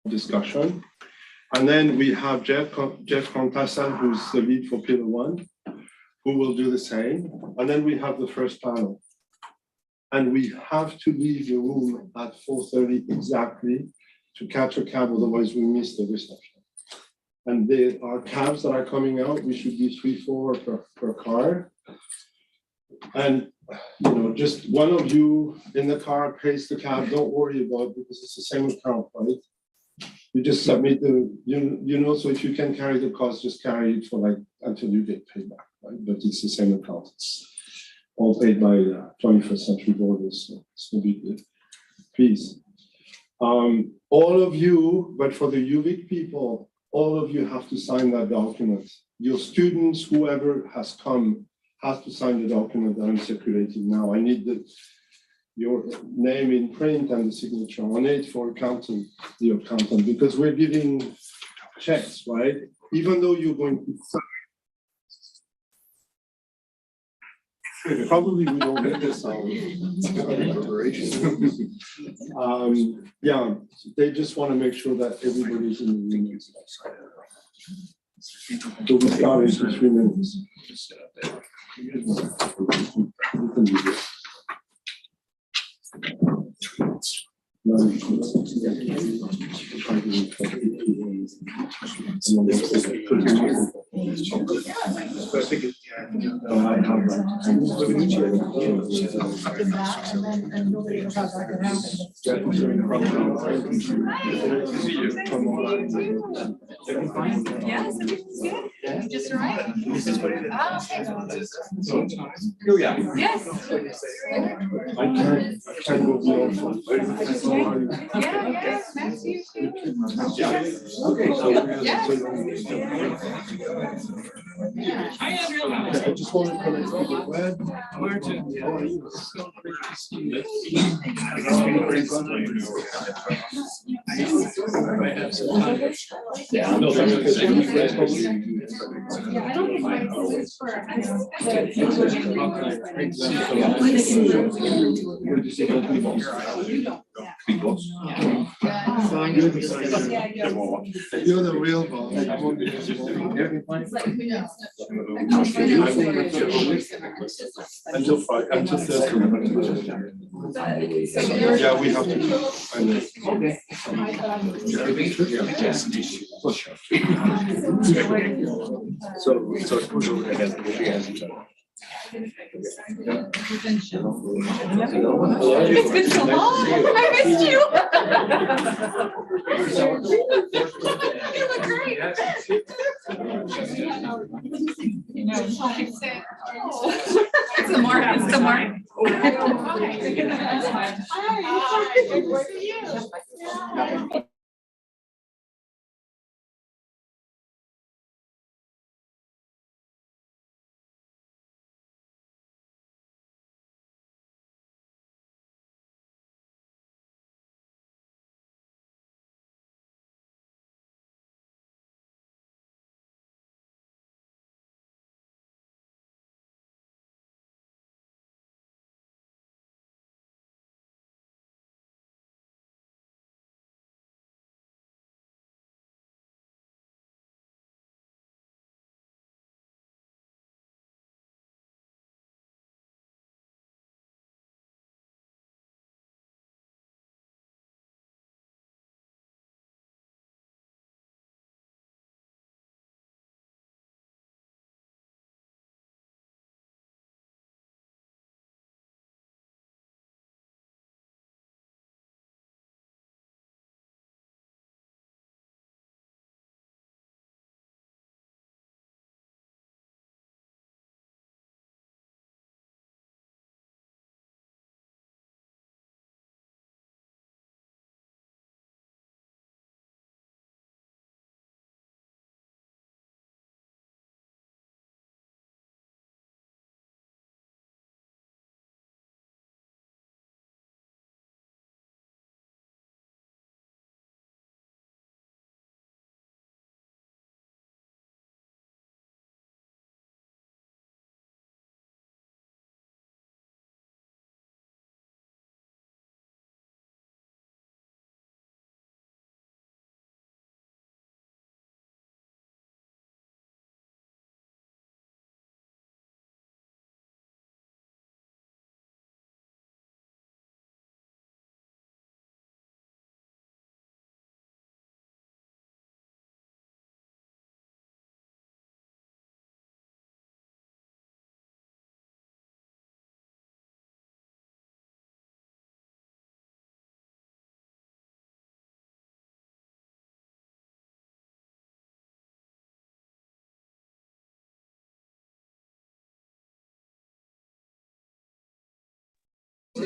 discussion. And then we have Jeff Contasal, who's the lead for Pillar 1, who will do the same. And then we have the first panel. And we have to leave the room at 4:30 exactly to catch a cab, otherwise we miss the reception. And there are cabs that are coming out. We should be 3-4 per car. And just one of you in the car pays the cab. Don't worry about it because it's the same account, right? You just submit so if you can carry the cost, just carry it for until you get paid back, right? But it's the same account. It's all paid by 21st century borders, so it's no big deal. Please. All of you, but for the UVic people, all of you have to sign that document. Your students, whoever has come, has to sign the document that I'm circulating now. I need your name in print and the signature on it for the accountant, because we're giving checks, right? Even though you're going to sign. Probably we don't need this. Yeah, they just want to make sure that everybody's in the room. So we start in 3 minutes. Yes, everything's good. You just arrived. Yes. I can't go beyond. Yeah, that's you too. Okay, I just want to connect with the web. Yeah, I don't You're the real boss. Until Friday, until Thursday. Yeah, we have to. So it goes over the head. It's been so long. I missed you. You look great. It's the more. It's the more. Hi. Good to see you.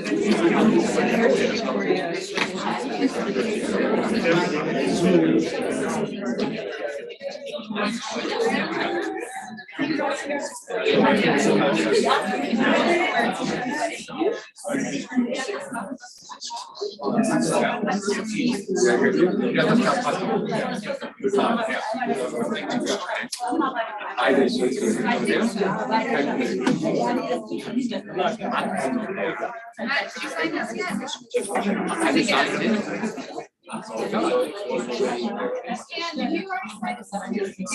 You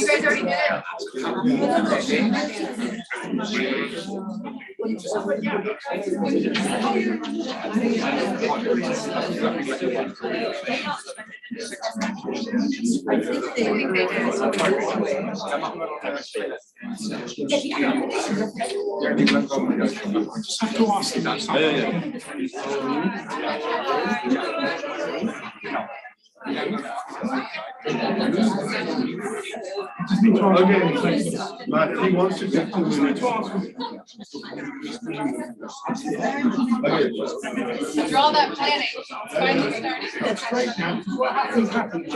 guys already did it? Okay, Matt, he wants to take 2 minutes. Okay. After all that planning, it's finally starting. That's right now. What happens, happens.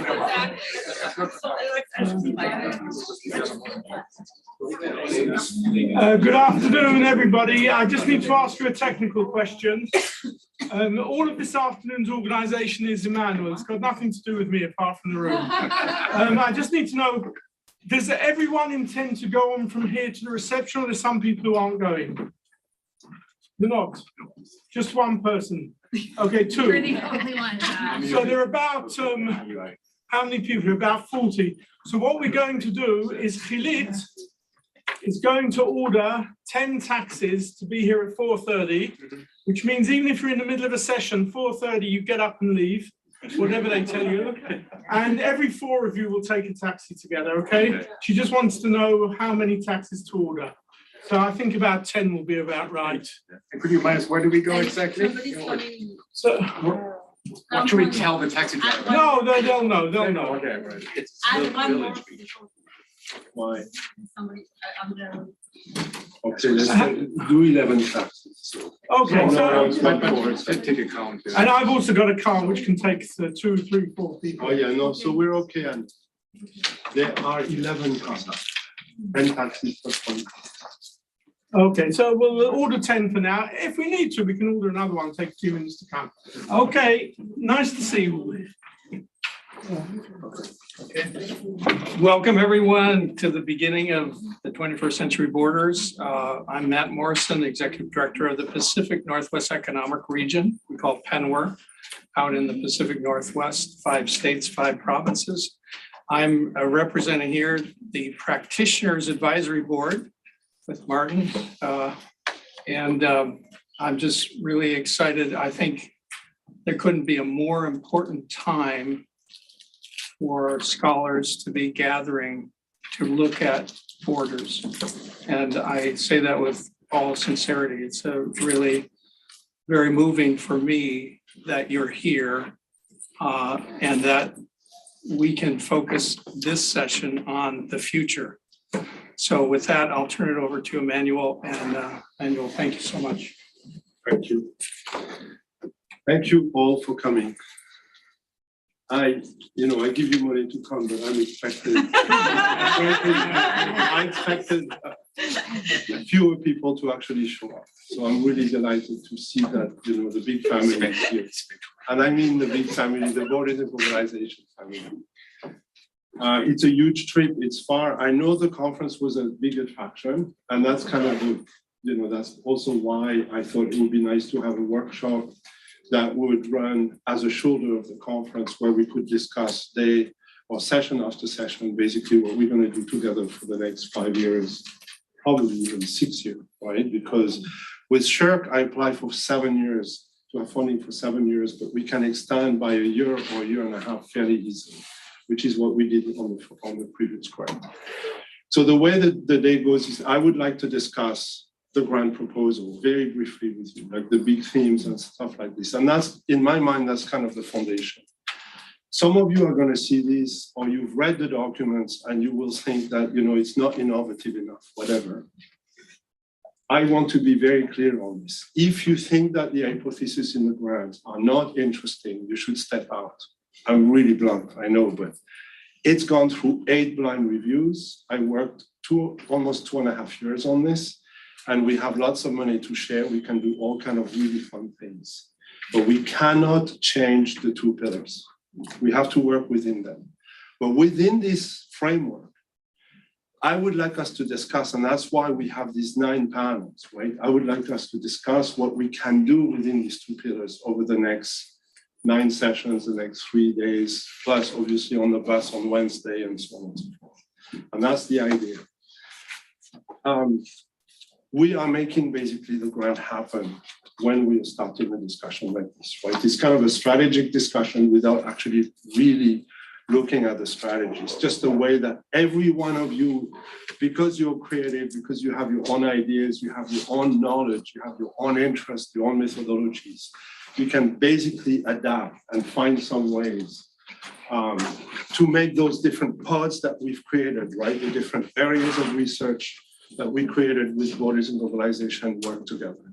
Good afternoon, everybody. I just need to ask you a technical question. All of this afternoon's organisation is Emmanuel. It's got nothing to do with me apart from the room. I just need to know, does everyone intend to go on from here to the reception, or there's some people who aren't going? You're not? Just one person? Okay, 2. We're the only ones. So there are about, how many people? About 40. So what we're going to do is Eilat is going to order 10 taxis to be here at 4:30, which means even if you're in the middle of a session, 4:30, you get up and leave, whatever they tell you. And every 4 of you will take a taxi together, okay? She just wants to know how many taxis to order. So I think about 10 will be about right. And could you remind us, where do we go exactly? So, What should we tell the taxi driver? no, they'll know, they'll know. Okay, right. It's still Village Beach. Why? Somebody, Okay, let's do 11 taxis. Okay, so, Take a count. and I've also got a car which can take 2, 3, 4 people. Oh, yeah, no, so we're okay, and there are 11 cars, 10 taxis plus 1. Okay, so we'll order 10 for now. If we need to, we can order another one, take a few minutes to come. Okay, nice to see you. Welcome, everyone, to the beginning of the 21st Century Borders. I'm Matt Morrison, Executive Director of the Pacific Northwest Economic Region, we call PNWER, out in the Pacific Northwest, 5 states, 5 provinces. I'm representing here the Practitioners Advisory Board with Martin, and I'm just really excited. I think there couldn't be a more important time for scholars to be gathering to look at borders. And I say that with all sincerity. It's a really very moving for me that you're here and that we can focus this session on the future. So with that, I'll turn it over to Emmanuel, and Emmanuel, thank you so much. Thank you. Thank you all for coming. I give you money to come, but I'm expected. I expected fewer people to actually show up. So I'm really delighted to see that, the big family is here. And I mean the big family, the Borders and Globalization family. It's a huge trip. It's far. I know the conference was a big attraction, and that's kind of, that's also why I thought it would be nice to have a workshop that would run as a shoulder of the conference, where we could discuss day or session after session, basically what we're going to do together for the next 5 years, probably even 6 years, right? Because with SHIRC, I applied for 7 years to have funding for 7 years, but we can extend by a year or a year and a half fairly easily, which is what we did on the previous grant. So the way that the day goes is I would like to discuss the grant proposal very briefly with you, like the big themes and stuff like this. And that's, in my mind, that's kind of the foundation. Some of you are going to see this, or you've read the documents and you will think that, it's not innovative enough, whatever. I want to be very clear on this. If you think that the hypotheses in the grant are not interesting, you should step out. I'm really blunt, I know, but it's gone through 8 blind reviews. I worked almost 2.5 years on this, and we have lots of money to share. We can do all kind of really fun things, but we cannot change the 2 pillars. We have to work within them. But within this framework, I would like us to discuss, and that's why we have these 9 panels, right? I would like us to discuss what we can do within these 2 pillars over the next 9 sessions, the next 3 days, plus obviously on the bus on Wednesday and so on and so forth. And that's the idea. We are making basically the grant happen when we are starting a discussion like this, right? It's kind of a strategic discussion without actually really looking at the strategy. It's just a way that every one of you, because you're creative, because you have your own ideas, you have your own knowledge, you have your own interests, your own methodologies, you can basically adapt and find some ways to make those different pods that we've created, right? The different areas of research that we created with Borders and Globalization work together.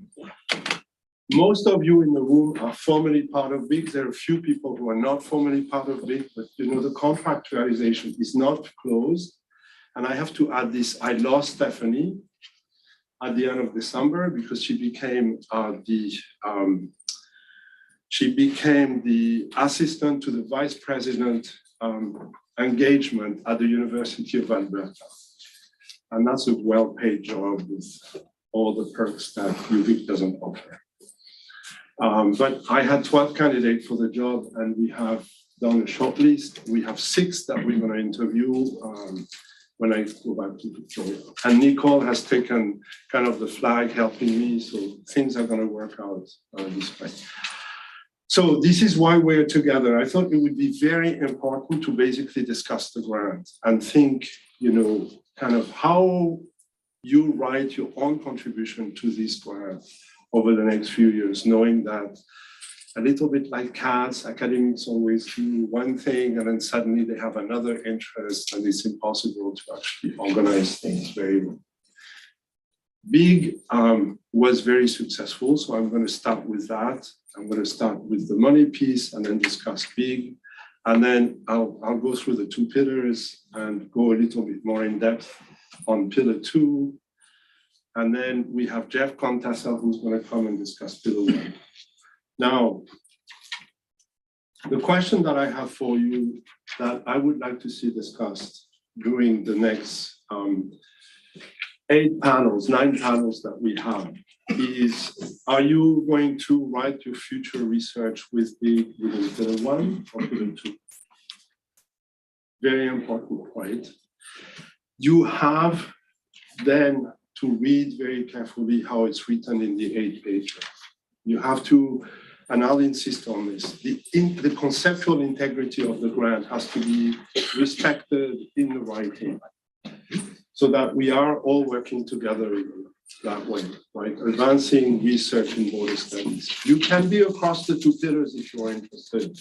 Most of you in the room are formally part of BIG. There are a few people who are not formally part of BIG, but you know, the contractualization is not closed. And I have to add this, I lost Stephanie at the end of December because she became the assistant to the vice president engagement at the University of Alberta. And that's a well-paid job with all the perks that UVic doesn't offer. But I had 12 candidates for the job, and we have done a short list. We have 6 that we're going to interview when I go back to Victoria. And Nicole has taken kind of the flag helping me, so things are going to work out this way. So this is why we're together. I thought it would be very important to basically discuss the grant and think, you know, kind of how you write your own contribution to this grant over the next few years, knowing that a little bit like cats, academics always do one thing and then suddenly they have another interest and it's impossible to actually organize things very well. BIG was very successful, so I'm going to start with that. I'm going to start with the money piece and then discuss BIG. And then I'll go through the 2 pillars and go a little bit more in depth on pillar 2. And then we have Jeff Contassel, who's going to come and discuss pillar 1. Now, the question that I have for you that I would like to see discussed during the next 9 panels that we have is, are you going to write your future research with BIG within pillar 1 or pillar 2? Very important point. You have then to read very carefully how it's written in the 8-page. You have to, and I'll insist on this, the conceptual integrity of the grant has to be respected in the writing so that we are all working together in that way, right? Advancing research in border studies. You can be across the 2 pillars if you're interested,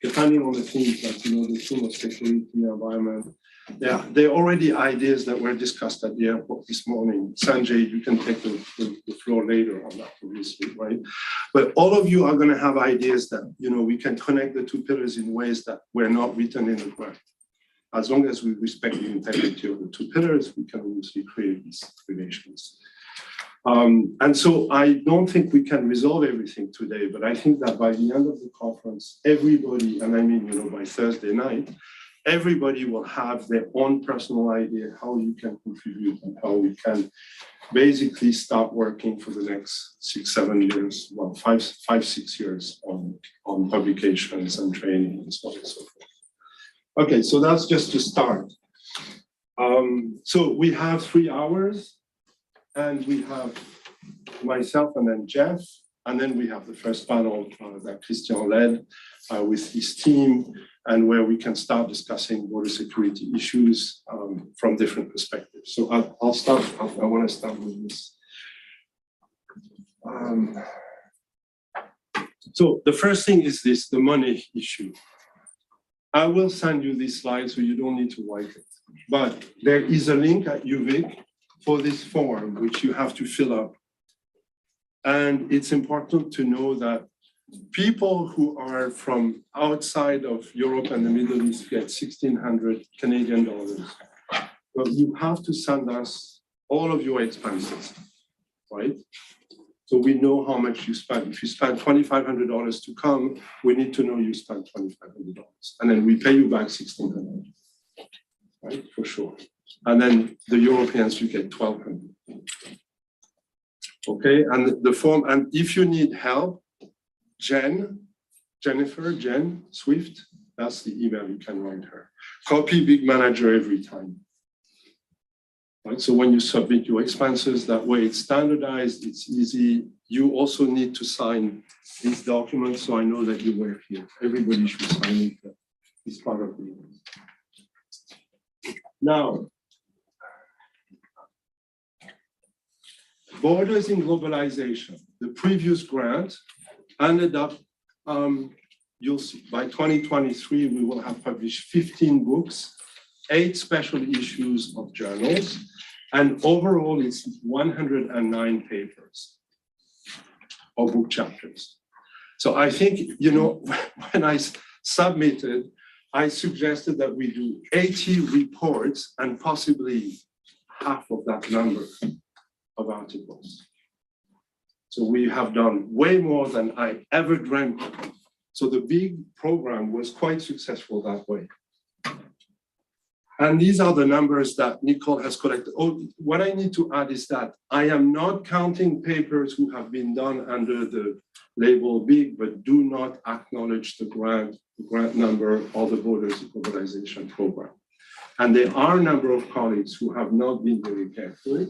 depending on the themes, like, you know, the theme of security, environment. Yeah, there are already ideas that were discussed at the airport this morning. Sanjay, you can take the floor later on that, obviously, right? But all of you are going to have ideas that, you know, we can connect the 2 pillars in ways that were not written in the grant. As long as we respect the integrity of the 2 pillars, we can obviously create these relations. And so I don't think we can resolve everything today, but I think that by the end of the conference, everybody, and I mean, you know, by Thursday night, everybody will have their own personal idea how you can contribute and how we can basically start working for the next 6-7 years, well, 5-6 years on publications and training and so on and so forth. Okay, so that's just to start. So we have 3 hours, and we have myself and then Jeff, and then we have the first panel that Christian led with his team, and where we can start discussing border security issues from different perspectives. So I'll start, I want to start with this. So the first thing is this, the money issue. I will send you this slide so you don't need to write it, but there is a link at UVic for this form, which you have to fill up. And it's important to know that people who are from outside of Europe and the Middle East get 1,600 Canadian dollars. But you have to send us all of your expenses, right? So we know how much you spent. If you spent $2,500 to come, we need to know you spent $2,500. And then we pay you back $1,600, right, for sure. And then the Europeans, you get $1,200. Okay, and the form, and if you need help, Jen Swift, that's the email you can write her. Copy Big Manager every time. Right, so when you submit your expenses, that way it's standardized, it's easy. You also need to sign these documents, so I know that you were here. Everybody should sign it. It's part of the email. Now, Borders in Globalization, the previous grant ended up, you'll see, by 2023, we will have published 15 books, 8 special issues of journals, and overall it's 109 papers or book chapters. So I think, you know, when I submitted, I suggested that we do 80 reports and possibly half of that number of articles. So we have done way more than I ever dreamt of. So the big program was quite successful that way. And these are the numbers that Nicole has collected. Oh, what I need to add is that I am not counting papers who have been done under the label big, but do not acknowledge the grant number or the Borders in Globalization program. And there are a number of colleagues who have not been very careful.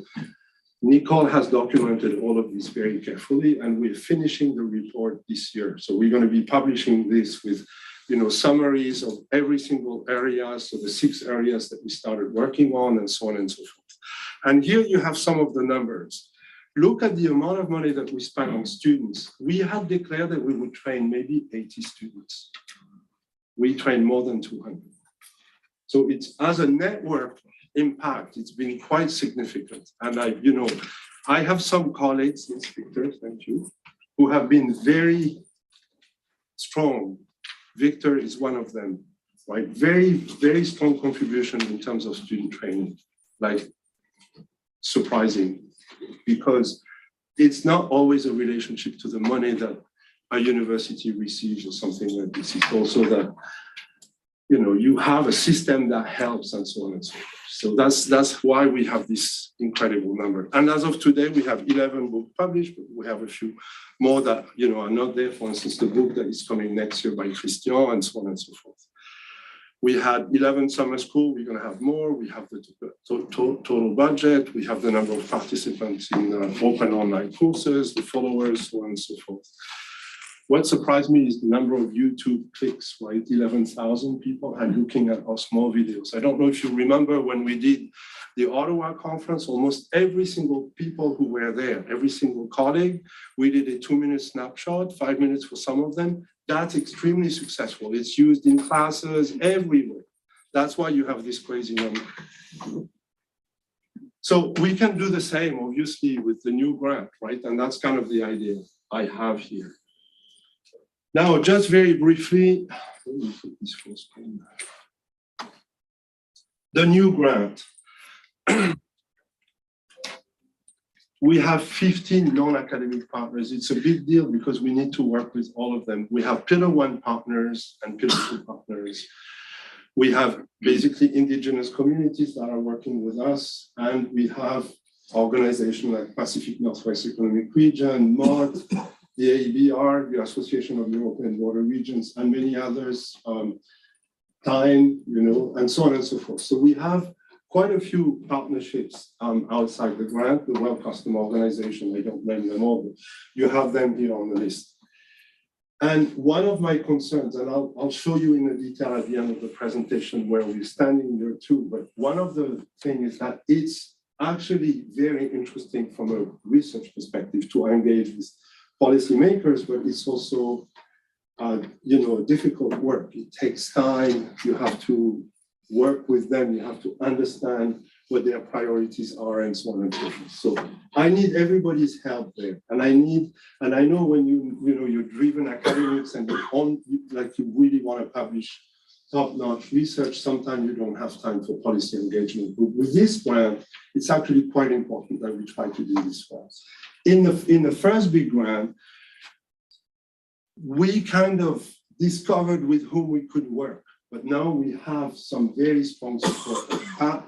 Nicole has documented all of this very carefully, and we're finishing the report this year. So we're going to be publishing this with, you know, summaries of every single area, so the 6 areas that we started working on, and so on and so forth. And here you have some of the numbers. Look at the amount of money that we spent on students. We had declared that we would train maybe 80 students. We trained more than 200. So it's, as a network impact, it's been quite significant. And I have some colleagues, inspectors, thank you, who have been very strong. Victor is one of them, right? Very, very strong contribution in terms of student training, like surprising, because it's not always a relationship to the money that a university receives or something like this. It's also that, you know, you have a system that helps and so on and so forth. So that's why we have this incredible number. And as of today, we have 11 books published, but we have a few more that, you know, are not there. For instance, the book that is coming next year by Christian, and so on and so forth. We had 11 summer school, we're gonna have more. We have the total budget. We have the number of participants in open online courses, the followers, so on and so forth. What surprised me is the number of YouTube clicks, right? 11,000 people are looking at our small videos. I don't know if you remember when we did the Ottawa conference, almost every single people who were there, every single colleague, we did a 2-minute snapshot, 5 minutes for some of them. That's extremely successful. It's used in classes everywhere. That's why you have this crazy number. So we can do the same, obviously, with the new grant, right? And that's kind of the idea I have here. Now, just very briefly, let me put this full screen. The new grant. We have 15 non-academic partners. It's a big deal because we need to work with all of them. We have Pillar 1 partners and Pillar 2 partners. We have basically indigenous communities that are working with us, and we have organizations like Pacific Northwest Economic Region, MOD, the AEBR, the Association of European Border Regions, and many others, Time, you know, and so on and so forth. So we have quite a few partnerships outside the grant, the World Customer Organization, I don't name them all, but you have them here on the list. And one of my concerns, and I'll show you in the detail at the end of the presentation where we're standing there too, but one of the things is that it's actually very interesting from a research perspective to engage with policymakers, but it's also, difficult work. It takes time. You have to work with them. You have to understand what their priorities are, and so on and so forth. So I need everybody's help there, and I know when you're driven academics and you really want to publish top-notch research, sometimes you don't have time for policy engagement. But with this grant, it's actually quite important that we try to do this first. In the first big grant, we kind of discovered with whom we could work, but now we have some very strong support.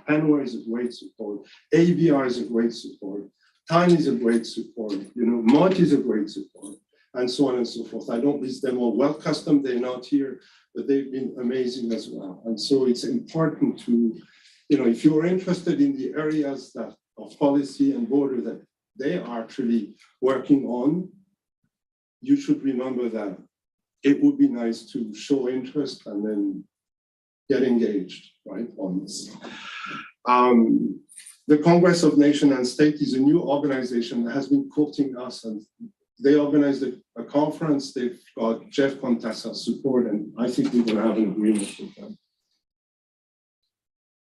Penware is a great support, AVR is a great support, Time is a great support, Mott is a great support, and so on and so forth. I don't list them all. Well Custom, they're not here, but they've been amazing as well. And so it's important to, if you're interested in the areas of policy and border that they are actually working on, you should remember that it would be nice to show interest and then get engaged, right, on this. The Congress of Nation and State is a new organization that has been courting us, and they organized a conference. They've got Jeff Contassa's support, and I think we're gonna have an agreement with them.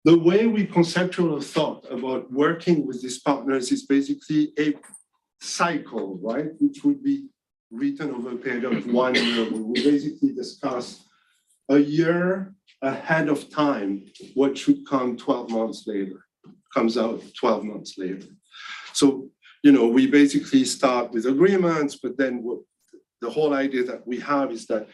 The way we conceptually thought about working with these partners is basically a cycle, right, which would be written over a period of 1 year. We will basically discuss a year ahead of time what should come 12 months later, comes out 12 months later. So, we basically start with agreements, but then the whole idea that we have is that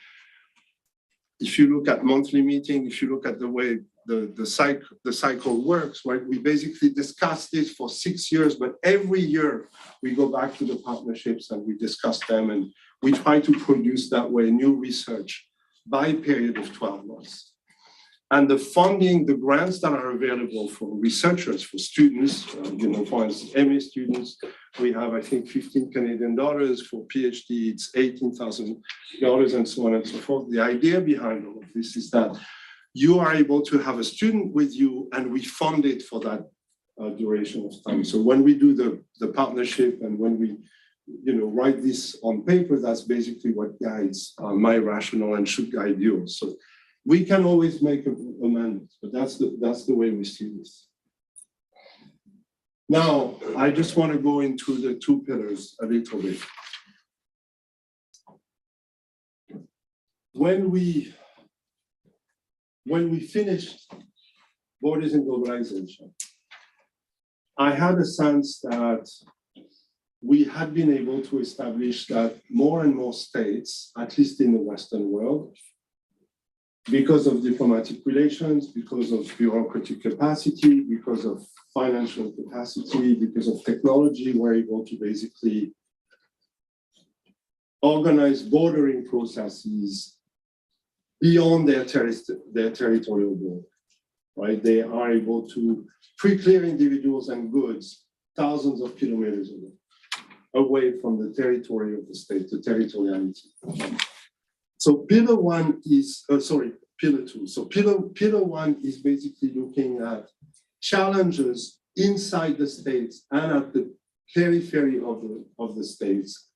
if you look at monthly meeting, if you look at the way the cycle works, right, we basically discuss this for 6 years, but every year we go back to the partnerships and we discuss them, and we try to produce that way new research by a period of 12 months. And the funding, the grants that are available for researchers, for students, for instance, MA students, we have, I think, 15 Canadian dollars. For PhD, it's $18,000 and so on and so forth. The idea behind all of this is that you are able to have a student with you and we fund it for that duration of time. So when we do the partnership and when we write this on paper, that's basically what guides my rationale and should guide yours. So we can always make amendments, but that's the way we see this. Now, I just want to go into the two pillars a little bit. When we finished Borders and Globalization, I had a sense that we had been able to establish that more and more states, at least in the Western world, because of diplomatic relations, because of bureaucratic capacity, because of financial capacity, because of technology, were able to basically organize bordering processes beyond their territorial border, right? They are able to pre-clear individuals and goods thousands of kilometers away from the territory of the state, the territoriality. So pillar one is, pillar two. So pillar one is basically looking at challenges inside the states and at the periphery of the states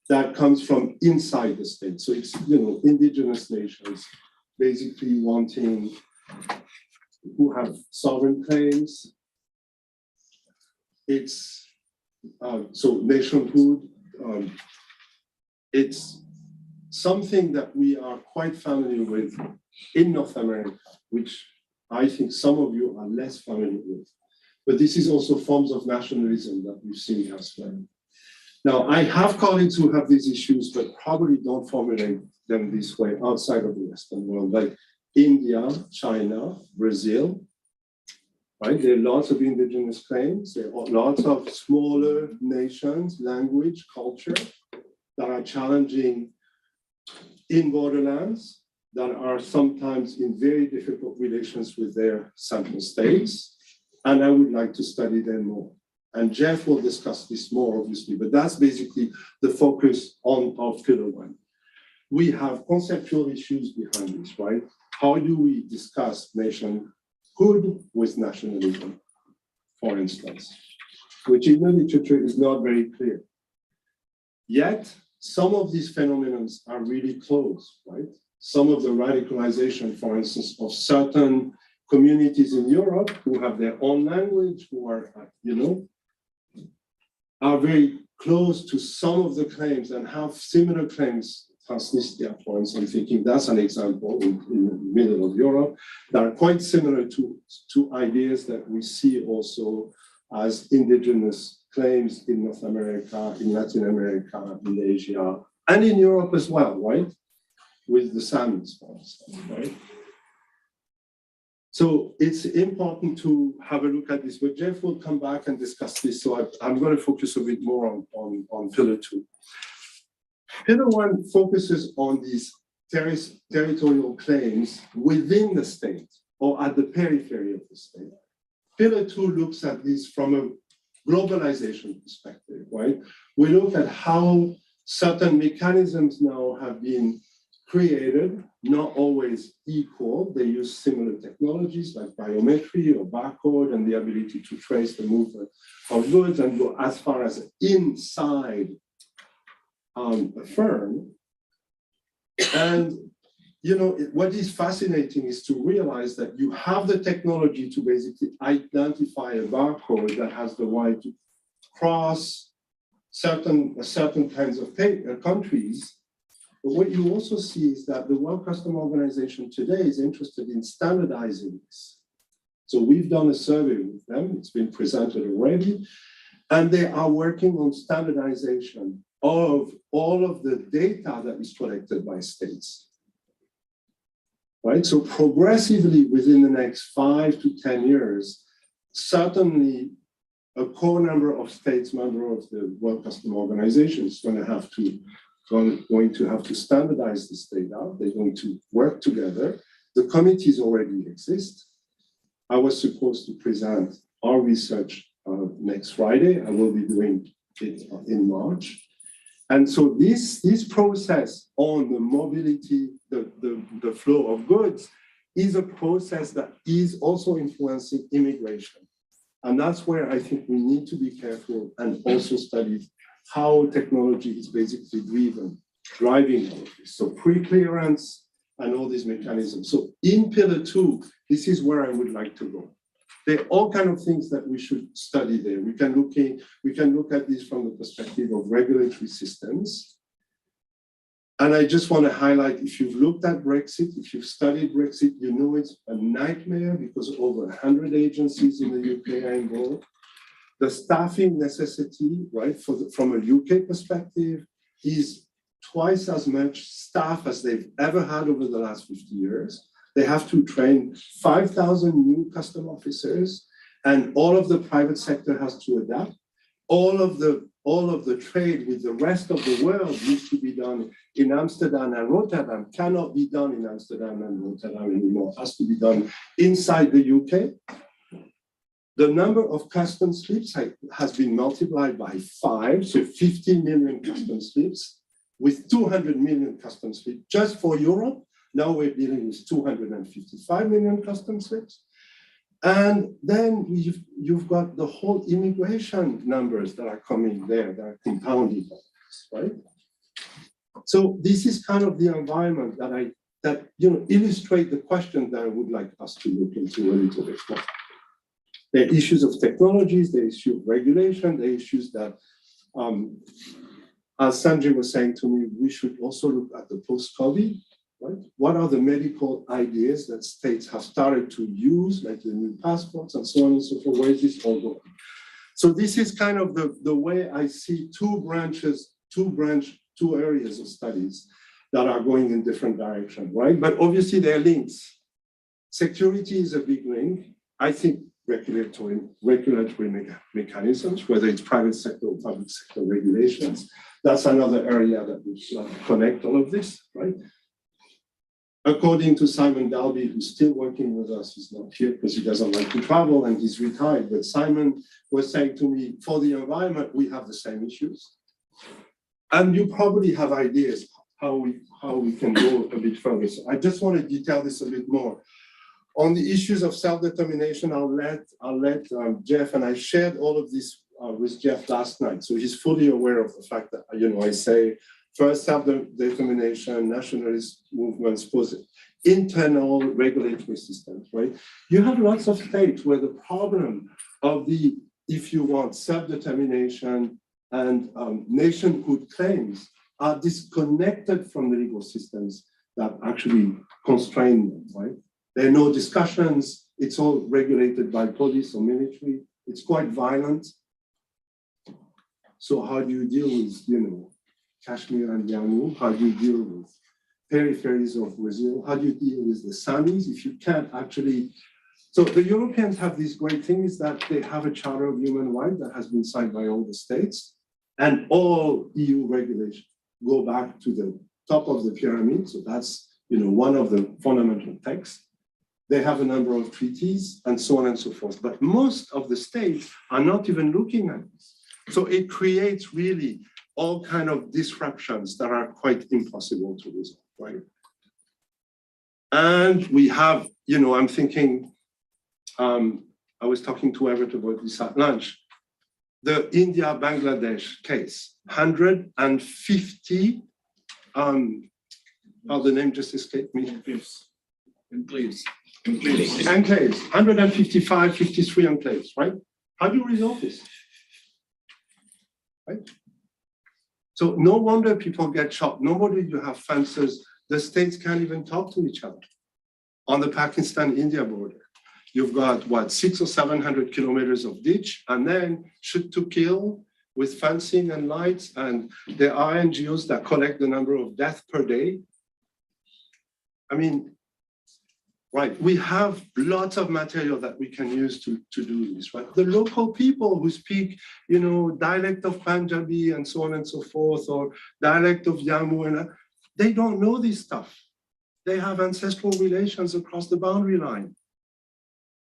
that comes from inside the state. So it's, indigenous nations basically wanting, who have sovereign claims. It's, so nationhood, it's something that we are quite familiar with in North America, which I think some of you are less familiar with. But this is also forms of nationalism that we've seen elsewhere. Now, I have colleagues who have these issues, but probably don't formulate them this way outside of the Western world, like India, China, Brazil, right? There are lots of indigenous claims. There are lots of smaller nations, language, culture that are challenging in borderlands, that are sometimes in very difficult relations with their central states. And I would like to study them more. And Jeff will discuss this more, obviously, but that's basically the focus of pillar one. We have conceptual issues behind this, right? How do we discuss nationhood with nationalism, for instance, which in the literature is not very clear. Yet, some of these phenomena are really close, right? Some of the radicalization, for instance, of certain communities in Europe who have their own language, who are, are very close to some of the claims and have similar claims. Transnistria, for instance, I'm thinking that's an example in the middle of Europe that are quite similar to ideas that we see also as indigenous claims in North America, in Latin America, in Asia, and in Europe as well, right? With the salmons, for instance, right? So it's important to have a look at this, but Jeff will come back and discuss this. So I'm going to focus a bit more on Pillar 2. Pillar 1 focuses on these territorial claims within the state or at the periphery of the state. Pillar 2 looks at this from a globalization perspective, right? We look at how certain mechanisms now have been created, not always equal. They use similar technologies like biometry or barcode and the ability to trace the movement of goods and go as far as inside a firm. And what is fascinating is to realize that you have the technology to basically identify a barcode that has the right to cross certain kinds of countries. But what you also see is that the World Customs Organization today is interested in standardizing this. So we've done a survey with them, it's been presented already, and they are working on standardization of all of the data that is collected by states. Right, so progressively within the next 5 to 10 years, certainly a core number of states member of the World Customs Organization is going to have to standardize this data. They're going to work together. The committees already exist. I was supposed to present our research next Friday. I will be doing it in March. And so this process on the mobility, the flow of goods is a process that is also influencing immigration. And that's where I think we need to be careful and also study how technology is basically driving all of this. So pre-clearance and all these mechanisms. So in Pillar 2, this is where I would like to go. There are all kinds of things that we should study there. We can look at this from the perspective of regulatory systems. And I just want to highlight, if you've looked at Brexit, if you've studied Brexit, you know it's a nightmare because over 100 agencies in the UK are involved. The staffing necessity, right, from a UK perspective, is twice as much staff as they've ever had over the last 50 years. They have to train 5,000 new custom officers, and all of the private sector has to adapt. All of the trade with the rest of the world used to be done in Amsterdam and Rotterdam, cannot be done in Amsterdam and Rotterdam anymore. It has to be done inside the UK. The number of custom slips has been multiplied by 5, so 50 million custom slips with 200 million custom slips just for Europe. Now we're dealing with 255 million custom slips. And then you've got the whole immigration numbers that are coming there, that are compounding, right? So this is kind of the environment that illustrate the question that I would like us to look into a little bit more. There are issues of technologies, there are issues of regulation, there are issues that, as Sanjay was saying to me, we should also look at the post-COVID. Right? What are the medical ideas that states have started to use, like the new passports and so on and so forth? Where is this all going? So this is kind of the way I see two areas of studies that are going in different directions, right? But obviously they're links. Security is a big link. I think regulatory mechanisms, whether it's private sector or public sector regulations, that's another area that we should connect all of this, right? According to Simon Dalby, who's still working with us, he's not here because he doesn't like to travel and he's retired, but Simon was saying to me, for the environment, we have the same issues. And you probably have ideas how we can go a bit further. So I just want to detail this a bit more. On the issues of self-determination, I'll let Jeff, and I shared all of this with Jeff last night. So he's fully aware of the fact that, I say, first self-determination, nationalist movements internal regulatory systems, right? You have lots of states where the problem of the, if you want, self-determination and nationhood claims are disconnected from the legal systems that actually constrain them, right? There are no discussions. It's all regulated by police or military. It's quite violent. So how do you deal with, Kashmir and Jammu? How do you deal with peripheries of Brazil? How do you deal with the Samis if you can't actually? So the Europeans have this great thing is that they have a Charter of Human Rights that has been signed by all the states, and all EU regulations go back to the top of the pyramid. So that's one of the fundamental texts. They have a number of treaties and so on and so forth. But most of the states are not even looking at this. So it creates really all kind of disruptions that are quite impossible to resolve, right? And we have, I'm thinking, I was talking to Everett about this at lunch, the India-Bangladesh case, 150, the name just escaped me. Enclaves. Enclaves, 155, 53 enclaves, right? How do you resolve this? Right? So no wonder people get shot. No wonder you have fences. The states can't even talk to each other. On the Pakistan-India border, you've got, 600 or 700 kilometers of ditch, and then shoot to kill with fencing and lights. And there are NGOs that collect the number of deaths per day. I mean, right, we have lots of material that we can use to do this, right? The local people who speak, dialect of Punjabi and so on and so forth, or dialect of Jammu, and they don't know this stuff. They have ancestral relations across the boundary line.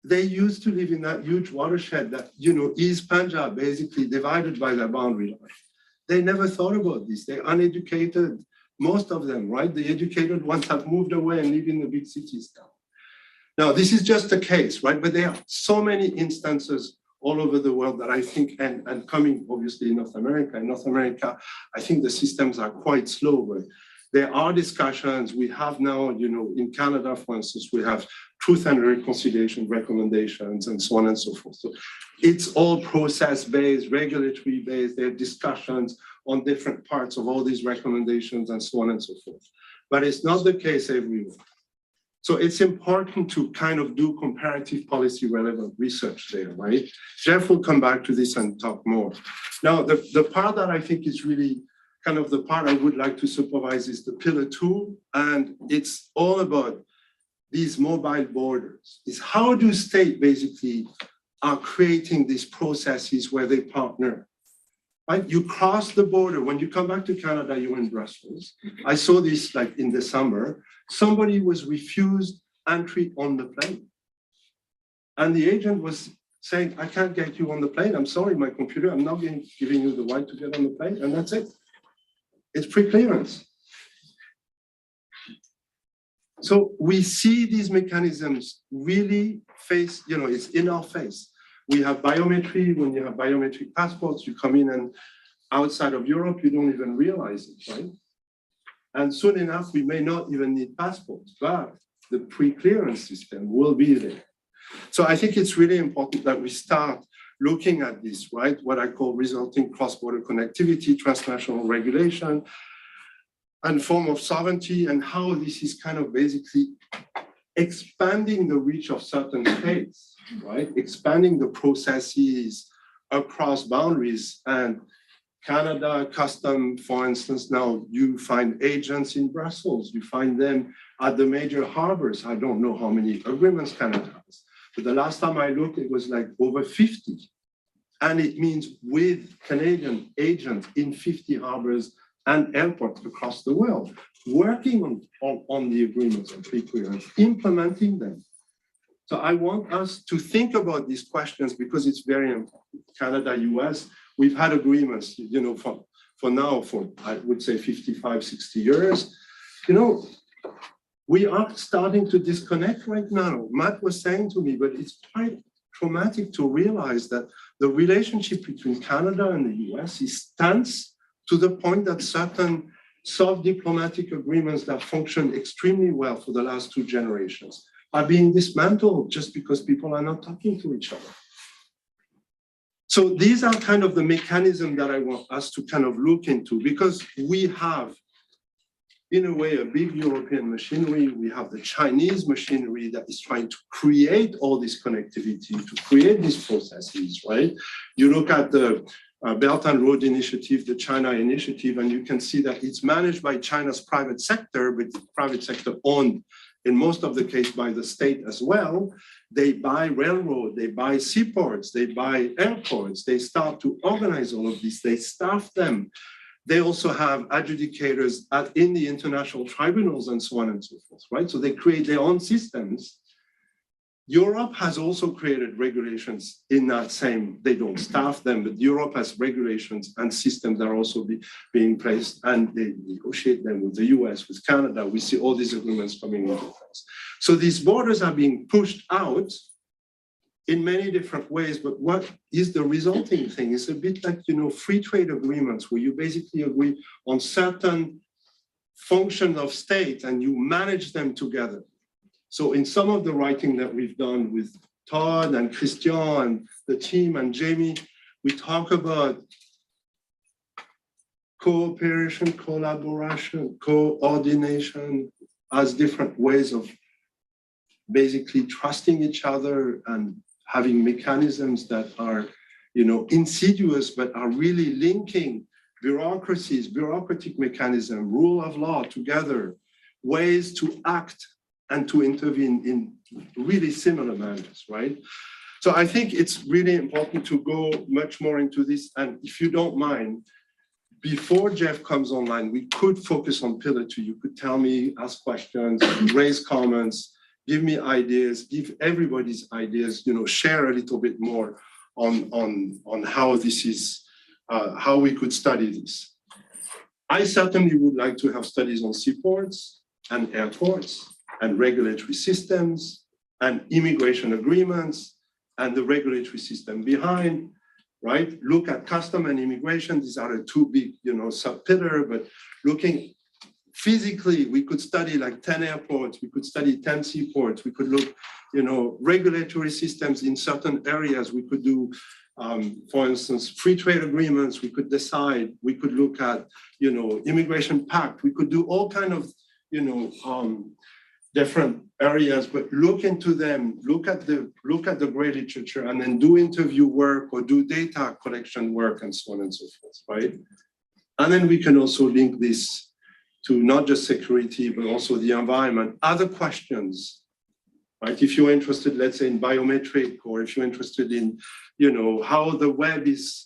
They used to live in that huge watershed that, is Punjab, basically divided by their boundary line. They never thought about this. They're uneducated, most of them, right? The educated ones have moved away and live in the big cities now. Now, this is just a case, right? But there are so many instances all over the world that I think, and coming obviously in North America. In North America, I think the systems are quite slow, but there are discussions. We have now, in Canada, for instance, we have truth and reconciliation recommendations and so on and so forth. So it's all process-based, regulatory-based. There are discussions on different parts of all these recommendations and so on and so forth. But it's not the case everywhere. So it's important to kind of do comparative policy relevant research there, right? Jeff will come back to this and talk more. Now, the part that I think is really kind of the part I would like to supervise is the pillar 2, and it's all about these mobile borders. Is how do states basically are creating these processes where they partner, right? You cross the border. When you come back to Canada, you're in Brussels. I saw this like in December. Somebody was refused entry on the plane. And the agent was saying, I can't get you on the plane. I'm sorry, my computer, I'm not giving you the right to get on the plane. And that's it. It's pre-clearance. So we see these mechanisms really face, it's in our face. We have biometry. When you have biometric passports, you come in and outside of Europe, you don't even realize it, right? And soon enough, we may not even need passports, but the pre-clearance system will be there. So I think it's really important that we start looking at this, right? What I call resulting cross-border connectivity, transnational regulation, and form of sovereignty, and how this is kind of basically expanding the reach of certain states, right? Expanding the processes across boundaries. And Canada custom, for instance, now you find agents in Brussels, you find them at the major harbors. I don't know how many agreements Canada has, but the last time I looked, it was like over 50. And it means with Canadian agents in 50 harbors and airports across the world, working on the agreements of pre-clearance, implementing them. So I want us to think about these questions because it's very important. Canada, US, we've had agreements, for now, for I would say 55, 60 years. We are starting to disconnect right now. Matt was saying to me, but it's quite traumatic to realize that the relationship between Canada and the US is tense to the point that certain soft diplomatic agreements that function extremely well for the last 2 generations are being dismantled just because people are not talking to each other. So these are kind of the mechanisms that I want us to kind of look into, because we have, in a way, a big European machinery. We have the Chinese machinery that is trying to create all this connectivity, to create these processes, right? You look at the Belt and Road Initiative, the China Initiative, and you can see that it's managed by China's private sector, but the private sector owned in most of the case by the state as well. They buy railroad, they buy seaports, they buy airports, they start to organize all of this, they staff them. They also have adjudicators in the international tribunals and so on and so forth, right? So they create their own systems. Europe has also created regulations in that same, they don't staff them, but Europe has regulations and systems that are also being placed, and they negotiate them with the US, with Canada. We see all these agreements coming into place. So these borders are being pushed out in many different ways, but what is the resulting thing? It's a bit like, free trade agreements, where you basically agree on certain functions of state and you manage them together. So in some of the writing that we've done with Todd and Christian and the team and Jamie, we talk about cooperation, collaboration, coordination as different ways of basically trusting each other and having mechanisms that are, insidious, but are really linking bureaucracies, bureaucratic mechanism, rule of law together, ways to act and to intervene in really similar manners, right? So I think it's really important to go much more into this. And if you don't mind, before Jeff comes online, we could focus on Pillar 2. You could tell me, ask questions, raise comments, give me ideas, give everybody's ideas, share a little bit more on how this is, how we could study this. I certainly would like to have studies on seaports and airports and regulatory systems and immigration agreements and the regulatory system behind, right? Look at custom and immigration. These are the 2 big, sub-pillar, but looking physically, we could study like 10 airports, we could study 10 seaports, we could look, regulatory systems in certain areas. We could do, for instance, free trade agreements. We could decide, we could look at, immigration pact. We could do all kind of, different areas, but look into them, look at the great literature, and then do interview work or do data collection work and so on and so forth, right? And then we can also link this to not just security, but also the environment, other questions, right? If you're interested, let's say in biometric, or if you're interested in, how the web is,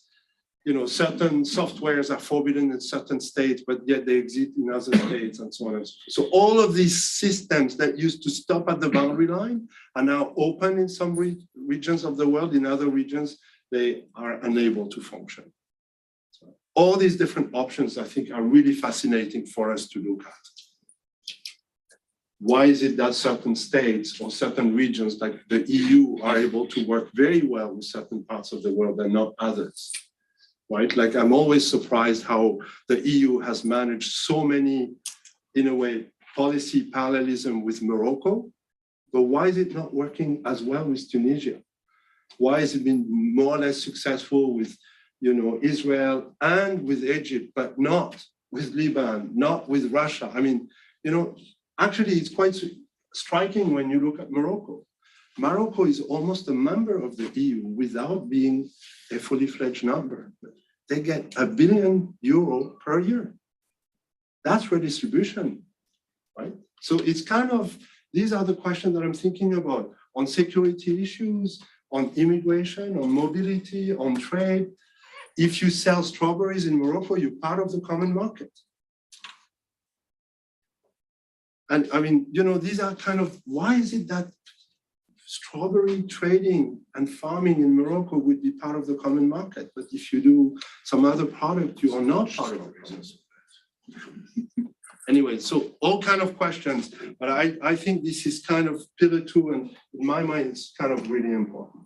certain softwares are forbidden in certain states, but yet they exist in other states and so on and so forth. So all of these systems that used to stop at the boundary line are now open in some regions of the world. In other regions, they are unable to function. So all these different options, I think, are really fascinating for us to look at. Why is it that certain states or certain regions like the EU are able to work very well with certain parts of the world and not others? Right? Like, I'm always surprised how the EU has managed so many, in a way, policy parallelism with Morocco, but why is it not working as well with Tunisia? Why has it been more or less successful with, Israel and with Egypt, but not with Lebanon, not with Russia? I mean, actually, it's quite striking when you look at Morocco. Morocco is almost a member of the EU without being a fully fledged member. They get €1 billion per year. That's redistribution, right? So it's kind of, these are the questions that I'm thinking about on security issues, on immigration, on mobility, on trade. If you sell strawberries in Morocco, you're part of the common market. And I mean, these are kind of, why is it that strawberry trading and farming in Morocco would be part of the common market, but if you do some other product, you are not part of it. Anyway, so all kind of questions, but I think this is kind of Pillar 2, and in my mind, it's kind of really important.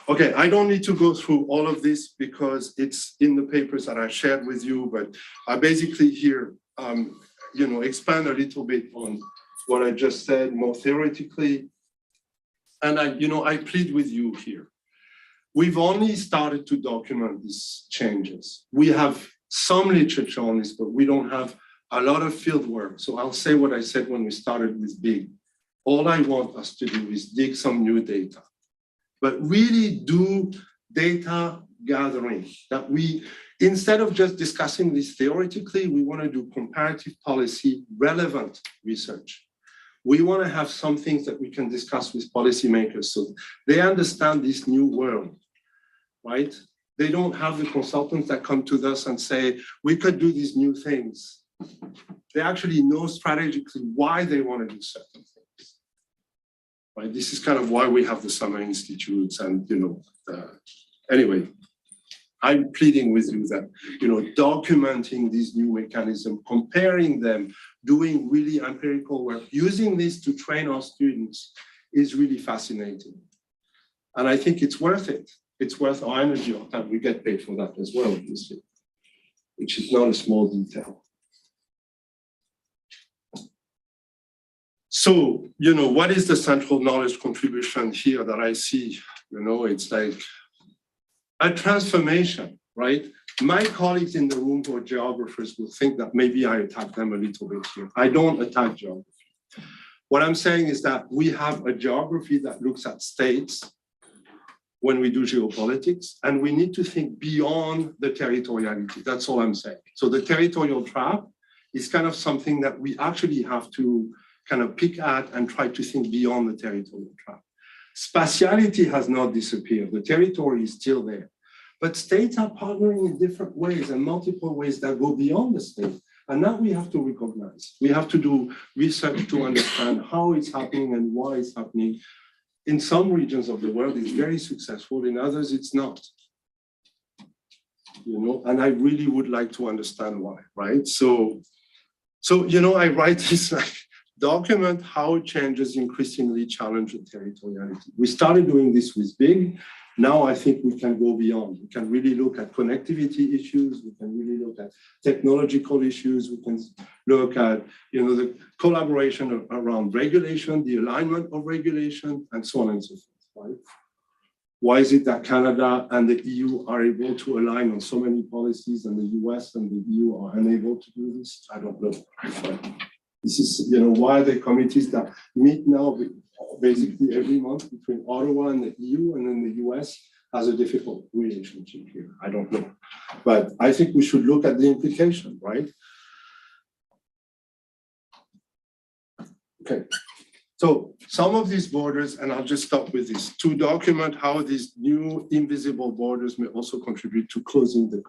Okay, I don't need to go through all of this because it's in the papers that I shared with you, but I basically here expand a little bit on what I just said more theoretically. And I plead with you here. We've only started to document these changes. We have some literature on this, but we don't have a lot of field work. So I'll say what I said when we started with big. All I want us to do is dig some new data, but really do data gathering that instead of just discussing this theoretically, we want to do comparative policy relevant research. We want to have some things that we can discuss with policymakers so they understand this new world, right? They don't have the consultants that come to us and say, we could do these new things. They actually know strategically why they want to do certain things, right? This is kind of why we have the summer institutes and, anyway, I'm pleading with you that, documenting these new mechanisms, comparing them, doing really empirical work, using this to train our students is really fascinating. And I think it's worth it. It's worth our energy, our time. We get paid for that as well, obviously, which is not a small detail. So, what is the central knowledge contribution here that I see? It's like a transformation, right? My colleagues in the room who are geographers will think that maybe I attack them a little bit here. I don't attack geography. What I'm saying is that we have a geography that looks at states when we do geopolitics, and we need to think beyond the territoriality. That's all I'm saying. So the territorial trap is kind of something that we actually have to kind of pick at and try to think beyond the territorial trap. Spatiality has not disappeared. The territory is still there. But states are partnering in different ways and multiple ways that go beyond the state. And that we have to recognize. We have to do research to understand how it's happening and why it's happening. In some regions of the world, it's very successful. In others, it's not. And I really would like to understand why, right? So I write this like, document how changes increasingly challenge the territoriality. We started doing this with big. Now I think we can go beyond. We can really look at connectivity issues. We can really look at technological issues. We can look at, the collaboration around regulation, the alignment of regulation, and so on and so forth, right? Why is it that Canada and the EU are able to align on so many policies and the US and the EU are unable to do this? I don't know. This is, why are there committees that meet now basically every month between Ottawa and the EU, and then the US has a difficult relationship here? I don't know. But I think we should look at the implication, right? Okay. So some of these borders, and I'll just stop with this, to document how these new invisible borders may also contribute to closing the.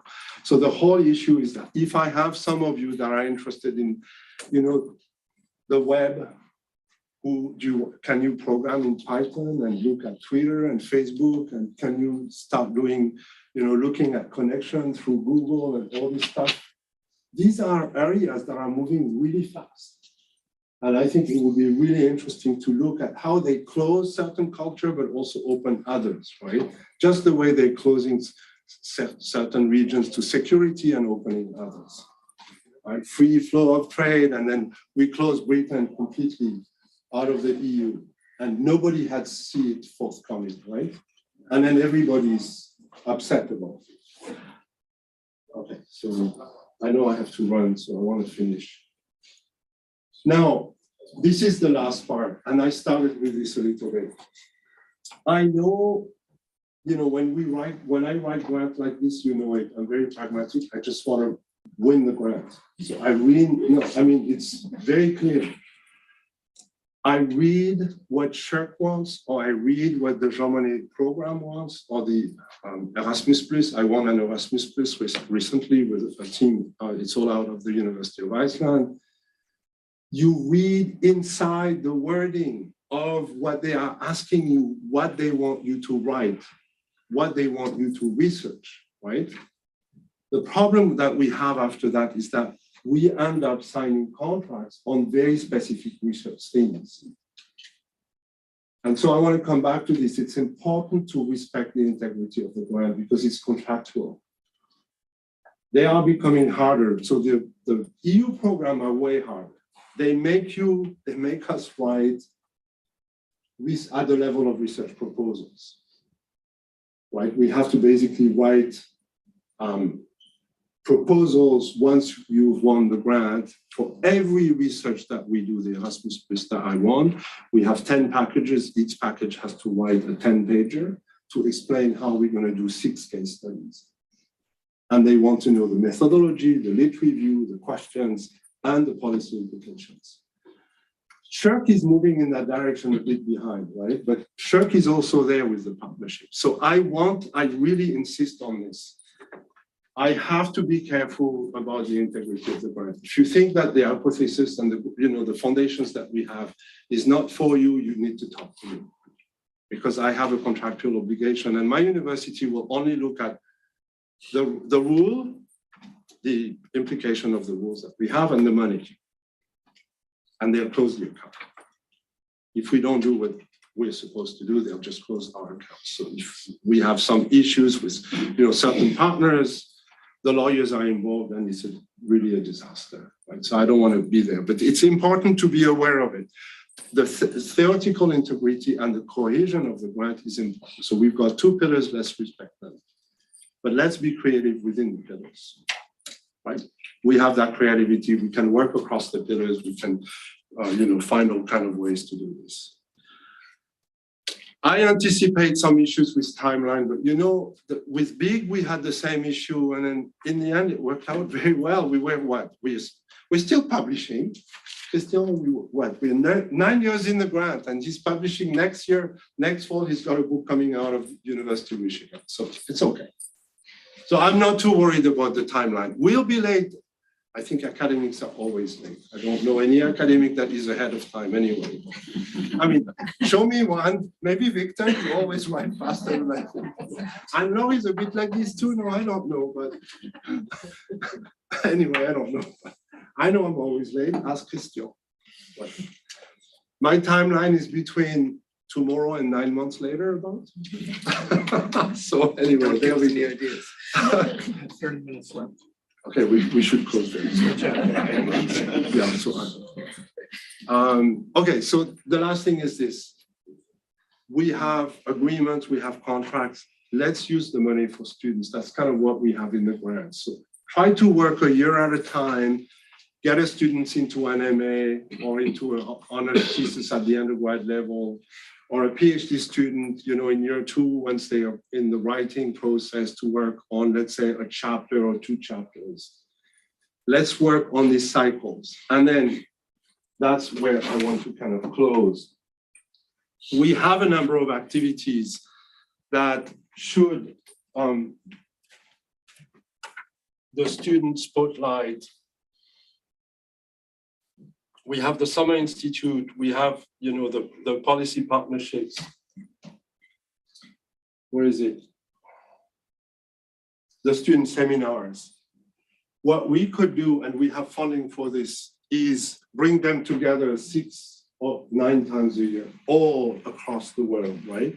So the whole issue is that if I have some of you that are interested in, the web, can you program in Python and look at Twitter and Facebook, and can you start doing, looking at connection through Google and all this stuff? These are areas that are moving really fast. And I think it would be really interesting to look at how they close certain culture, but also open others, right? Just the way they're closing certain regions to security and opening others. Right? Free flow of trade, and then we close Britain completely out of the EU, and nobody had seen it forthcoming, right? And then everybody's upset about it. Okay, so I know I have to run, so I want to finish. Now, this is the last part, and I started with this a little bit. I know, when I write grants like this, I'm very pragmatic. I just want to win the grant. So I read, it's very clear. I read what SHIRC wants, or I read what the Jean Monnet program wants, or the Erasmus+. I won an Erasmus+ recently with a team. It's all out of the University of Iceland. You read inside the wording of what they are asking you, what they want you to write, what they want you to research, right? The problem that we have after that is that we end up signing contracts on very specific research things. And so I want to come back to this. It's important to respect the integrity of the grant because it's contractual. They are becoming harder. So the EU program are way harder. They make us write at the level of research proposals, right? We have to basically write proposals once you've won the grant for every research that we do, the Erasmus Plus that I won. We have 10 packages. Each package has to write a 10-pager to explain how we're going to do 6 case studies. And they want to know the methodology, the lit review, the questions, and the policy implications. SHRC is moving in that direction a bit behind, right? But SHRC is also there with the partnership. So I really insist on this. I have to be careful about the integrity of the grant. If you think that the hypothesis and the foundations that we have is not for you, you need to talk to me. Because I have a contractual obligation, and my university will only look at the rule, the implication of the rules that we have, and the money. And they'll close the account. If we don't do what we're supposed to do, they'll just close our account. So if we have some issues with certain partners, the lawyers are involved, and it's really a disaster. Right? So I don't want to be there, but it's important to be aware of it. The theoretical integrity and the cohesion of the grant is important. So we've got 2 pillars, let's respect them. But let's be creative within the pillars, right? We have that creativity, we can work across the pillars, we can find all kind of ways to do this. I anticipate some issues with timeline, but with BIG, we had the same issue, and then in the end, it worked out very well. We were what? We're still publishing. We're 9 years in the grant, and he's publishing next year. Next fall, he's got a book coming out of University of Michigan, so it's okay. So I'm not too worried about the timeline. We'll be late. I think academics are always late. I don't know any academic that is ahead of time anyway. I mean, show me one. Maybe Victor, you always write faster than I think. I know he's a bit like this too. No, I don't know, but anyway, I don't know. I know I'm always late. Ask Christian. But my timeline is between tomorrow and 9 months later, about. So anyway, there we go. ideas. 30 minutes left. Okay, we should close there. Yeah, okay, so the last thing is this. We have agreements, we have contracts. Let's use the money for students. That's kind of what we have in the grant. So try to work a year at a time, get a student into an MA or into an honors thesis at the undergrad level, or a PhD student, in year 2, once they are in the writing process, to work on, let's say, a chapter or 2 chapters. Let's work on these cycles. And then that's where I want to kind of close. We have a number of activities that should the student spotlight. We have the Summer Institute, we have, the policy partnerships. Where is it? The student seminars. What we could do, and we have funding for this, is bring them together 6 or 9 times a year, all across the world, right?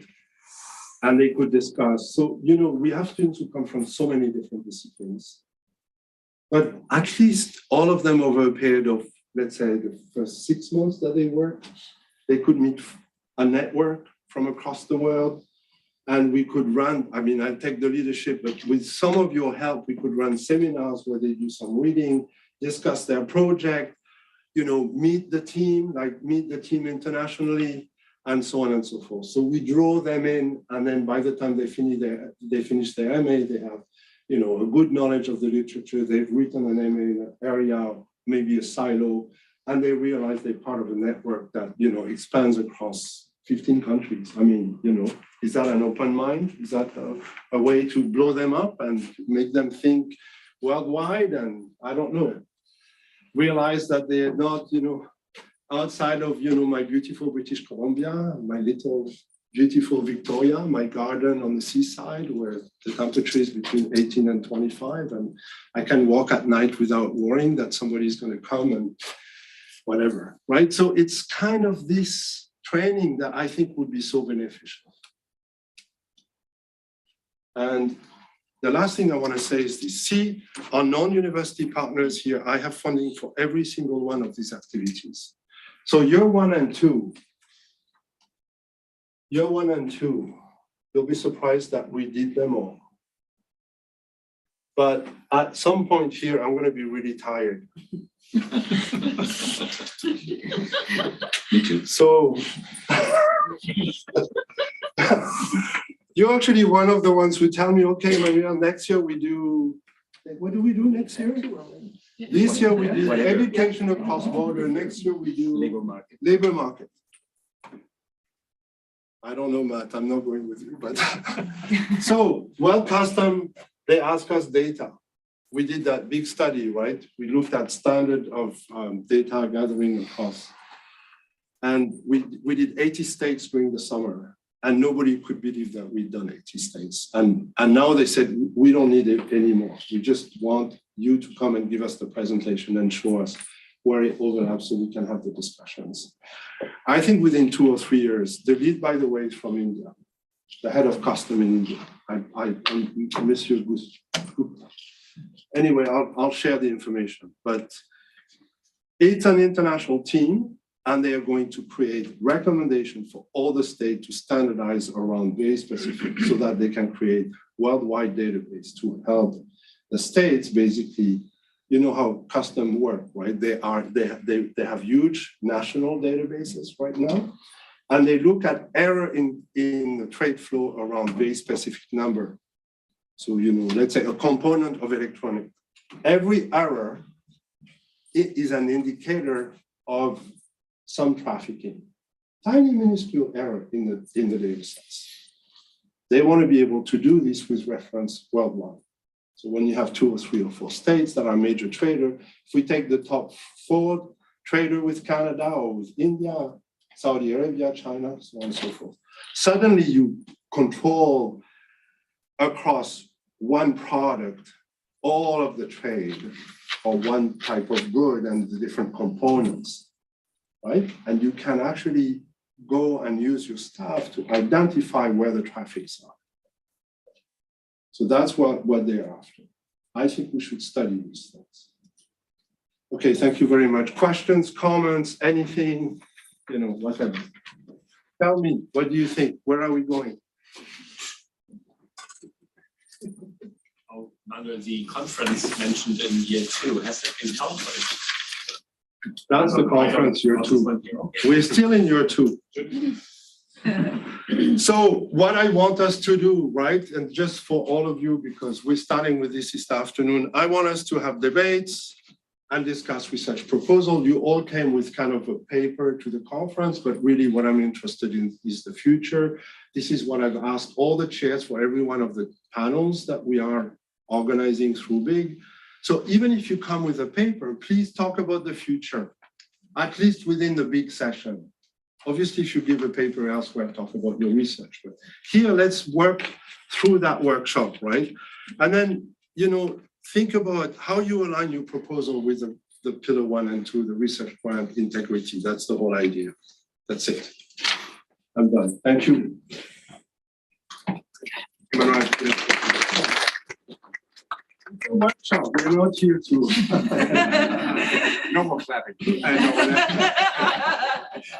And they could discuss. So, we have students who come from so many different disciplines, but at least all of them over a period of, let's say, the first 6 months that they work, they could meet a network from across the world, and we could run, I'll take the leadership, but with some of your help, we could run seminars where they do some reading, discuss their project, meet the team internationally, and so on and so forth. So we draw them in, and then by the time they finish their MA, they have, a good knowledge of the literature. They've written an MA in an area, maybe a silo, and they realize they're part of a network that, expands across 15 countries. Is that an open mind? Is that a way to blow them up and make them think worldwide? And I don't know. Realize that they're not, outside of, my beautiful British Columbia, my little beautiful Victoria, my garden on the seaside where the temperature is between 18 and 25, and I can walk at night without worrying that somebody's going to come and whatever, right? So it's kind of this training that I think would be so beneficial. And the last thing I want to say is this. See, our non-university partners here, I have funding for every single one of these activities. So year 1 and 2, you'll be surprised that we did them all. But at some point here, I'm going to be really tired. Me too. So you're actually one of the ones who tell me, okay, Maria, next year we do, what do we do next year? This year we did Whatever. education across border. Next year we do Labor market. labor market. I don't know, Matt, I'm not going with you, but so well custom, they ask us data. We did that big study, right? We looked at standard of data gathering across. And we did 80 states during the summer, and nobody could believe that we'd done 80 states. And now they said, we don't need it anymore. We just want you to come and give us the presentation and show us where it overlaps so we can have the discussions. I think within 2 or 3 years, the lead, by the way, is from India, the head of custom in India. I miss you, Gupta. Anyway, I'll share the information, but it's an international team, and they are going to create recommendations for all the states to standardize around very specific so that they can create worldwide database to help the states basically, you know how custom work, right? They have huge national databases right now, and they look at error in the trade flow around very specific number. So, you know, let's say a component of electronic. Every error is an indicator of some trafficking. Tiny minuscule error in the data sets. They want to be able to do this with reference worldwide. So when you have 2 or 3 or 4 states that are major trader, if we take the top 4 trader with Canada or with India, Saudi Arabia, China, so on and so forth, suddenly you control across one product all of the trade or one type of good and the different components, right? And you can actually go and use your staff to identify where the traffics are. So that's what they're after. I think we should study these things. Okay, thank you very much. Questions, comments, anything, you know, whatever. Tell me, what do you think? Where are we going? Oh, Manuel, the conference mentioned in year 2, has it been held? That's the conference, year 2. We're still in year 2. So what I want us to do, right, and just for all of you, because we're starting with this afternoon, I want us to have debates and discuss research proposal. You all came with kind of a paper to the conference, but really what I'm interested in is the future. This is what I've asked all the chairs for every one of the panels that we are organizing through BIG. So even if you come with a paper, please talk about the future, at least within the big session. Obviously, if you give a paper elsewhere, talk about your research. But here, let's work through that workshop, right? And then, you know, think about how you align your proposal with the pillar 1 and 2, the research grant integrity. That's the whole idea. That's it. I'm done. Thank you. Workshop. We're not here to. No more clapping.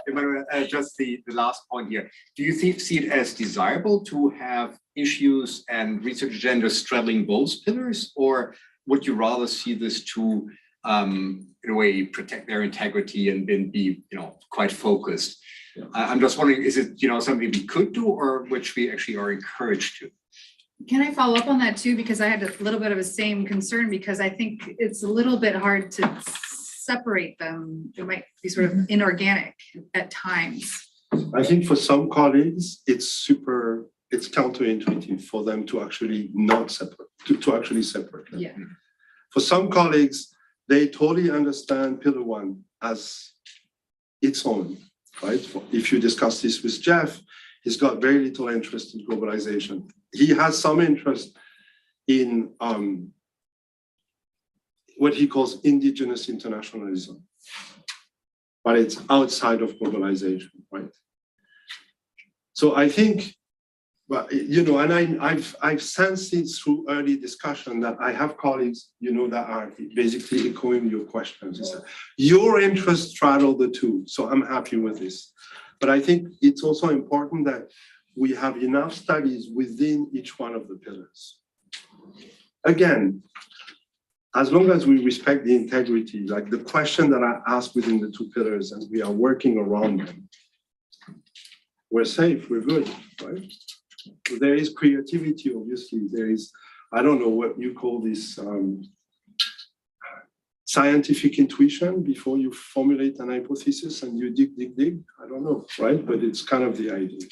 Emmanuel, just the last point here. Do you see it as desirable to have issues and research agendas straddling both pillars, or would you rather see this to, in a way, protect their integrity and then be, you know, quite focused? Yeah. I'm just wondering, is it, you know, something we could do, or which we actually are encouraged to? Can I follow up on that too? Because I had a little bit of the same concern, because I think it's a little bit hard to separate them. It might be sort of inorganic at times. I think for some colleagues, it's counterintuitive for them to actually not separate, to actually separate them. Yeah. For some colleagues, they totally understand pillar 1 as its own, right? If you discuss this with Jeff, he's got very little interest in globalization. He has some interest in what he calls indigenous internationalism, but it's outside of globalization, right? So I think But, you know, and I've sensed it through early discussion that I have colleagues, you know, that are basically echoing your questions. It's like, your interests straddle the two, so I'm happy with this. But I think it's also important that we have enough studies within each one of the pillars. Again, as long as we respect the integrity, like the question that I asked within the two pillars and we are working around them, we're safe, we're good, right? There is creativity, obviously. There is, I don't know what you call this, scientific intuition before you formulate an hypothesis and you dig. I don't know, right? But it's kind of the idea.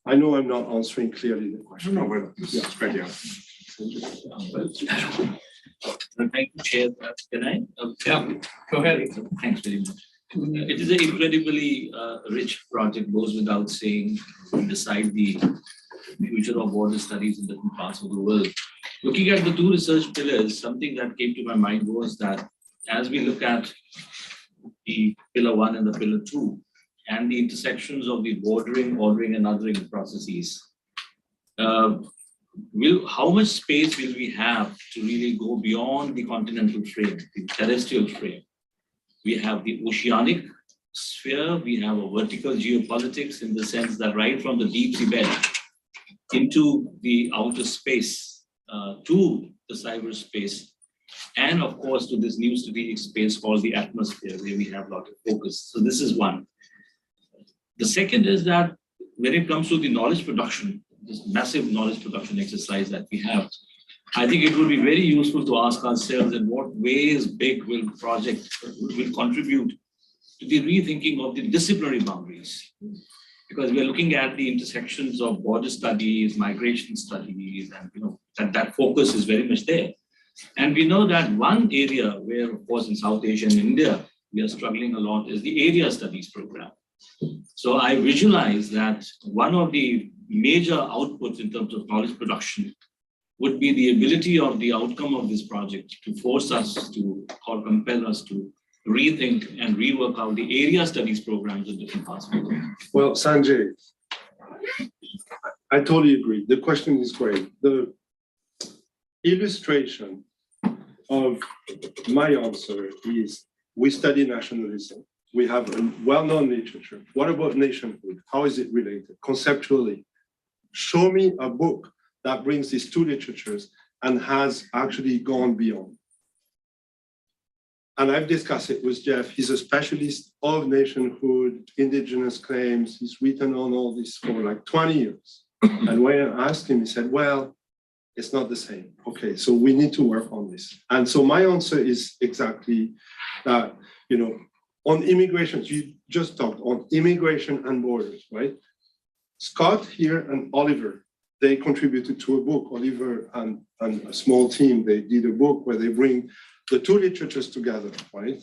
I know I'm not answering clearly the question. No, well, it's great, yeah. Thank you, Chair. Can I? Yeah, go ahead. Thanks very much. It is an incredibly rich project, goes without saying, to decide the future of water studies in different parts of the world. Looking at the two research pillars, something that came to my mind was that as we look at the pillar 1 and the pillar 2, and the intersections of the bordering, ordering, and othering processes, how much space will we have to really go beyond the continental frame, the terrestrial frame? We have the oceanic sphere, we have a vertical geopolitics in the sense that right from the deep sea bed into the outer space, to the cyberspace, and of course to this new strategic space called the atmosphere, where we have a lot of focus. So this is one. The second is that when it comes to the knowledge production, this massive knowledge production exercise that we have, I think it would be very useful to ask ourselves in what ways big will contribute to the rethinking of the disciplinary boundaries. Because we're looking at the intersections of border studies, migration studies, and you know that focus is very much there. And we know that one area where, of course, in South Asia and India, we are struggling a lot is the area studies program. So I visualize that one of the major outputs in terms of knowledge production would be the ability of the outcome of this project to force us to, or compel us to rethink and rework out the area studies programs in different parts of the world. Well, Sanjay, I totally agree. The question is great. The illustration of my answer is we study nationalism. We have a well-known literature. What about nationhood? How is it related conceptually? Show me a book that brings these two literatures and has actually gone beyond. And I've discussed it with Jeff. He's a specialist of nationhood, indigenous claims. He's written on all this for like 20 years. And when I asked him, he said, well, it's not the same. Okay, so we need to work on this. And so my answer is exactly that, you know, on immigration, you just talked on immigration and borders, right? Scott here and Oliver, they contributed to a book, Oliver and a small team, they did a book where they bring the two literatures together, right?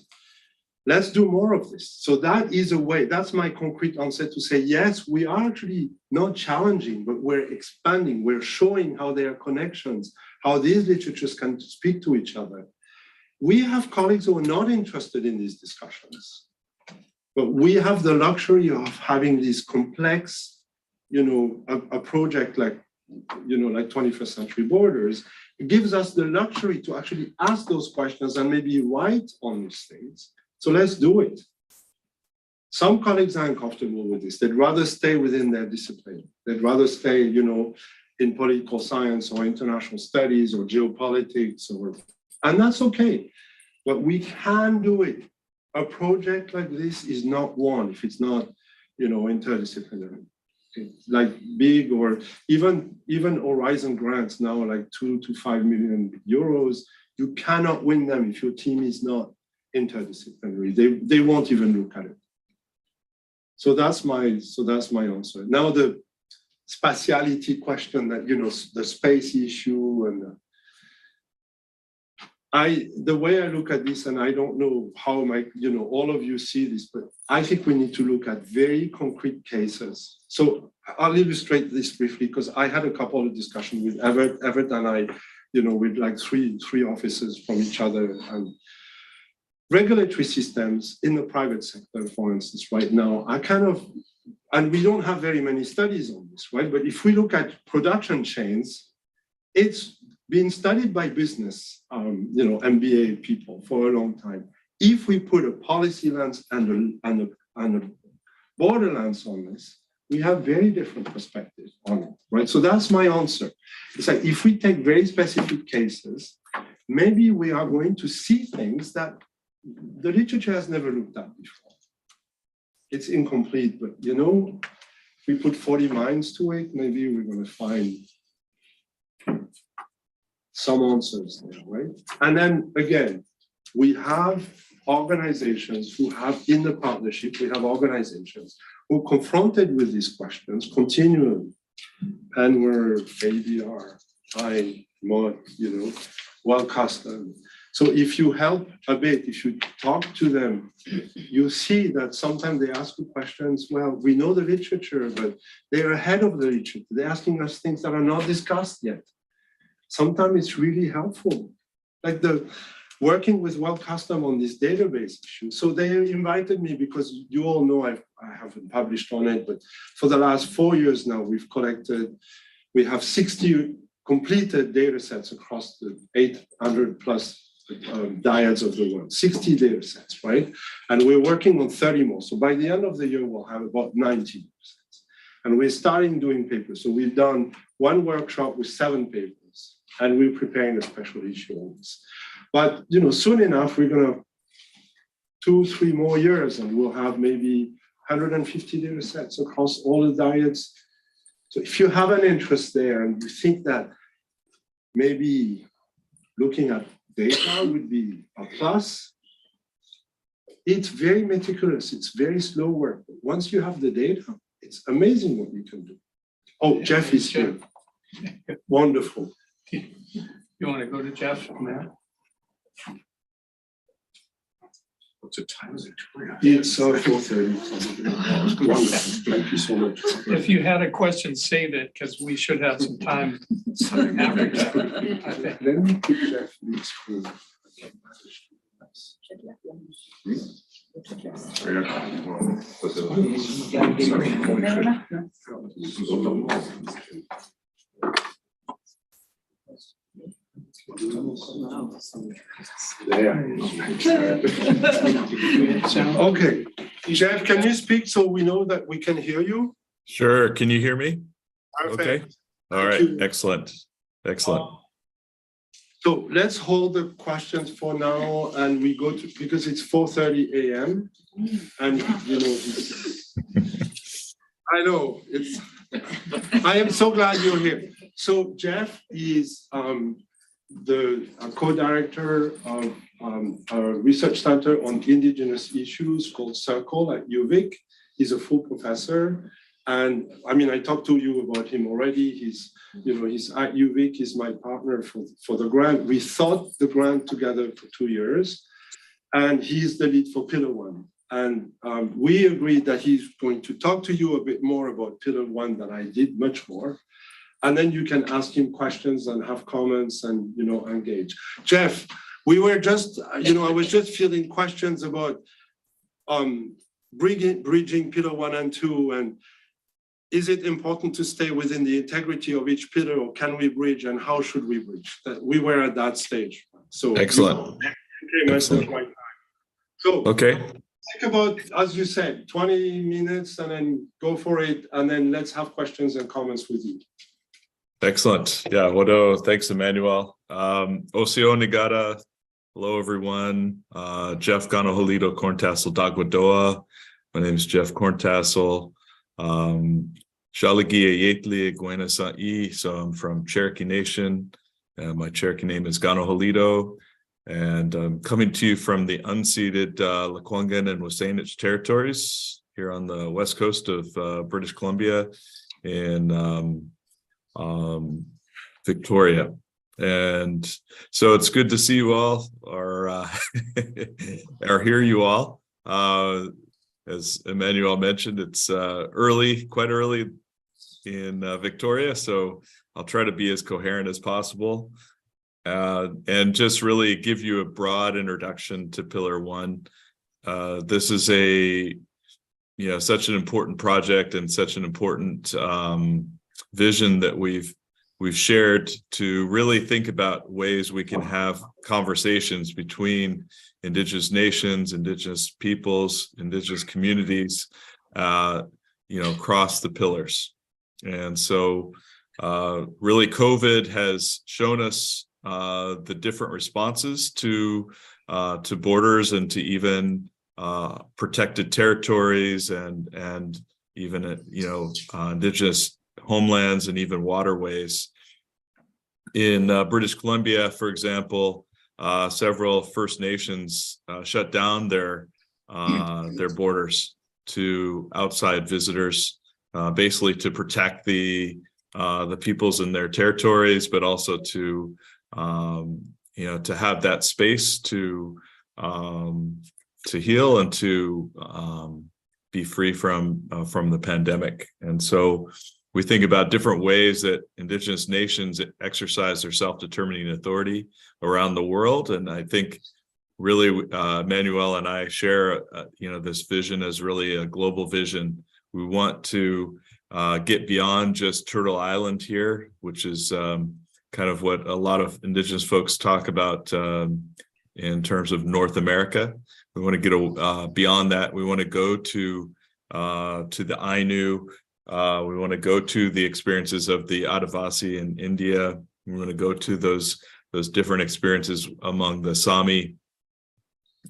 Let's do more of this. So that is a way, that's my concrete answer to say, yes, we are actually not challenging, but we're expanding, we're showing how there are connections, how these literatures can speak to each other. We have colleagues who are not interested in these discussions, but we have the luxury of having these complex, you know, a project like, you know, like 21st Century Borders. It gives us the luxury to actually ask those questions and maybe write on these things. So let's do it. Some colleagues are uncomfortable with this. They'd rather stay within their discipline. They'd rather stay, you know, in political science or international studies or geopolitics, and that's okay. But we can do it. A project like this is not one if it's not, you know, interdisciplinary. It's like big or even Horizon grants now like 2 to 5 million euros. You cannot win them if your team is not interdisciplinary. They won't even look at it. So that's my answer. Now the spatiality question that, you know, the space issue and the way I look at this, and I don't know how all of you see this, but I think we need to look at very concrete cases. So I'll illustrate this briefly because I had a couple of discussions with Everett and I, you know, with like three officers from each other, and regulatory systems in the private sector, for instance, right now are kind of and we don't have very many studies on this, right? But if we look at production chains, it's been studied by business, MBA people for a long time. If we put a policy lens and a border lens on this, we have very different perspectives on it, right? So that's my answer. It's like if we take very specific cases, maybe we are going to see things that the literature has never looked at before. It's incomplete, but if we put 40 minds to it, maybe we're going to find some answers there, right? And then again, we have organizations who have, in the partnership, we have organizations who are confronted with these questions continually. And we're ADR, mod, well custom. So if you help a bit, if you talk to them, you see that sometimes they ask you questions, well, we know the literature, but they're ahead of the literature. They're asking us things that are not discussed yet. Sometimes it's really helpful. Like working with Well Custom on this database issue. So they invited me because you all know I haven't published on it, but for the last 4 years now, we have 60 completed data sets across the 800 plus dyads of the world, 60 data sets, right? And we're working on 30 more. So by the end of the year, we'll have about 90 data sets. And we're starting doing papers. So we've done one workshop with 7 papers, and we're preparing a special issue on this. But soon enough, we're gonna 2-3 more years, and we'll have maybe 150 data sets across all the dyads. So if you have an interest there and you think that maybe looking at data would be a plus, it's very meticulous, it's very slow work. But once you have the data, it's amazing what you can do. Oh, Jeff is here. Wonderful. You want to go to Jeff on that? What's the time? Is it? It's 4:30. Wonderful. Thank you so much. If you had a question, save it, because we should have some time after that, I think. Let me put Jeff in the screen. Okay, Jeff, can you speak so we know that we can hear you? Sure. Can you hear me? Okay. Perfect. All right. you. Excellent. Excellent. So let's hold the questions for now, and we go to, because it's 4:30 a.m. and I know it's. I am so glad you're here. So Jeff is the co-director of a research center on indigenous issues called Circle at UVic. He's a full professor. And I mean, I talked to you about him already. He's at UVic, he's my partner for the grant. We thought the grant together for 2 years, and he's the lead for Pillar 1. And we agreed that he's going to talk to you a bit more about Pillar 1 than I did, much more. And then you can ask him questions and have comments and, engage. Jeff, we were just, I was just fielding questions about bridging Pillar 1 and 2, and is it important to stay within the integrity of each pillar, or can we bridge, and how should we bridge? We were at that stage. So Excellent. Excellent. Right time. So Okay. think about, as you said, 20 minutes and then go for it. And then let's have questions and comments with you. Excellent. Yeah. Wodo. Thanks, Emmanuel. Osio Nagata. Hello, everyone. Jeff Ganoholito Corntassel Dagwadoa. My name is Jeff Corntassel. Shalagi Ayetli Guena Sa'i. So I'm from Cherokee Nation. My Cherokee name is Ganoholito. And I'm coming to you from the unceded Lekwungen and Wasanich territories here on the west coast of British Columbia in Victoria. And so it's good to see you all, or hear you all. As Emmanuel mentioned, it's quite early in Victoria, so I'll try to be as coherent as possible. And just really give you a broad introduction to Pillar 1. This is a such an important project and such an important vision that we've shared to really think about ways we can have conversations between Indigenous nations, Indigenous peoples, Indigenous communities, across the pillars. And so really COVID has shown us the different responses to borders and to even protected territories and even Indigenous homelands and even waterways. In British Columbia, for example, several First Nations shut down their borders to outside visitors, basically to protect the peoples in their territories, but also to have that space to heal and to be free from the pandemic. And so we think about different ways that Indigenous nations exercise their self-determining authority around the world. And I think really Manuel and I share this vision as really a global vision. We want to get beyond just Turtle Island here, which is kind of what a lot of Indigenous folks talk about in terms of North America. We want to get beyond that. We want to go to the Ainu. We want to go to the experiences of the Adivasi in India. We want to go to those different experiences among the Sami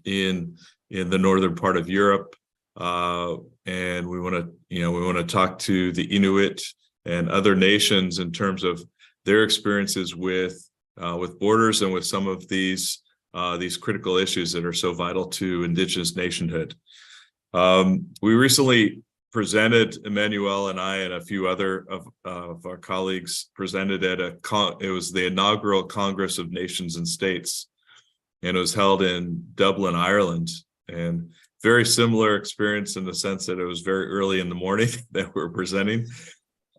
in the northern part of Europe, and we want to talk to the Inuit and other nations in terms of their experiences with borders and with some of these critical issues that are so vital to Indigenous nationhood. We recently presented, Emmanuel and I and a few other of our colleagues presented at it was the inaugural Congress of Nations and States, and it was held in Dublin, Ireland, and very similar experience in the sense that it was very early in the morning that we're presenting.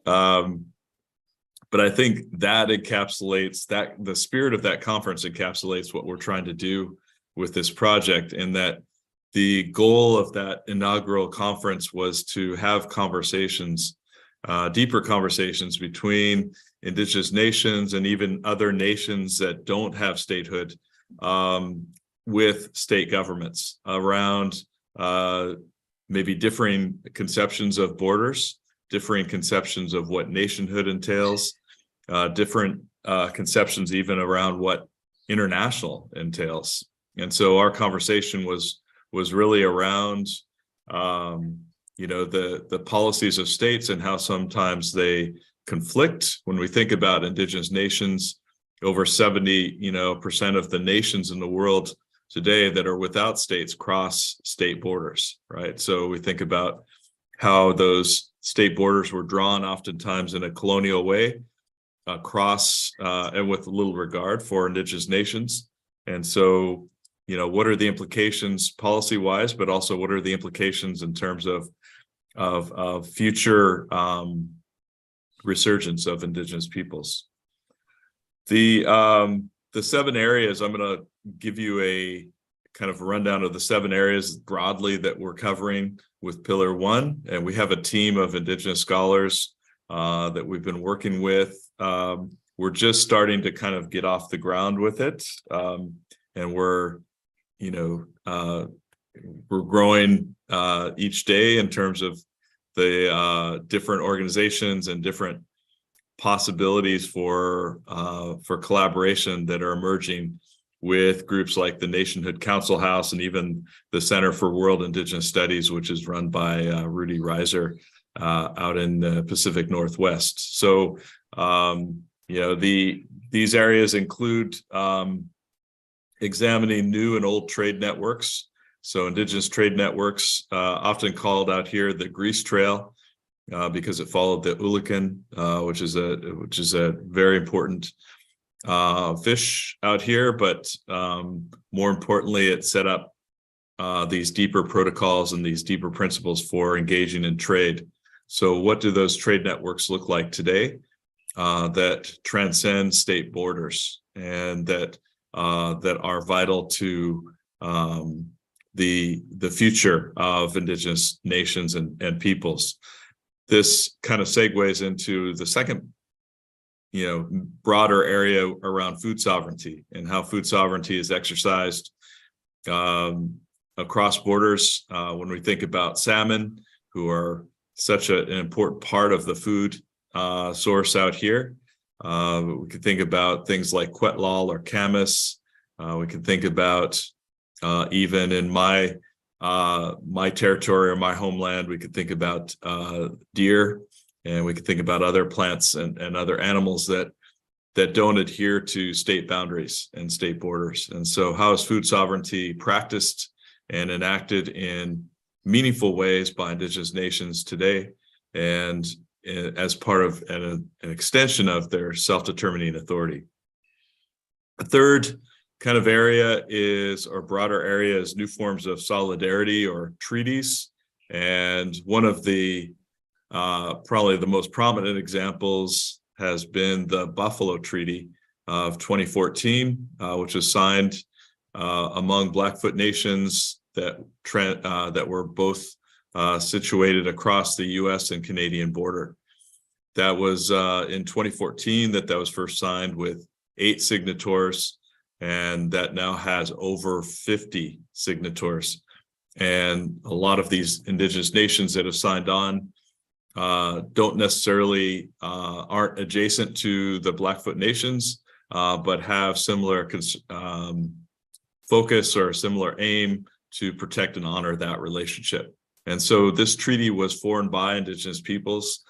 But I think that encapsulates the spirit of that conference encapsulates what we're trying to do with this project, and that the goal of that inaugural conference was to have conversations, deeper conversations between Indigenous nations and even other nations that don't have statehood with state governments around maybe differing conceptions of borders, differing conceptions of what nationhood entails, different conceptions even around what international entails. And so our conversation was really around the policies of states and how sometimes they conflict. When we think about Indigenous nations, over 70% of the nations in the world today that are without states cross state borders, right? So we think about how those state borders were drawn oftentimes in a colonial way across and with little regard for Indigenous nations. And so, what are the implications policy-wise, but also what are the implications in terms of future resurgence of Indigenous peoples? The 7 areas, I'm going to give you a kind of rundown of the 7 areas broadly that we're covering with Pillar 1, and we have a team of Indigenous scholars that we've been working with. We're just starting to kind of get off the ground with it, and we're growing each day in terms of the different organizations and different possibilities for collaboration that are emerging with groups like the Nationhood Council House and even the Center for World Indigenous Studies, which is run by Rudy Reiser out in the Pacific Northwest. So, these areas include examining new and old trade networks. So Indigenous trade networks, often called out here the Grease Trail, because it followed the Ulukan, which is a very important fish out here, but more importantly, it set up these deeper protocols and these deeper principles for engaging in trade. So what do those trade networks look like today that transcend state borders and that are vital to the future of Indigenous nations and peoples. This kind of segues into the second, broader area around food sovereignty and how food sovereignty is exercised across borders. When we think about salmon, who are such an important part of the food source out here, we could think about things like Quetlal or Camas. We can think about even in my territory or my homeland, we could think about deer, and we could think about other plants and other animals that don't adhere to state boundaries and state borders. And so how is food sovereignty practiced and enacted in meaningful ways by Indigenous nations today, and as part of an extension of their self-determining authority? A third kind of area broader area is new forms of solidarity or treaties. And one of the probably the most prominent examples has been the Buffalo Treaty of 2014, which was signed among Blackfoot nations that were both situated across the US and Canadian border. That was in 2014 that was first signed with 8 signatories, and that now has over 50 signatories. And a lot of these Indigenous nations that have signed on don't necessarily aren't adjacent to the Blackfoot nations, but have similar focus or similar aim to protect and honor that relationship. And so this treaty was formed by Indigenous peoples.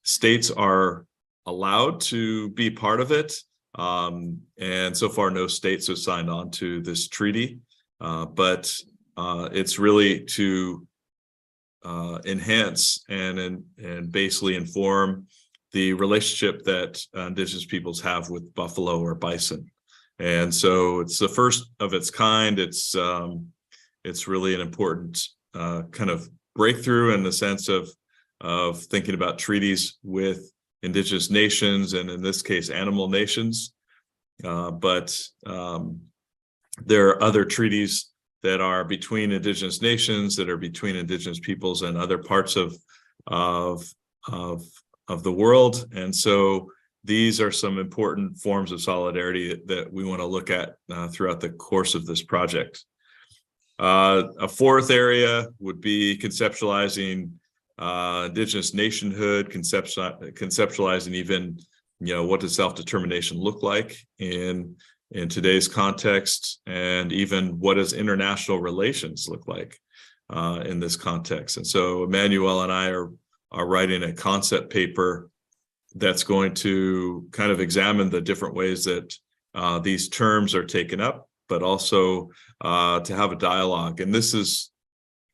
States are allowed to be part of it. And so far, no states have signed on to this treaty, but it's really to enhance and basically inform the relationship that Indigenous peoples have with buffalo or bison. And so it's the first of its kind. It's really an important kind of breakthrough in the sense of thinking about treaties with Indigenous nations, and in this case, animal nations. But there are other treaties that are between Indigenous nations, that are between Indigenous peoples and other parts of the world. And so these are some important forms of solidarity that we want to look at throughout the course of this project. A fourth area would be conceptualizing Indigenous nationhood, conceptualizing even, what does self-determination look like in today's context, and even what does international relations look like in this context. And so Emmanuel and I are writing a concept paper that's going to kind of examine the different ways that these terms are taken up, but also to have a dialogue. And this is,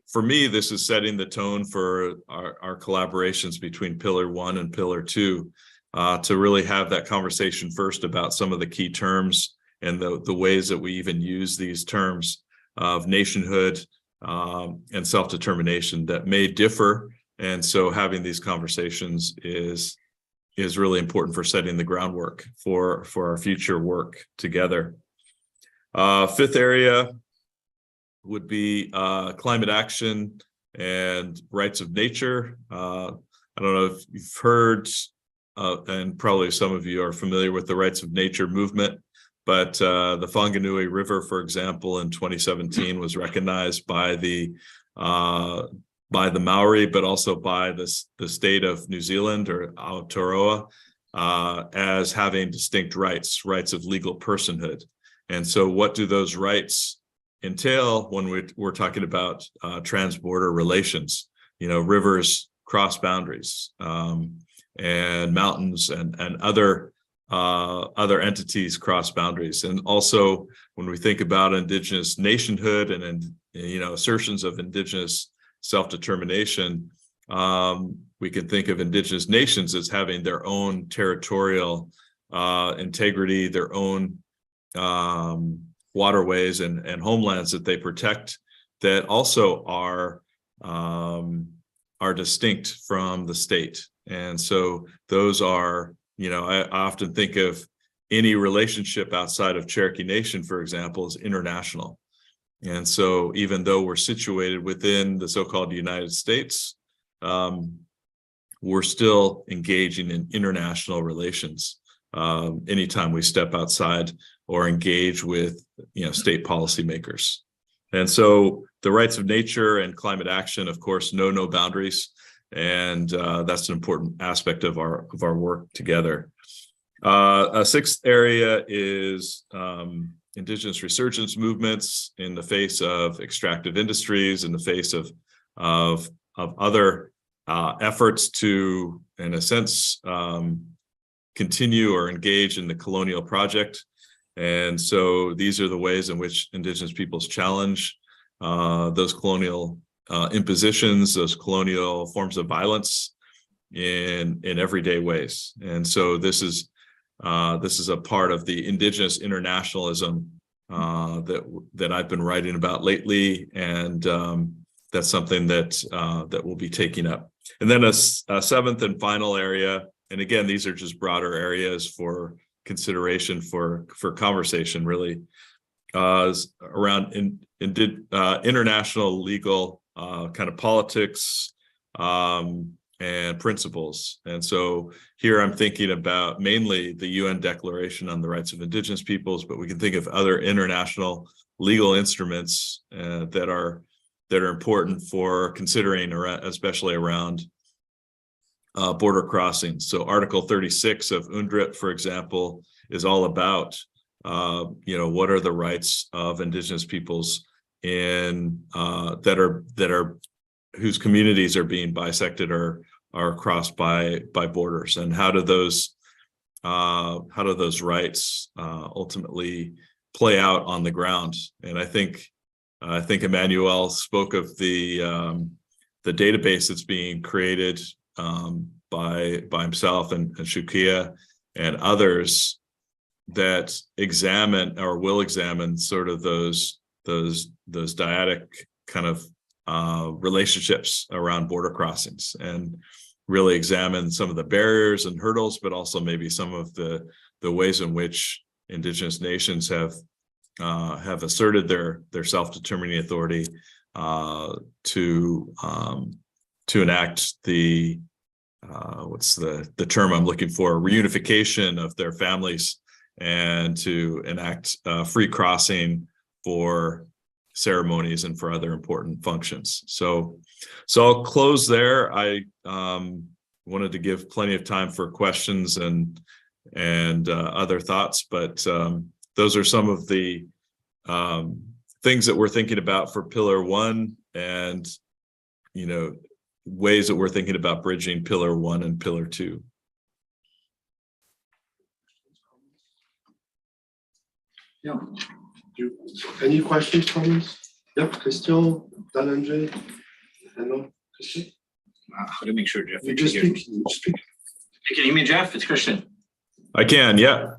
for me, this is setting the tone for our collaborations between Pillar 1 and Pillar 2, to really have that conversation first about some of the key terms and the ways that we even use these terms of nationhood and self-determination that may differ. And so having these conversations is really important for setting the groundwork for our future work together. Fifth area would be climate action and rights of nature. I don't know if you've heard, and probably some of you are familiar with the rights of nature movement, but the Whanganui River, for example, in 2017 was recognized by the Maori, but also by the state of New Zealand, or Aotearoa, as having distinct rights of legal personhood. And so what do those rights entail when we're talking about transborder relations? Rivers cross boundaries, and mountains and other entities cross boundaries. And also when we think about Indigenous nationhood and assertions of Indigenous self-determination, we can think of Indigenous nations as having their own territorial integrity, their own waterways and homelands that they protect, that also are distinct from the state. And so those are, I often think of any relationship outside of Cherokee Nation, for example, as international. And so even though we're situated within the so-called United States, we're still engaging in international relations anytime we step outside or engage with, state policymakers. And so the rights of nature and climate action, of course, know no boundaries. And that's an important aspect of our work together. A sixth area is indigenous resurgence movements in the face of extractive industries, in the face of other efforts to, in a sense, continue or engage in the colonial project. And so these are the ways in which indigenous peoples challenge those colonial impositions, those colonial forms of violence in everyday ways. And so this is a part of the indigenous internationalism that I've been writing about lately, and that's something that we'll be taking up. And then a seventh and final area, and again, these are just broader areas for consideration for conversation, really, around international legal kind of politics and principles. And so here I'm thinking about mainly the UN Declaration on the Rights of Indigenous Peoples, but we can think of other international legal instruments that are important for considering, especially around border crossings. So Article 36 of UNDRIP, for example, is all about what are the rights of indigenous peoples in whose communities are being bisected or are crossed by borders, and how do those rights ultimately play out on the ground. And I think Emmanuel spoke of the database that's being created by himself and Shukia and others that examine or will examine sort of those dyadic kind of relationships around border crossings, and really examine some of the barriers and hurdles, but also maybe some of the ways in which indigenous nations have asserted their self-determining authority to enact the what's the term I'm looking for, reunification of their families, and to enact free crossing for ceremonies and for other important functions. So I'll close there. I wanted to give plenty of time for questions and other thoughts, but those are some of the things that we're thinking about for Pillar 1, and ways that we're thinking about bridging Pillar 1 and Pillar 2. Yeah. Any questions, comments? Yep, Christian, Dalanje. Hello, Christian. How to make sure Jeff. You just speak. You speak. Can you hear me, Jeff? It's Christian. I can, yeah.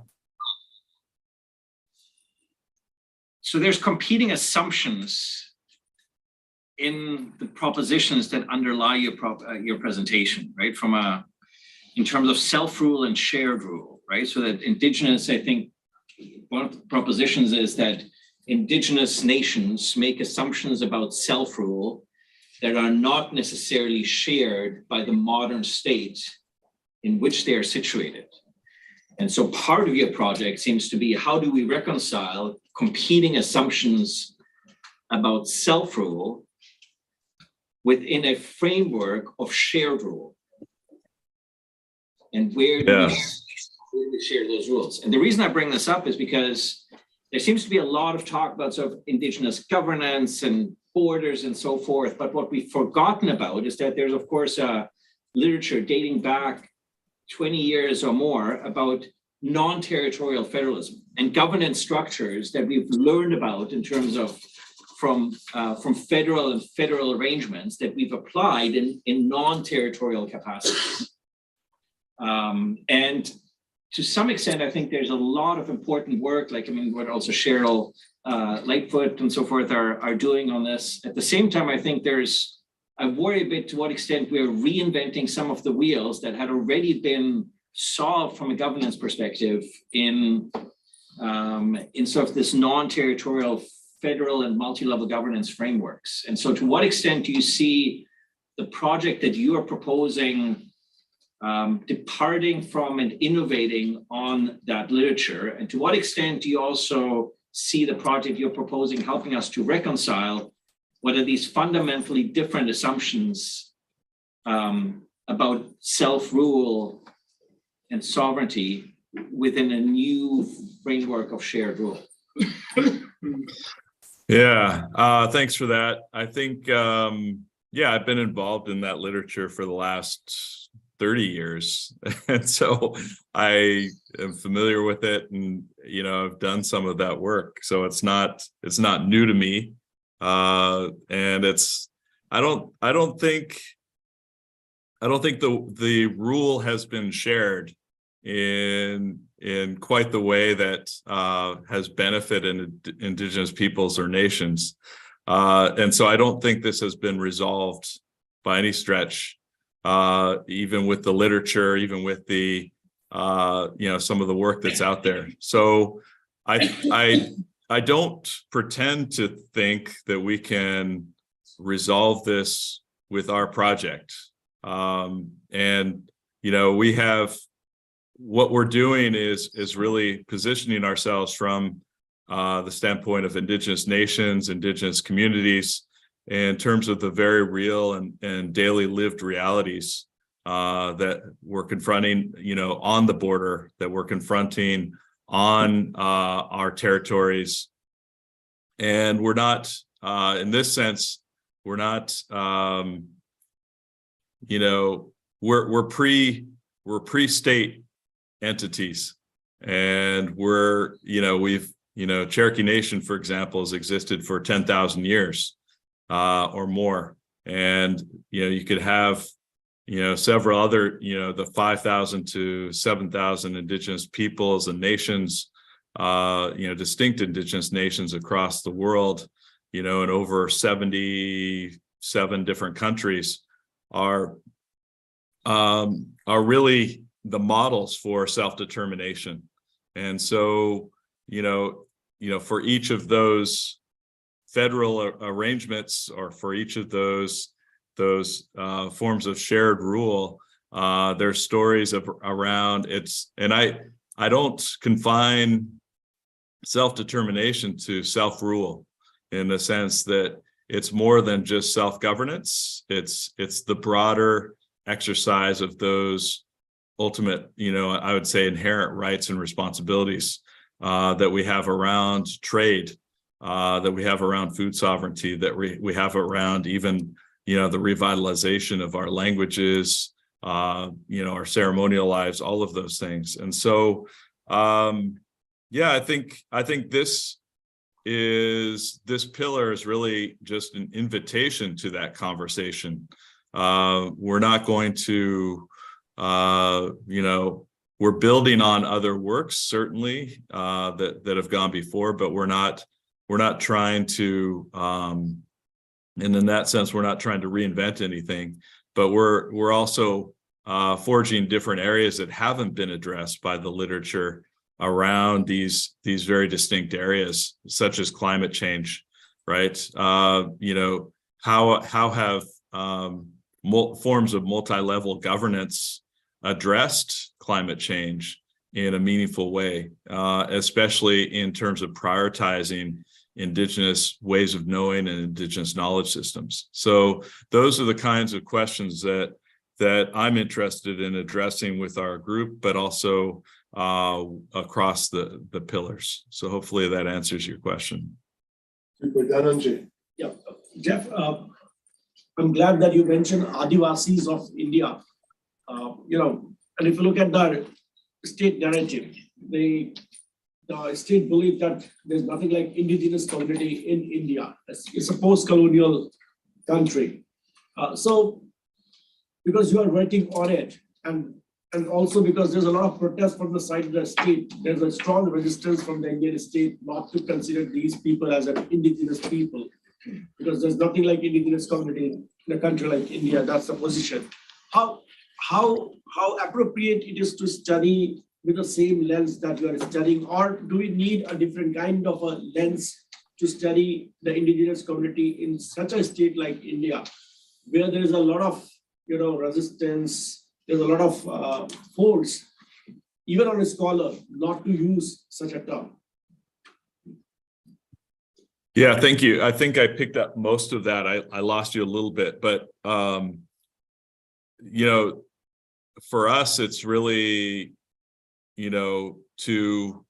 So there's competing assumptions in the propositions that underlie your presentation, right? In terms of self-rule and shared rule, right? So that indigenous, I think, one of the propositions is that indigenous nations make assumptions about self-rule that are not necessarily shared by the modern state in which they are situated. And so part of your project seems to be, how do we reconcile competing assumptions about self-rule within a framework of shared rule? And where do we share those rules? And the reason I bring this up is because there seems to be a lot of talk about sort of indigenous governance and borders and so forth. But what we've forgotten about is that there's, of course, literature dating back 20 years or more about non-territorial federalism and governance structures that we've learned about in terms of from federal arrangements that we've applied in non-territorial capacities. And to some extent, I think there's a lot of important work, what also Cheryl Lightfoot and so forth are doing on this. At the same time, I think I worry a bit to what extent we're reinventing some of the wheels that had already been solved from a governance perspective in sort of this non-territorial federal and multi-level governance frameworks. And so to what extent do you see the project that you are proposing departing from and innovating on that literature? And to what extent do you also see the project you're proposing helping us to reconcile what are these fundamentally different assumptions about self-rule and sovereignty within a new framework of shared rule? Yeah, thanks for that. I think, yeah, I've been involved in that literature for the last 30 years. And so I am familiar with it and, you know, I've done some of that work. So it's not new to me. And I don't think the rule has been shared in quite the way that has benefited indigenous peoples or nations. And so I don't think this has been resolved by any stretch, even with the literature, even with the you know, some of the work that's out there. So I don't pretend to think that we can resolve this with our project. And you know, we have, what we're doing is really positioning ourselves from the standpoint of indigenous nations, indigenous communities, in terms of the very real and daily lived realities that we're confronting, you know, on the border, that we're confronting on our territories. And we're not, in this sense, we're not, you know, we're pre-state entities, and we're, you know, we've, you know, Cherokee Nation, for example, has existed for 10,000 years or more. And, you know, you could have, you know, several other, you know, the 5,000 to 7,000 indigenous peoples and nations, you know, distinct indigenous nations across the world, you know, in over 77 different countries are really the models for self-determination. And so, you know, for each of those federal arrangements, or for each of those forms of shared rule, there's stories around it's, and I don't confine self-determination to self-rule, in the sense that it's more than just self-governance. It's the broader exercise of those ultimate, you know, I would say inherent rights and responsibilities that we have around trade, that we have around food sovereignty, that we have around even, you know, the revitalization of our languages, you know, our ceremonial lives, all of those things. And so, yeah, I think this pillar is really just an invitation to that conversation. We're not going to, you know, we're building on other works, certainly, that have gone before, but we're not trying to, and in that sense, we're not trying to reinvent anything, but we're also forging different areas that haven't been addressed by the literature around these very distinct areas, such as climate change, right? You know, how have forms of multi-level governance addressed climate change in a meaningful way, especially in terms of prioritizing indigenous ways of knowing and indigenous knowledge systems. So those are the kinds of questions that I'm interested in addressing with our group, but also across the pillars. So hopefully that answers your question. Yeah, Jeff, I'm glad that you mentioned Adivasis of India. You know, and if you look at the state narrative, the state believe that there's nothing like indigenous community in India. It's a post-colonial country. So because you are working on it, and also because there's a lot of protest from the side of the state, there's a strong resistance from the Indian state not to consider these people as an indigenous people, because there's nothing like indigenous community in a country like India. That's the position. How appropriate it is to study with the same lens that you are studying, or do we need a different kind of a lens to study the indigenous community in such a state like India, where there is a lot of, resistance, there's a lot of force, even on a scholar, not to use such a term. Yeah, thank you. I think I picked up most of that. I lost you a little bit, but for us, it's really, to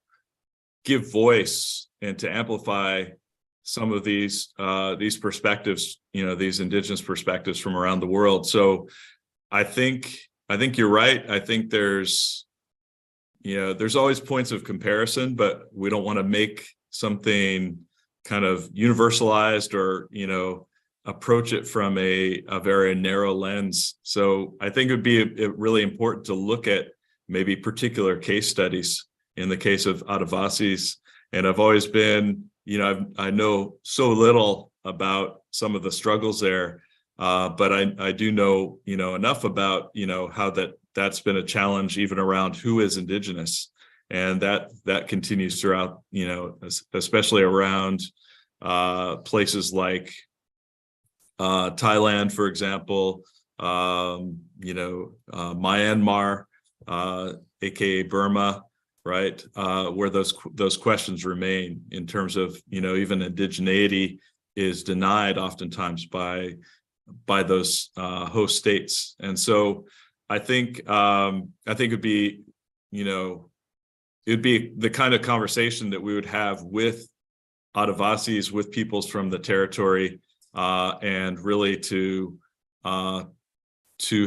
give voice and to amplify some of these perspectives, these indigenous perspectives from around the world. So I think you're right. I think there's always points of comparison, but we don't want to make something kind of universalized or, approach it from a very narrow lens. So I think it would be really important to look at maybe particular case studies in the case of Adivasis. And I've always been, I know so little about some of the struggles there, but I do know, enough about, how that's been a challenge even around who is indigenous. And that continues throughout, especially around places like Thailand, for example, Myanmar, aka Burma, right, where those questions remain in terms of, even indigeneity is denied oftentimes by those host states. And so I think it'd be, it'd be the kind of conversation that we would have with Adivasis, with peoples from the territory, and really to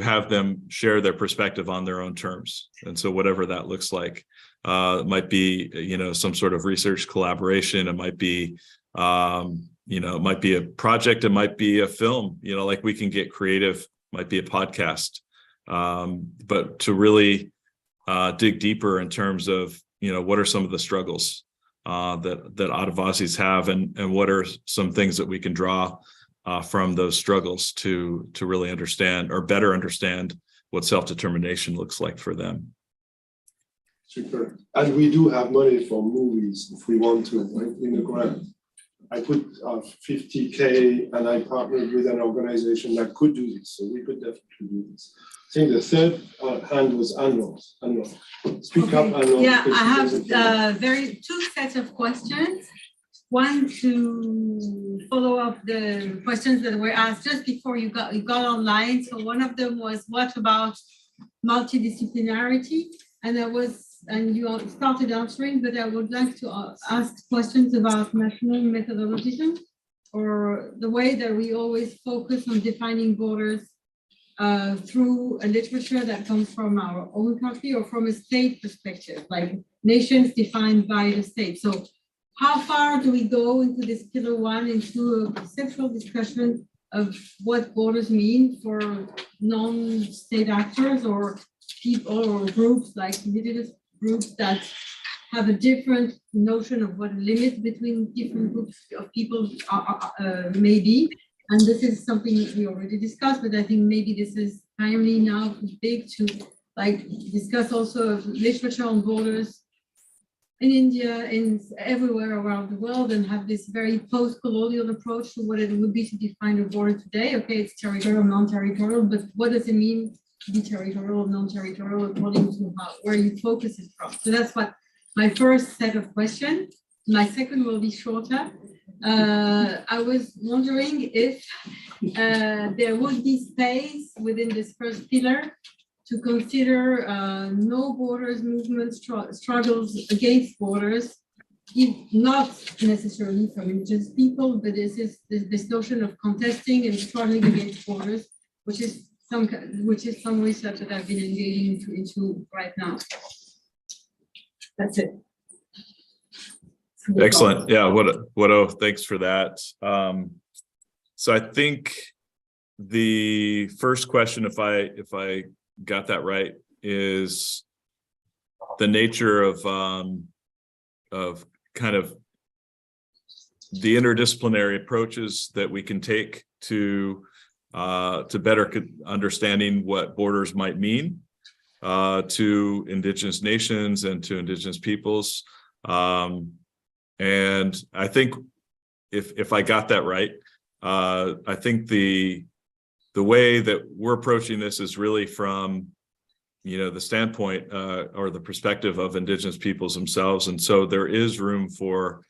have them share their perspective on their own terms. And so whatever that looks like, it might be, some sort of research collaboration. It might be, it might be a project. It might be a film, like we can get creative, might be a podcast. But to really dig deeper in terms of, what are some of the struggles that Adivasis have, and what are some things that we can draw from those struggles to really understand or better understand what self-determination looks like for them. Super. And we do have money for movies if we want to, right, in the grant. I put 50K and I partnered with an organization that could do this, so we could definitely do this. I think the third hand was Anwar. Speak up, Anwar. Yeah, I have two sets of questions. One to follow up the questions that were asked just before you got online. So one of them was, what about multidisciplinarity? And you started answering, but I would like to ask questions about national methodology, or the way that we always focus on defining borders through a literature that comes from our own country or from a state perspective, like nations defined by the state. So how far do we go into this pillar one, into a conceptual discussion of what borders mean for non-state actors or people or groups like indigenous groups that have a different notion of what a limit between different groups of people may be? And this is something we already discussed, but I think maybe this is timely now, big to discuss also literature on borders in India, in everywhere around the world, and have this very post-colonial approach to what it would be to define a border today. Okay, it's territorial, non-territorial, but what does it mean to be territorial, non-territorial, according to where you focus it from? So that's what my first set of questions. My second will be shorter. I was wondering if there would be space within this first pillar to consider no borders movement struggles against borders, not necessarily from indigenous people, but this notion of contesting and struggling against borders, which is some research that I've been engaging into right now. That's it. Excellent. Yeah. What? Thanks for that. So I think the first question, if I got that right, is the nature of kind of the interdisciplinary approaches that we can take to better understanding what borders might mean to indigenous nations and to indigenous peoples. And I think if I got that right. I think the way that we're approaching this is really from, the standpoint or the perspective of Indigenous peoples themselves. And so there is room for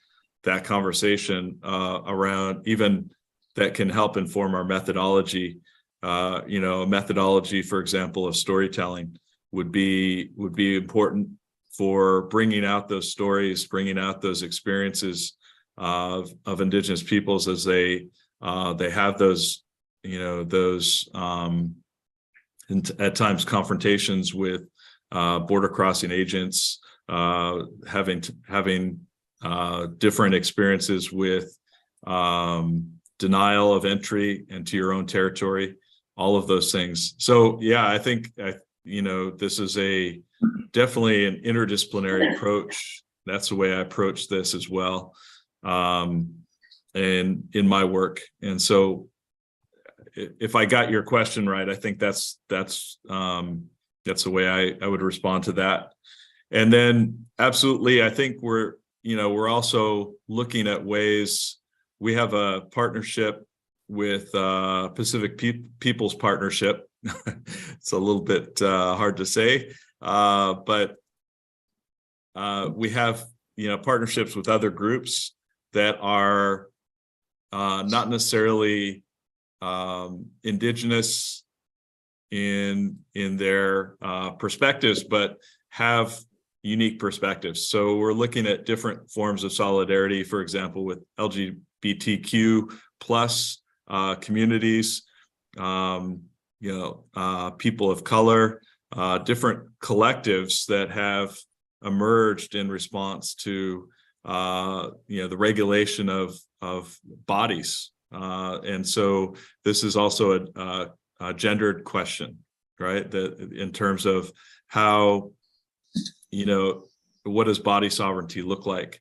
that conversation around even that can help inform our methodology. A methodology, for example, of storytelling would be important for bringing out those stories, bringing out those experiences of Indigenous peoples as they have those, at times confrontations with border crossing agents, having different experiences with denial of entry into your own territory, all of those things. So yeah, I think this is definitely an interdisciplinary approach. That's the way I approach this as well, and in my work. And so if I got your question right, I think that's the way I would respond to that. And then absolutely, I think we're also looking at ways. We have a partnership with Pacific Peoples Partnership. It's a little bit hard to say, but we have partnerships with other groups that are not necessarily Indigenous in their perspectives, but have unique perspectives. So we're looking at different forms of solidarity, for example, with LGBTQ plus communities, people of color, different collectives that have emerged in response to the regulation of bodies. And so this is also a gendered question, right? That in terms of how, what does body sovereignty look like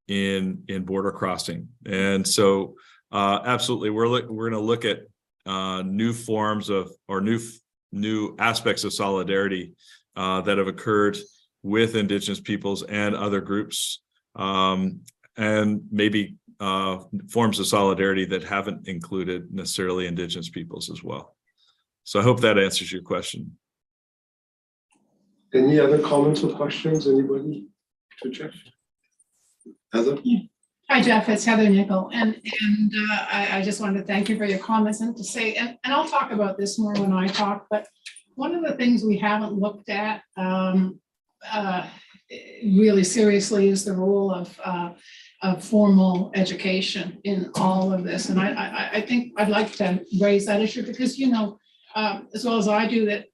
in border crossing? And so absolutely, we're going to look at new forms of, or new aspects of solidarity that have occurred with Indigenous peoples and other groups, and maybe forms of solidarity that haven't included necessarily Indigenous peoples as well. So I hope that answers your question. Any other comments or questions, anybody to Jeff? Heather? Hi, Jeff, it's Heather Nickel, and I just wanted to thank you for your comments and to say, and I'll talk about this more when I talk, but one of the things we haven't looked at really seriously is the role of formal education in all of this. And I think I'd like to raise that issue because, as well as I do, that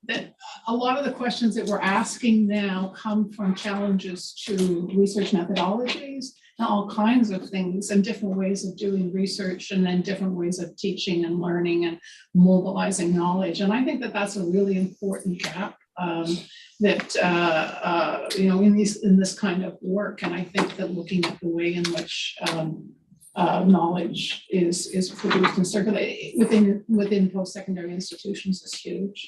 a lot of the questions that we're asking now come from challenges to research methodologies and all kinds of things and different ways of doing research and then different ways of teaching and learning and mobilizing knowledge. And I think that that's a really important gap in this kind of work. And I think that looking at the way in which knowledge is produced and circulated within post-secondary institutions is huge.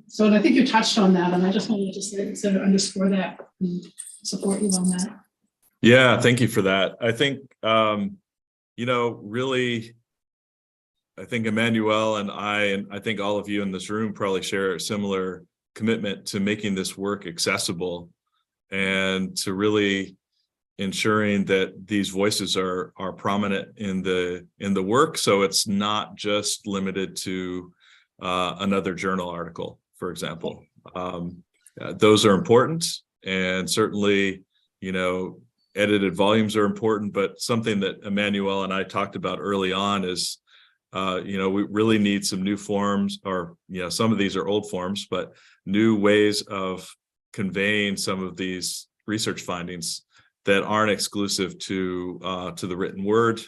So and I think you touched on that, and I just wanted to sort of underscore that and support you on that. Yeah, thank you for that. I think, really, I think Emmanuel and I think all of you in this room probably share a similar commitment to making this work accessible and to really ensuring that these voices are prominent in the work. So it's not just limited to another journal article, for example. Those are important, and certainly, edited volumes are important, but something that Emmanuel and I talked about early on is, we really need some new forms, or, some of these are old forms, but new ways of conveying some of these research findings that aren't exclusive to the written word.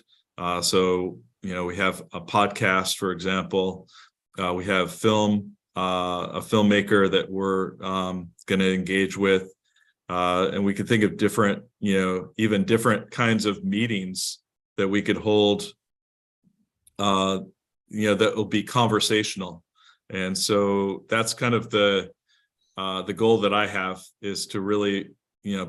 So, we have a podcast, for example, we have film, a filmmaker that we're going to engage with. And we could think of different, even different kinds of meetings that we could hold, that will be conversational. And so that's kind of the goal that I have, is to really,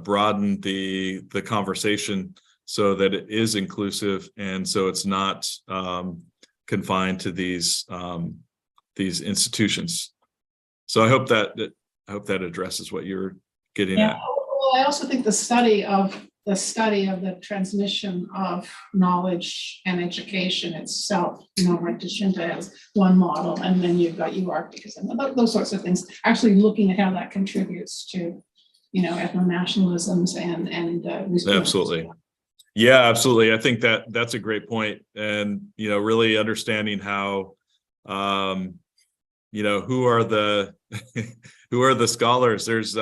broaden the conversation so that it is inclusive, and so it's not confined to these institutions. So I hope that addresses what you're getting Yeah, at. well, I also think the study of the transmission of knowledge and education itself, right, Jacinta has one model, and then you've got UARC, because those sorts of things, actually looking at how that contributes to, ethno-nationalisms and Absolutely. Yeah, absolutely. I think that's a great point. And, really understanding how, who are the who are the scholars. There's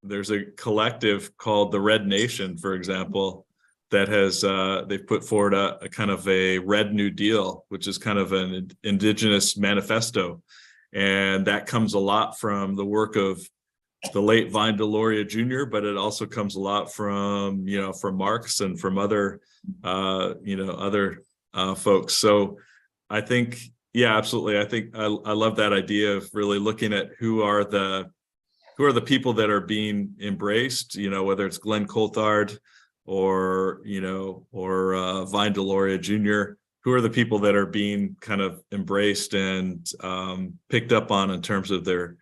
there's a collective called the Red Nation, for example, that has they've put forward a kind of a Red New Deal, which is kind of an indigenous manifesto. And that comes a lot from the work of the late Vine Deloria Jr., but it also comes a lot from, from Marx and from other, other folks. So I think, yeah, absolutely. I think I love that idea of really looking at who are the people that are being embraced, whether it's Glenn Coulthard or, or Vine Deloria Jr., who are the people that are being kind of embraced and picked up on in terms of their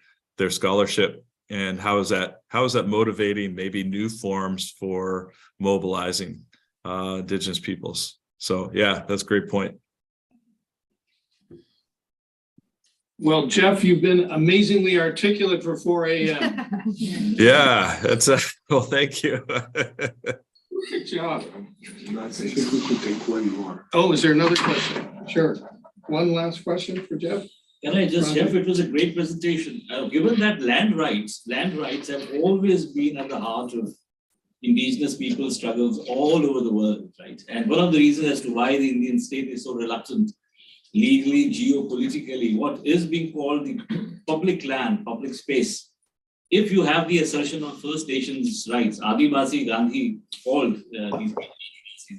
scholarship. And how is that motivating maybe new forms for mobilizing indigenous peoples? So yeah, that's a great point. Well, Jeff, you've been amazingly articulate for 4 a.m. Yeah, that's well, thank you. Good job. I think we could take one more. Oh, is there another question? Sure. One last question for Jeff. Can I just, Jeff, it was a great presentation. Given that land rights have always been at the heart of indigenous people's struggles all over the world, right? And one of the reasons as to why the Indian state is so reluctant legally, geopolitically, what is being called the public land, public space. If you have the assertion of First Nations rights, Adivasi Gandhi called these people,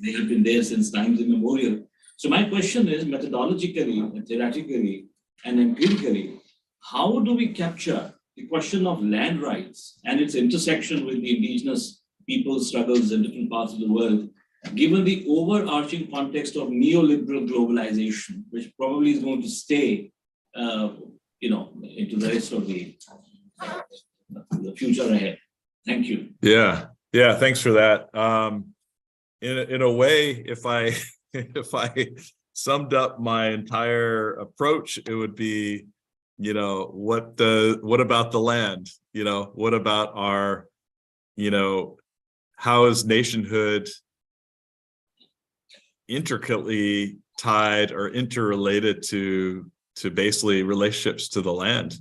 they have been there since times immemorial. So my question is, methodologically, theoretically, and empirically, how do we capture the question of land rights and its intersection with the indigenous people's struggles in different parts of the world, given the overarching context of neoliberal globalization, which probably is going to stay, into the rest of the future ahead? Thank you. Yeah, thanks for that. In a way, if I summed up my entire approach, it would be, what about the land? What about our, how is nationhood intricately tied or interrelated to basically relationships to the land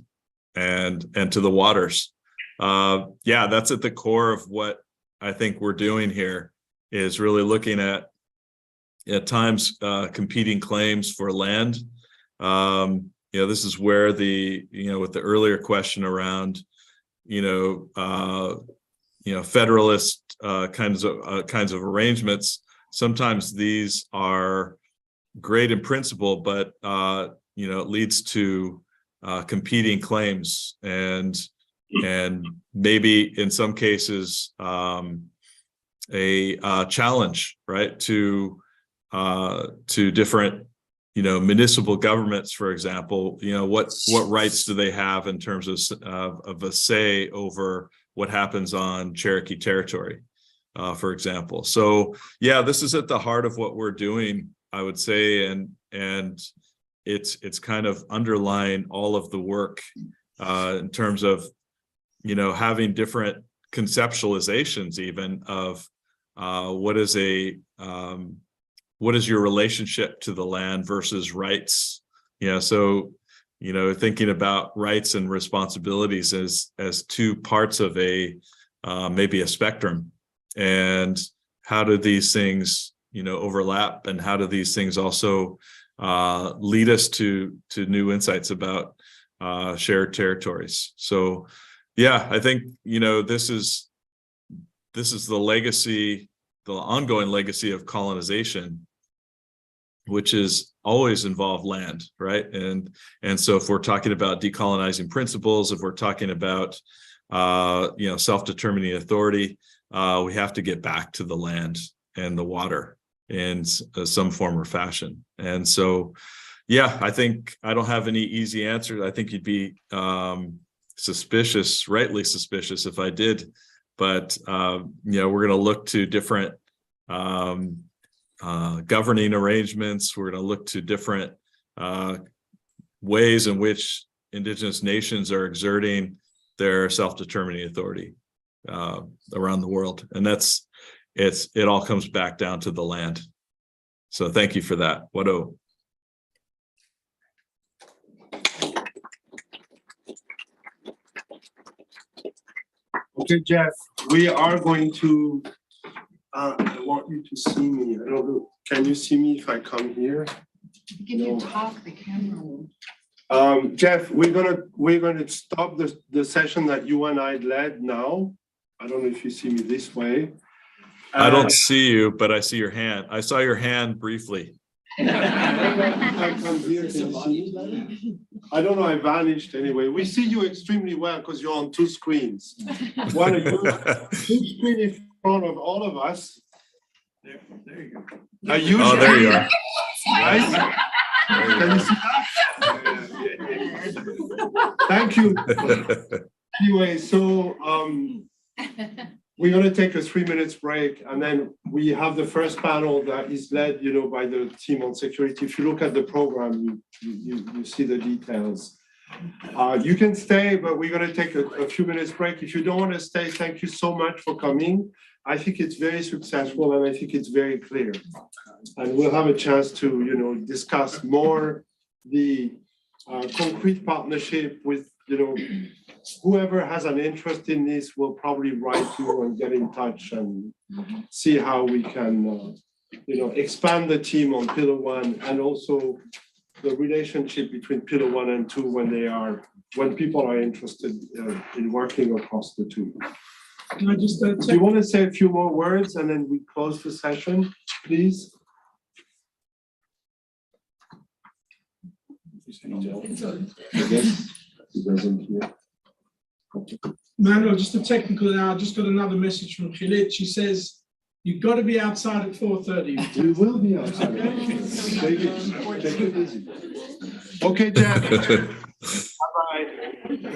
and to the waters? Yeah, that's at the core of what I think we're doing here, is really looking at times competing claims for land. This is where with the earlier question around, federalist kinds of arrangements. Sometimes these are great in principle, but it leads to competing claims and maybe in some cases a challenge, right, to different municipal governments, for example. What rights do they have in terms of a say over what happens on Cherokee territory, for example. So yeah, this is at the heart of what we're doing, I would say, and it's kind of underlying all of the work in terms of having different conceptualizations even of what is your relationship to the land versus rights. So thinking about rights and responsibilities as two parts of maybe a spectrum, and how do these things overlap, and how do these things also lead us to new insights about shared territories. So yeah, I think this is the legacy, the ongoing legacy of colonization, which is always involved land, right? And so if we're talking about decolonizing principles, if we're talking about self-determining authority, we have to get back to the land and the water in some form or fashion. And so, yeah, I think I don't have any easy answers. I think you'd be suspicious, rightly suspicious if I did, but we're going to look to different governing arrangements. We're going to look to different ways in which Indigenous nations are exerting their self-determining authority around the world. And it all comes back down to the land. So thank you for that. Wado. Okay, Jeff, we are going to, I want you to see me. I don't know. Can you see me if I come here? Can you talk the camera will? Jeff, we're gonna stop the session that you and I led now. I don't know if you see me this way. I don't see you, but I see your hand. I saw your hand briefly. I come here, can you see me? I don't know, I vanished anyway. We see you extremely well because you're on two screens. One of you, two screen in front of all of us. There you go. Are you? Oh, there you are. Right? Can you see that? Thank you. Anyway, so we're going to take a 3 minutes break, and then we have the first panel that is led, by the team on security. If you look at the program, you see the details. You can stay, but we're going to take a few minutes break. If you don't want to stay, thank you so much for coming. I think it's very successful, and I think it's very clear. And we'll have a chance to, discuss more the concrete partnership with, whoever has an interest in this will probably write you and get in touch and see how we can, expand the team on Pillar 1 and also the relationship between Pillar 1 and 2 when people are interested in working across the two. Can I just Do you want to say a few more words and then we close the session, please? I guess he doesn't hear. Manuel, just a technical now. I just got another message from Eilat. She says, you've got to be outside at 4:30. We will be outside. Take it easy. Okay, Jeff. Bye-bye.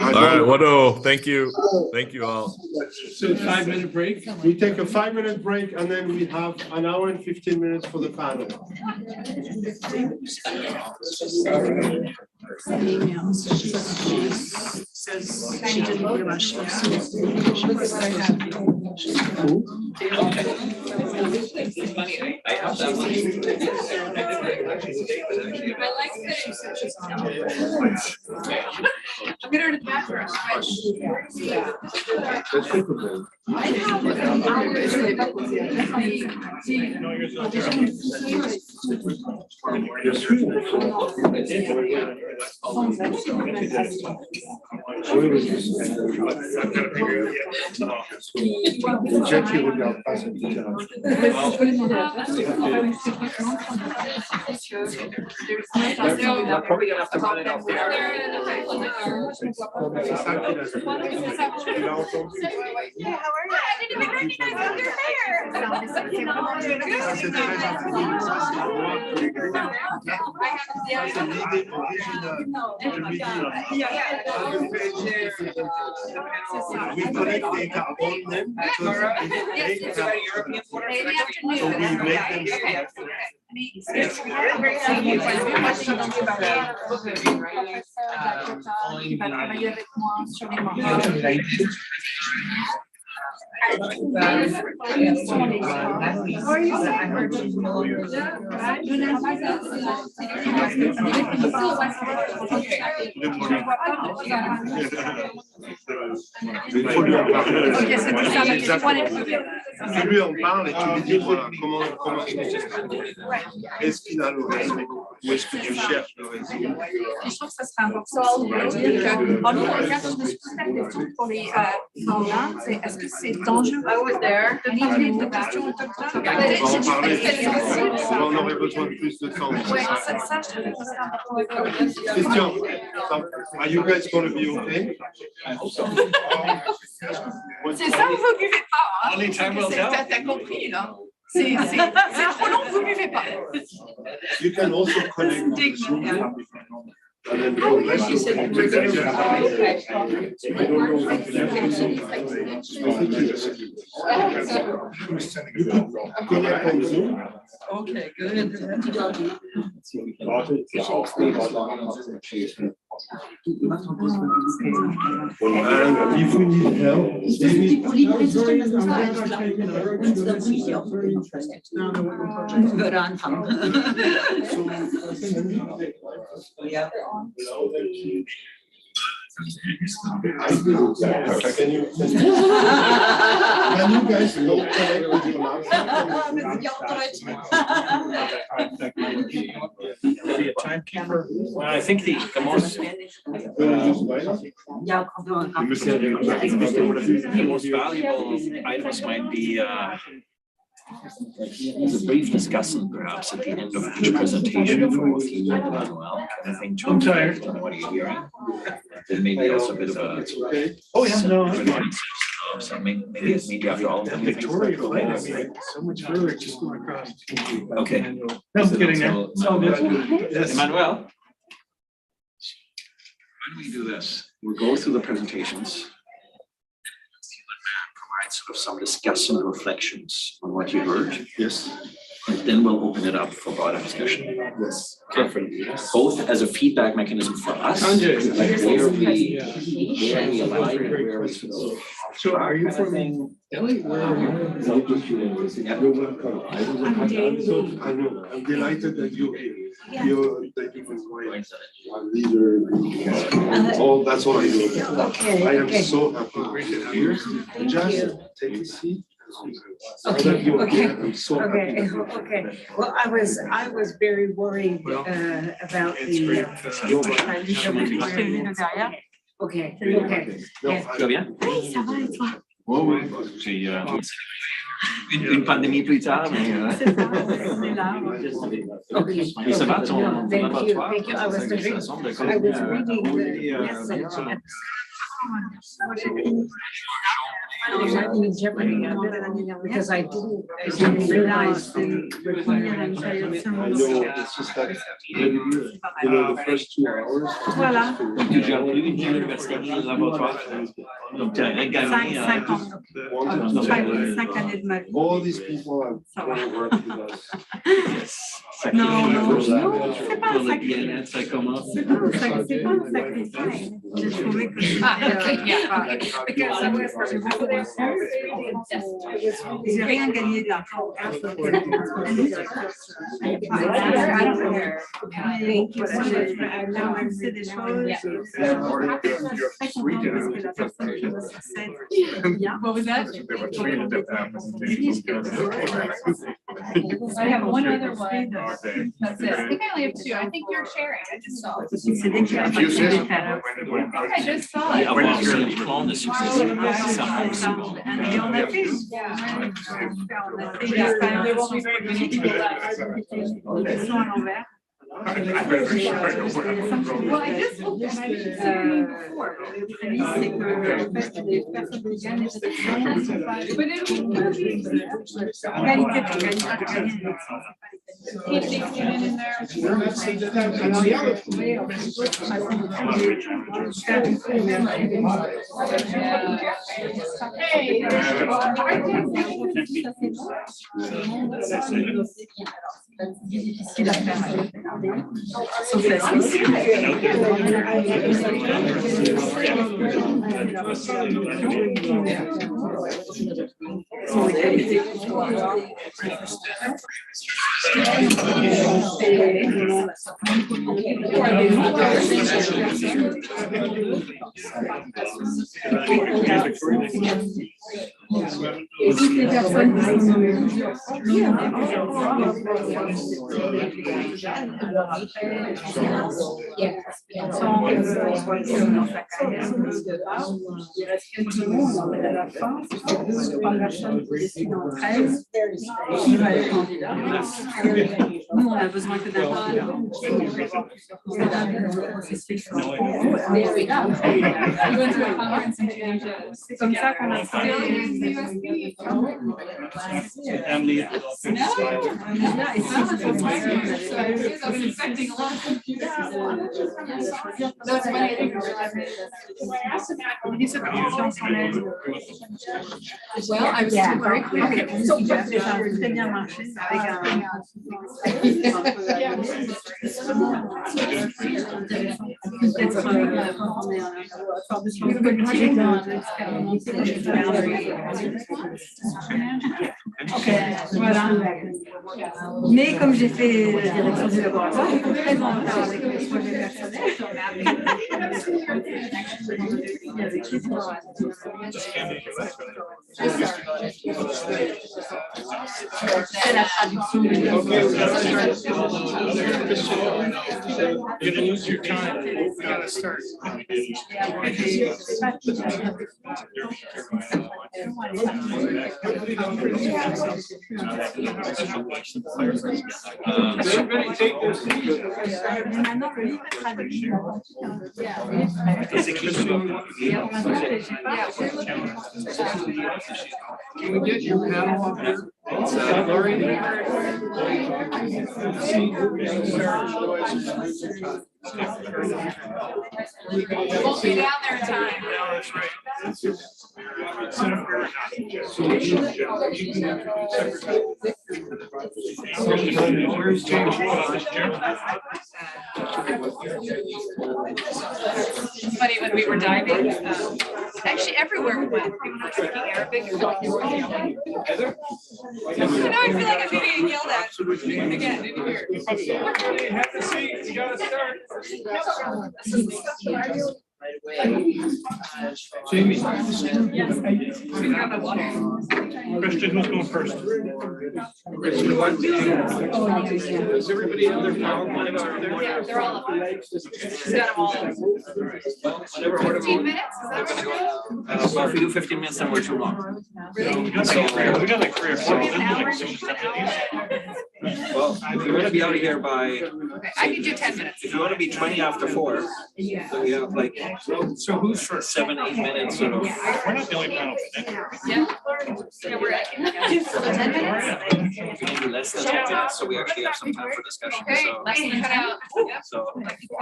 All right, Wado, thank you. Thank you all. So 5 minute break. We take a 5 minute break and then we have an hour and 15 minutes for the panel. She didn't rush. It's funny, I have that one. I'm gonna the bathroom. Let's take a break. Jackie regarde pas cette littérature. C'est ça qu'il a fait. Tu l'as entendu? Ça, c'est très intelligent. Ça, c'est moi qui l'ai créé. Ça, c'est l'idée originale. Je lui dis, we collect data on them because they have, so we make them. Tu lui en parles et tu lui dis voilà comment est-ce qu'il a le réseau, où est-ce que tu cherches le réseau. Je trouve que ça serait important de dire que, en nous, regarde, je me suis posé la question pour les parlants, c'est est-ce que c'est dangereux de livrer des questions autochtones? On aurait besoin de plus de temps. Oui, ça, je trouvais que c'était important. Christian, are you guys going to be okay? C'est ça, vous buvez pas. Hein. Only time will tell. T'as compris, là. C'est trop long, vous buvez pas. You can also connect with the Zoom. And then Ah oui, connect she said to- we're gonna- I don't know if you can have Zoom. I think you can connect on Zoom. Okay, good. And if we need help, maybe Perfect. Can you guys don't connect with your Be a timekeeper. Well, I think the most valuable items might be a brief discussion perhaps at the end of each presentation for both you and Manuel. I think to I'm tired. reflect on what you're hearing. Then maybe also a bit of a. Oh, yeah, no. So maybe after all. Victoria, so much further, just going across. Okay. No, I'm kidding. So- It's all good. Yes. Emmanuel? Why don't we do this? We'll go through the presentations. Provide sort of some discussion and reflections on what you heard. Yes. And then we'll open it up for broader discussion. Yes. Both as a feedback mechanism for us, like where we align and where we sort of. So are you from Delhi? Where are you? You're welcome. I know, I'm delighted that you can join our leader. Oh, that's all I do. I am so happy. Here, just take a seat. Okay, okay, I'm so okay, happy. okay. Well, I was very worried about the. Okay, okay. No, Tu vas bien? Oui, ça va et toi? Oui, oui. J'ai une pandémie plus tard, mais. C'est ça, on est là. Okay. Mais ça va, ton Thank you, laboratoire? thank you. I was reading the because I didn't realize the. I know, it's just that, the first 2 hours. Voilà. Tu as relu une université de laboratoire. Donc, tu as regagné. 5 ans. 5 années de ma vie. All these people have gonna work with us. Non, non, First non, language. c'est pas un Pour le sacrifice. bien-être, ça commence. C'est pas un sacrifice. J'ai trouvé que. Because I was j'ai rien gagné de l'argent. C'est des choses. What was that? I have one other one. That's it. I think I only have 2. I think you're sharing. I just saw. I just saw it. Avoir aussi le plan de succession. Ça aussi. Et on a fait. Ils sont à l'envers. Well, I just looked at my before. C'est que en fait les personnes véganes étaient égalité pour gagner. Keep the student in there. Difficile à faire. Sauf la Suisse. Et toutes les personnes qui sont Nous, on a besoin que d'un candidat. C'est comme ça qu'on a Well, I was told very clearly. Ça a très bien marché avec un. Voilà. Mais comme j'ai fait la direction du laboratoire, j'ai fait très en retard avec le projet personnel. C'est la traduction. You're gonna use your time. We gotta start. Everybody take this. Can we get your panel up here? Won't be down there in time. No, that's right. Where's James? Funny when we were diving, actually everywhere we went, people were speaking Arabic. And now I feel like I'm getting yelled at again in here. Have the seat, you gotta start. Jamie. Christian, who's going first? Does everybody have their PowerPoint over there? Yeah, they're all up. She's got them all. 15 minutes, is that right? Well, if we do 15 minutes, then we're too long. We got like 3 or 4. Well, if you want to be out of here by, Okay, I can do 10 minutes. if you want to be 20 after 4, then we have like, So who's for 7, 8 minutes sort of. We're not the only panel. Yeah. Yeah, we're at. So 10 minutes? We can do less than 10 minutes, so we actually have some time for discussion, Okay, so. less than 10 out. Yep. So,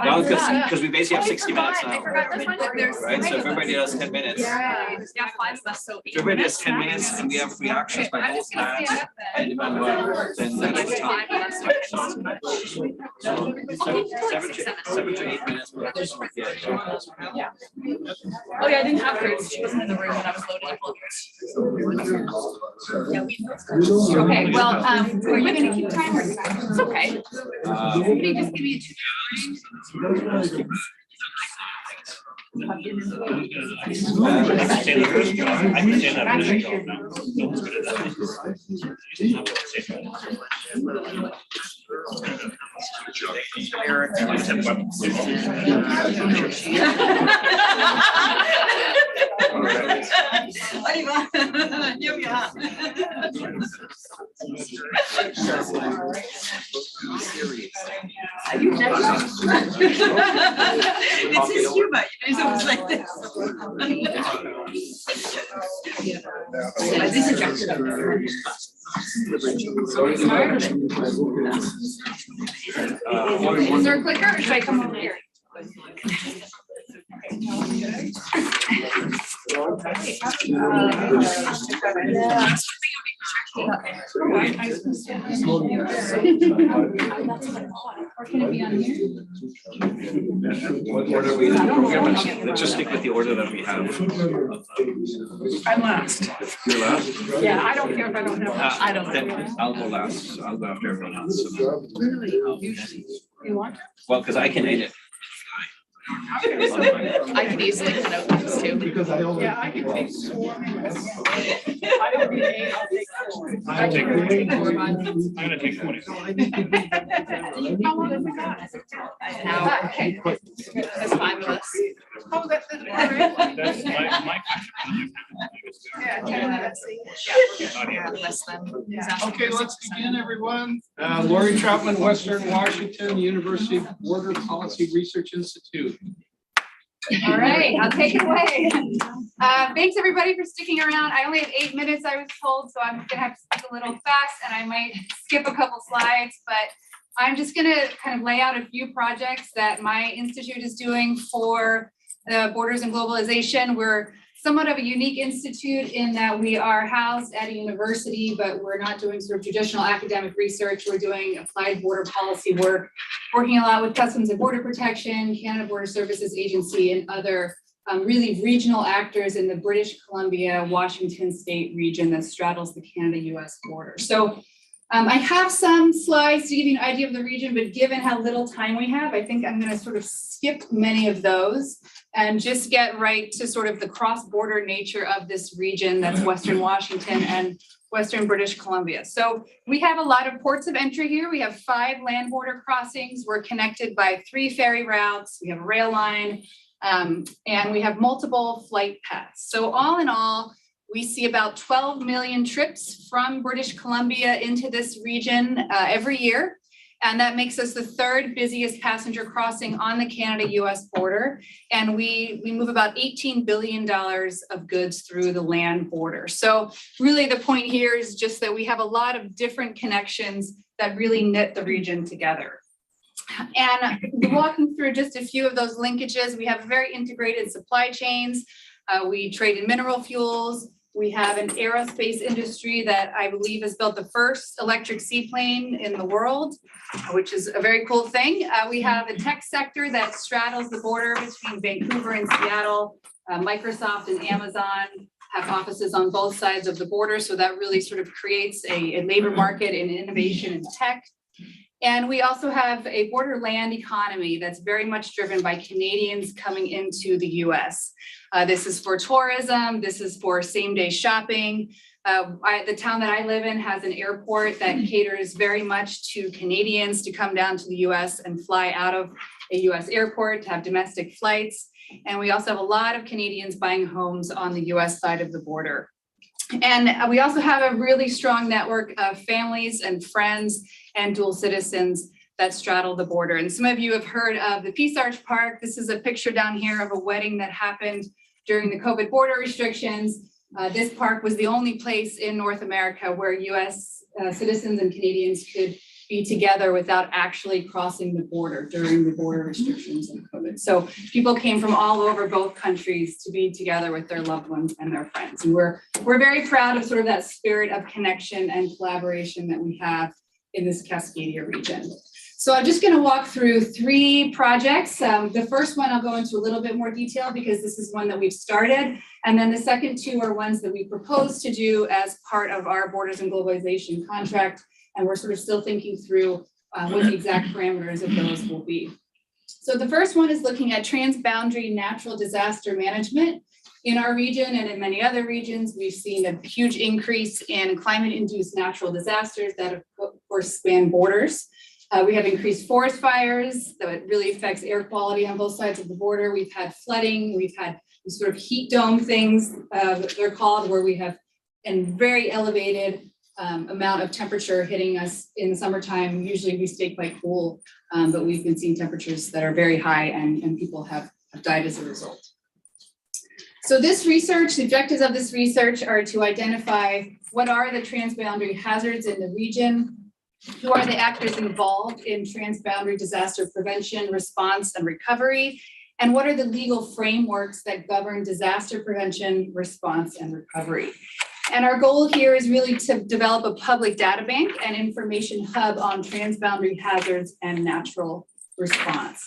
well, because we basically have 60 minutes I now, forgot this one. There's right? So if everybody does 10 minutes, if Yeah, 5 of us, so. everybody does 10 minutes and we have reactions by I'm both just gonna hands stand up and then. Emmanuel, then that's the time. So, 7 to 8 minutes. Yeah. Oh yeah, I didn't have Chris. She wasn't in the room when I was loading up loaders. Okay, well, are you gonna keep time or? It's okay. Somebody just give me a 2. I can stand up this job. I can stand up this job now. No one's good at On y va. Yoga. It's his humor, he's always like this. This is Is there a clicker or should I come over here? Or can it be on here? What order we let's just stick with the order that we have. I'm last. You're last? Yeah, I don't care if I don't know. I don't. Then I'll go last. So I'll go after everyone else. Really? Usually. You want? Well, because I can edit. I could easily connote those too. Because I only. Yeah, I can take four. I don't need eight, I'll take four. I can take four, but- I'm gonna take 20. How long have we got? An hour, okay. That's fine with us. Oh, that's all right. That's my Yeah, 10 minutes. Yeah, less than. Okay, let's begin, everyone. Lori Troutman, Western Washington University Border Policy Research Institute. All right, I'll take it away. Thanks, everybody, for sticking around. I only have 8 minutes, I was told, so I'm gonna have to speak a little fast, and I might skip a couple slides, but I'm just gonna kind of lay out a few projects that my institute is doing for Borders and Globalization. We're somewhat of a unique institute in that we are housed at a university, but we're not doing sort of traditional academic research. We're doing applied border policy work, working a lot with Customs and Border Protection, Canada Border Services Agency, and other really regional actors in the British Columbia, Washington State region that straddles the Canada-US border. So I have some slides to give you an idea of the region, but given how little time we have, I think I'm going to sort of skip many of those and just get right to sort of the cross-border nature of this region that's Western Washington and Western British Columbia. So we have a lot of ports of entry here. We have 5 land border crossings. We're connected by 3 ferry routes. We have a rail line, and we have multiple flight paths. So all in all, we see about 12 million trips from British Columbia into this region every year. And that makes us the 3rd busiest passenger crossing on the Canada-US border. And we move about $18 billion of goods through the land border. So really the point here is just that we have a lot of different connections that really knit the region together. And walking through just a few of those linkages, we have very integrated supply chains. We trade in mineral fuels. We have an aerospace industry that I believe has built the first electric seaplane in the world, which is a very cool thing. We have a tech sector that straddles the border between Vancouver and Seattle. Microsoft and Amazon have offices on both sides of the border, so that really sort of creates a labor market in innovation and tech. And we also have a borderland economy that's very much driven by Canadians coming into the US. This is for tourism, this is for same-day shopping. The town that I live in has an airport that caters very much to Canadians to come down to the US and fly out of a US airport to have domestic flights. And we also have a lot of Canadians buying homes on the US side of the border. And we also have a really strong network of families and friends and dual citizens that straddle the border. And some of you have heard of the Peace Arch Park. This is a picture down here of a wedding that happened during the COVID border restrictions. This park was the only place in North America where US citizens and Canadians could be together without actually crossing the border during the border restrictions and COVID. So people came from all over both countries to be together with their loved ones and their friends. And we're very proud of sort of that spirit of connection and collaboration that we have in this Cascadia region. So I'm just going to walk through 3 projects. The first one I'll go into a little bit more detail because this is one that we've started. And then the second 2 are ones that we propose to do as part of our Borders and Globalization contract. And we're sort of still thinking through what the exact parameters of those will be. So the first one is looking at transboundary natural disaster management. In our region and in many other regions, we've seen a huge increase in climate-induced natural disasters that of course span borders. We have increased forest fires that really affects air quality on both sides of the border. We've had flooding, we've had these sort of heat dome things, they're called, where we have a very elevated amount of temperature hitting us in the summertime. Usually we stay quite cool, but we've been seeing temperatures that are very high and people have died as a result. So this research, the objectives of this research are to identify what are the transboundary hazards in the region, who are the actors involved in transboundary disaster prevention, response, and recovery, and what are the legal frameworks that govern disaster prevention, response, and recovery. And our goal here is really to develop a public data bank and information hub on transboundary hazards and natural response.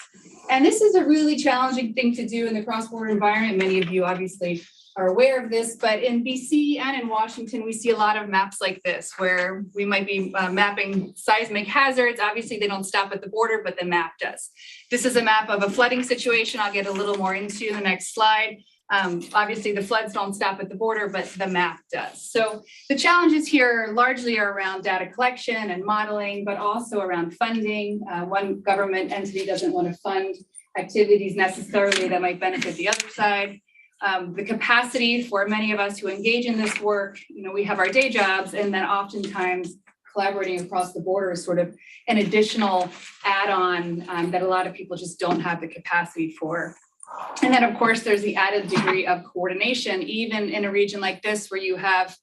And this is a really challenging thing to do in the cross-border environment. Many of you obviously are aware of this, but in BC and in Washington, we see a lot of maps like this where we might be mapping seismic hazards. Obviously, they don't stop at the border, but the map does. This is a map of a flooding situation I'll get a little more into in the next slide. Obviously, the floods don't stop at the border, but the map does. So the challenges here largely are around data collection and modeling, but also around funding. One government entity doesn't want to fund activities necessarily that might benefit the other side. The capacity for many of us who engage in this work, we have our day jobs, and then oftentimes collaborating across the border is sort of an additional add-on that a lot of people just don't have the capacity for. And then, of course, there's the added degree of coordination, even in a region like this where you have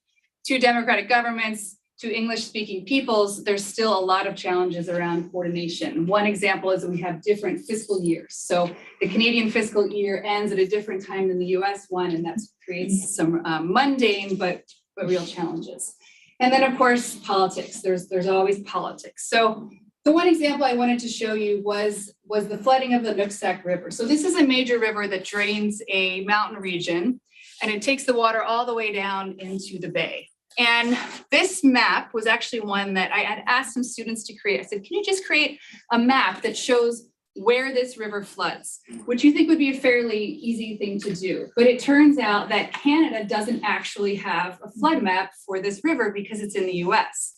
two democratic governments, two English-speaking peoples, there's still a lot of challenges around coordination. One example is that we have different fiscal years. So the Canadian fiscal year ends at a different time than the US one, and that creates some mundane but real challenges. And then, of course, politics. There's always politics. So the one example I wanted to show you was the flooding of the Nooksack River. So this is a major river that drains a mountain region, and it takes the water all the way down into the bay. And this map was actually one that I had asked some students to create. I said, can you just create a map that shows where this river floods, which you think would be a fairly easy thing to do. But it turns out that Canada doesn't actually have a flood map for this river because it's in the US.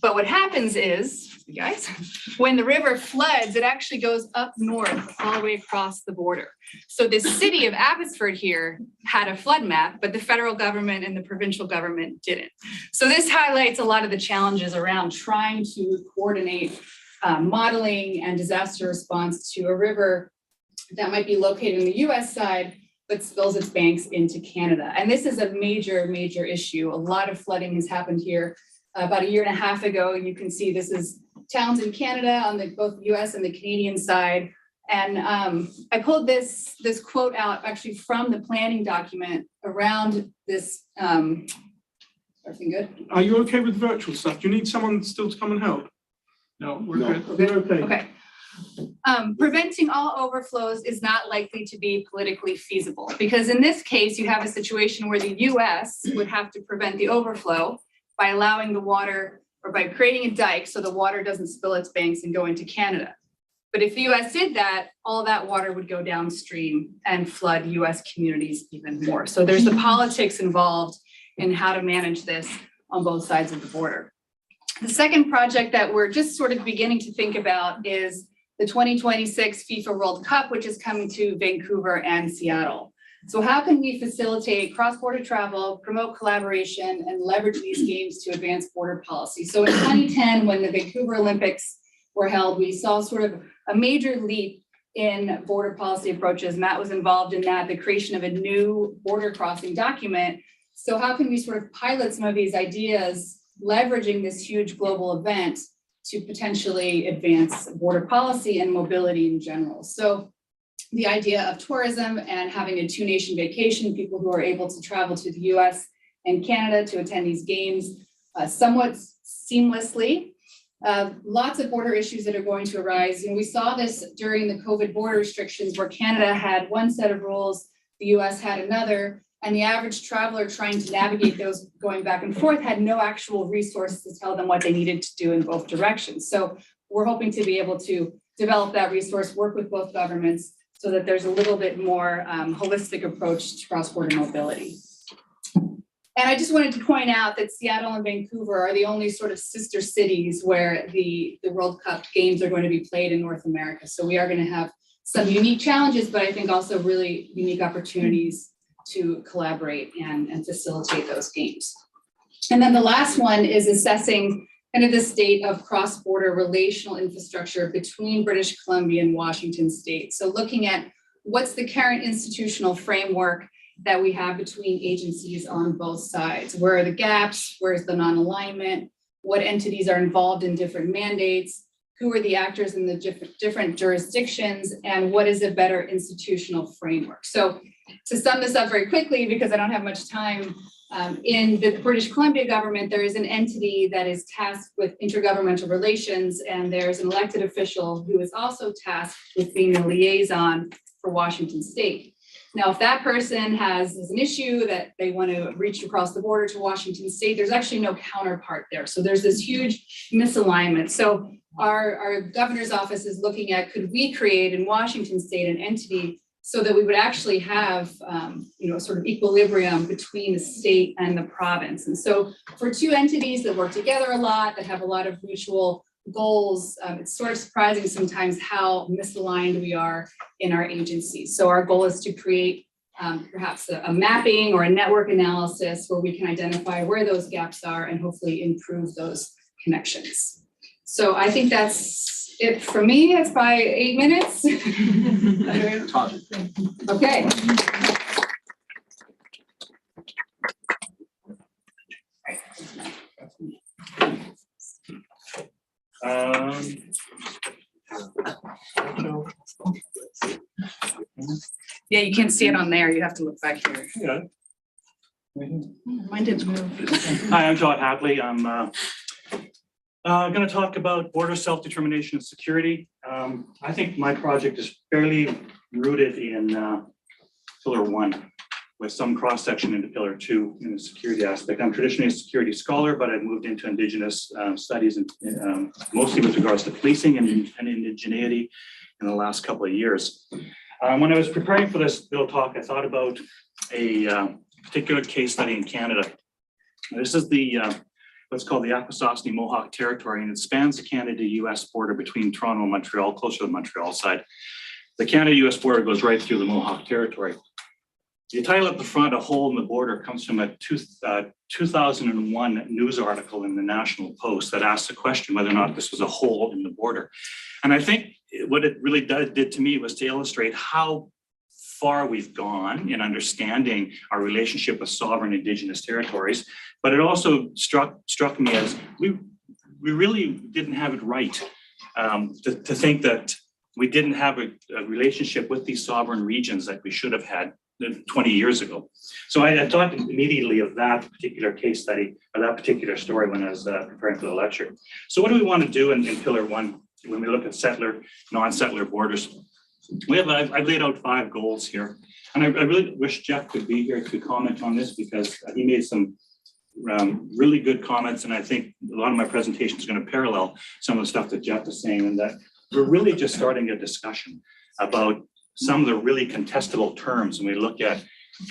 But what happens is, you guys, when the river floods, it actually goes up north all the way across the border. So the city of Abbotsford here had a flood map, but the federal government and the provincial government didn't. So this highlights a lot of the challenges around trying to coordinate modeling and disaster response to a river that might be located in the US side, but spills its banks into Canada. And this is a major, major issue. A lot of flooding has happened here. About a year and a half ago, you can see this is towns in Canada on both the US and the Canadian side. And I pulled this quote out actually from the planning document around this. Everything good? Are you okay with virtual stuff? Do you need someone still to come and help? No, we're good. We're okay. Okay. Preventing all overflows is not likely to be politically feasible because in this case, you have a situation where the US would have to prevent the overflow by allowing the water or by creating a dike so the water doesn't spill its banks and go into Canada. But if the US did that, all that water would go downstream and flood US communities even more. So there's the politics involved in how to manage this on both sides of the border. The second project that we're just sort of beginning to think about is the 2026 FIFA World Cup, which is coming to Vancouver and Seattle. So how can we facilitate cross-border travel, promote collaboration, and leverage these games to advance border policy? So in 2010, when the Vancouver Olympics were held, we saw sort of a major leap in border policy approaches. Matt was involved in that, the creation of a new border crossing document. So how can we sort of pilot some of these ideas, leveraging this huge global event to potentially advance border policy and mobility in general? So the idea of tourism and having a two-nation vacation, people who are able to travel to the US and Canada to attend these games somewhat seamlessly. Lots of border issues that are going to arise. And we saw this during the COVID border restrictions where Canada had one set of rules, the US had another, and the average traveler trying to navigate those going back and forth had no actual resources to tell them what they needed to do in both directions. So we're hoping to be able to develop that resource, work with both governments so that there's a little bit more holistic approach to cross-border mobility. And I just wanted to point out that Seattle and Vancouver are the only sort of sister cities where the World Cup games are going to be played in North America. So we are going to have some unique challenges, but I think also really unique opportunities to collaborate and facilitate those games. And then the last one is assessing kind of the state of cross-border relational infrastructure between British Columbia and Washington State. So looking at what's the current institutional framework that we have between agencies on both sides. Where are the gaps? Where's the non-alignment? What entities are involved in different mandates? Who are the actors in the different jurisdictions? And what is a better institutional framework? So to sum this up very quickly, because I don't have much time, in the British Columbia government, there is an entity that is tasked with intergovernmental relations, and there's an elected official who is also tasked with being the liaison for Washington State. Now, if that person has an issue that they want to reach across the border to Washington State, there's actually no counterpart there. So there's this huge misalignment. So our governor's office is looking at, could we create in Washington State an entity so that we would actually have, sort of equilibrium between the state and the province. And so for two entities that work together a lot, that have a lot of mutual goals, it's sort of surprising sometimes how misaligned we are in our agencies. So our goal is to create perhaps a mapping or a network analysis where we can identify where those gaps are and hopefully improve those connections. So I think that's it for me. It's by 8 minutes. Okay. Yeah, you can't see it on there. You have to look back here. Yeah. Mine didn't move. Hi, I'm Todd Hadley. I'm going to talk about border self-determination and security. I think my project is fairly rooted in Pillar 1 with some cross-section into Pillar 2 in the security aspect. I'm traditionally a security scholar, but I've moved into Indigenous studies, and mostly with regards to policing and indigeneity in the last couple of years. When I was preparing for this little talk, I thought about a particular case study in Canada. This is the what's called the Akwesasne Mohawk Territory, and it spans the Canada-US border between Toronto and Montreal, closer to the Montreal side. The Canada-US border goes right through the Mohawk Territory. The title at the front, "A Hole in the Border," comes from a 2001 news article in the National Post that asked the question whether or not this was a hole in the border. And I think what it really did to me was to illustrate how far we've gone in understanding our relationship with sovereign Indigenous territories, but it also struck me as we really didn't have it right to think that we didn't have a relationship with these sovereign regions that we should have had 20 years ago. So I thought immediately of that particular case study or that particular story when I was preparing for the lecture. So what do we want to do in Pillar 1 when we look at settler, non-settler borders? I've laid out 5 goals here. And I really wish Jeff could be here to comment on this because he made some really good comments. And I think a lot of my presentation is going to parallel some of the stuff that Jeff is saying, and that we're really just starting a discussion about some of the really contestable terms, and we look at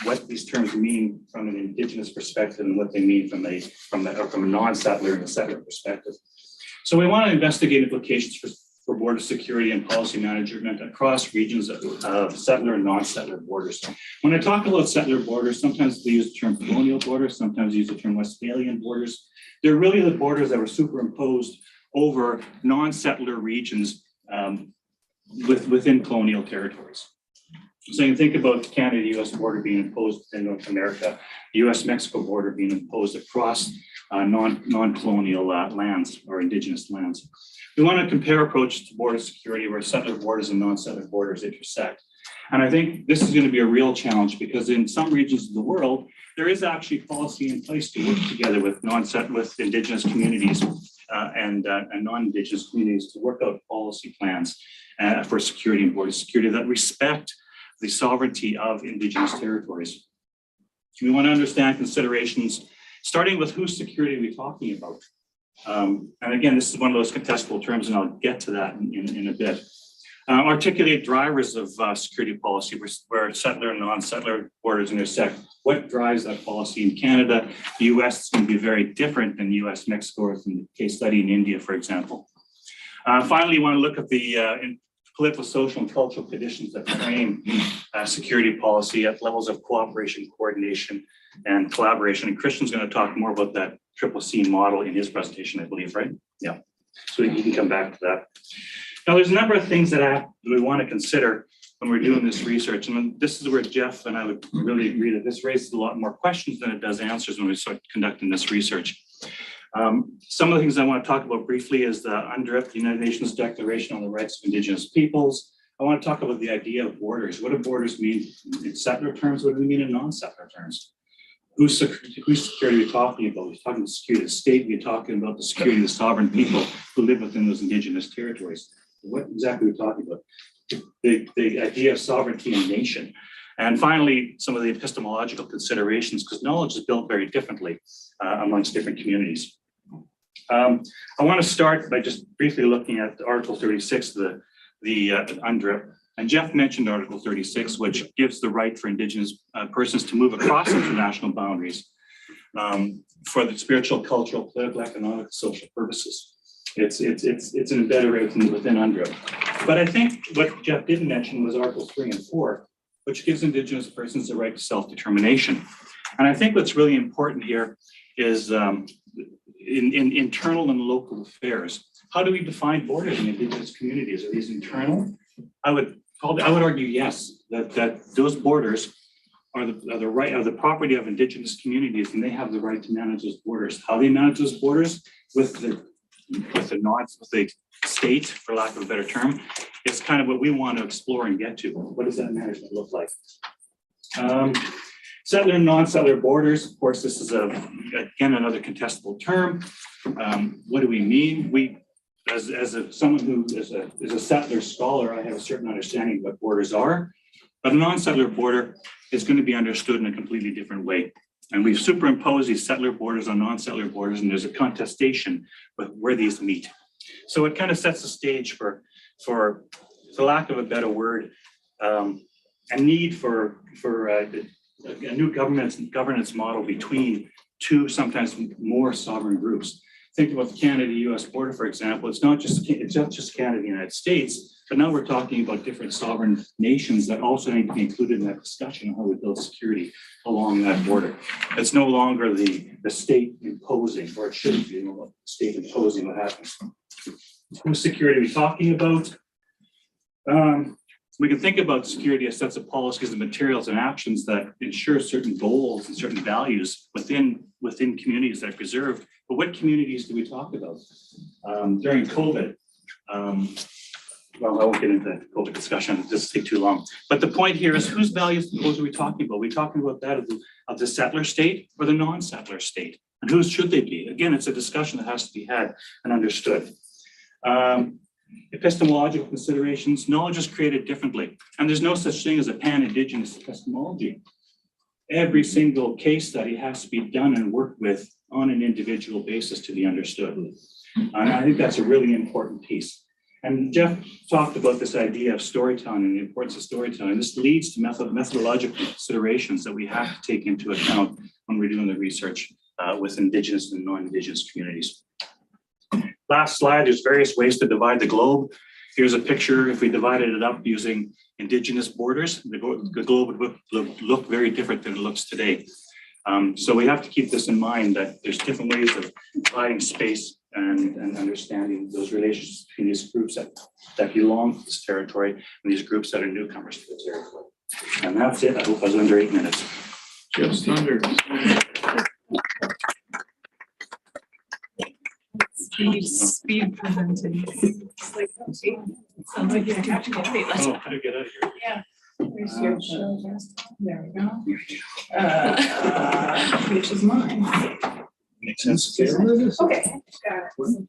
what these terms mean from an Indigenous perspective and what they mean from a non-settler and a settler perspective. So we want to investigate implications for border security and policy management across regions of settler and non-settler borders. When I talk about settler borders, sometimes they use the term colonial borders, sometimes they use the term Westphalian borders. They're really the borders that were superimposed over non-settler regions within colonial territories. So you think about the Canada-US border being imposed in North America, the US-Mexico border being imposed across non-colonial lands or Indigenous lands. We want to compare approach to border security where settler borders and non-settler borders intersect. And I think this is going to be a real challenge because in some regions of the world, there is actually policy in place to work together with Indigenous communities and non-Indigenous communities to work out policy plans for security and border security that respect the sovereignty of Indigenous territories. We want to understand considerations, starting with whose security are we talking about? And again, this is one of those contestable terms, and I'll get to that in a bit. Articulate drivers of security policy where settler and non-settler borders intersect. What drives that policy in Canada? The US is going to be very different than US, Mexico, or from the case study in India, for example. Finally, you want to look at the political, social, and cultural conditions that frame security policy at levels of cooperation, coordination, and collaboration. And Christian's going to talk more about that CCC model in his presentation, I believe, right? Yeah. So he can come back to that. Now, there's a number of things that we want to consider when we're doing this research. And this is where Jeff and I would really agree that this raises a lot more questions than it does answers when we start conducting this research. Some of the things I want to talk about briefly is the UNDRIP, the United Nations Declaration on the Rights of Indigenous Peoples. I want to talk about the idea of borders. What do borders mean in settler terms? What do they mean in non-settler terms? Whose security are we talking about? We're talking the security of the state. We're talking about the security of the sovereign people who live within those Indigenous territories. What exactly are we talking about? The idea of sovereignty and nation. And finally, some of the epistemological considerations, because knowledge is built very differently amongst different communities. I want to start by just briefly looking at Article 36, the UNDRIP. And Jeff mentioned Article 36, which gives the right for Indigenous persons to move across international boundaries for the spiritual, cultural, political, economic, social purposes. It's an embedded right within UNDRIP. But I think what Jeff didn't mention was Article 3 and 4, which gives Indigenous persons the right to self-determination. And I think what's really important here is in internal and local affairs. How do we define borders in Indigenous communities? Are these internal? I would argue yes, that those borders are the property of Indigenous communities, and they have the right to manage those borders. How they manage those borders with the state, for lack of a better term, is kind of what we want to explore and get to. What does that management look like? Settler and non-settler borders, of course, this is again another contestable term. What do we mean? Someone who is a settler scholar, I have a certain understanding of what borders are, but a non-settler border is going to be understood in a completely different way. And we've superimposed these settler borders on non-settler borders, and there's a contestation with where these meet. So it kind of sets the stage for lack of a better word, a need for a new governance model between two, sometimes more sovereign groups. Think about the Canada-US border, for example. It's not just Canada and the United States, but now we're talking about different sovereign nations that also need to be included in that discussion on how we build security along that border. It's no longer the state imposing, or it shouldn't be the state imposing what happens. Whose security are we talking about? We can think about security as sets of policies and materials and actions that ensure certain goals and certain values within communities that are preserved. But what communities do we talk about? During COVID, well, I won't get into the COVID discussion, this will take too long. But the point here is, whose values and goals are we talking about? Are we talking about that of the settler state or the non-settler state? And whose should they be? Again, it's a discussion that has to be had and understood. Epistemological considerations, knowledge is created differently. And there's no such thing as a pan-Indigenous epistemology. Every single case study has to be done and worked with on an individual basis to be understood. And I think that's a really important piece. And Jeff talked about this idea of storytelling and the importance of storytelling. This leads to methodological considerations that we have to take into account when we're doing the research with Indigenous and non-Indigenous communities. Last slide, there's various ways to divide the globe. Here's a picture. If we divided it up using Indigenous borders, the globe would look very different than it looks today. So we have to keep this in mind, that there's different ways of dividing space and understanding those relationships between these groups that belong to this territory and these groups that are newcomers to the territory. And that's it. I hope I was under 8 minutes. Just under. Speed presenting. It's like, sounds like you have to get paid. Oh, how do you get out of here? Yeah. Where's your show? There we go. Which is mine. Makes sense. Okay, got it. Oh,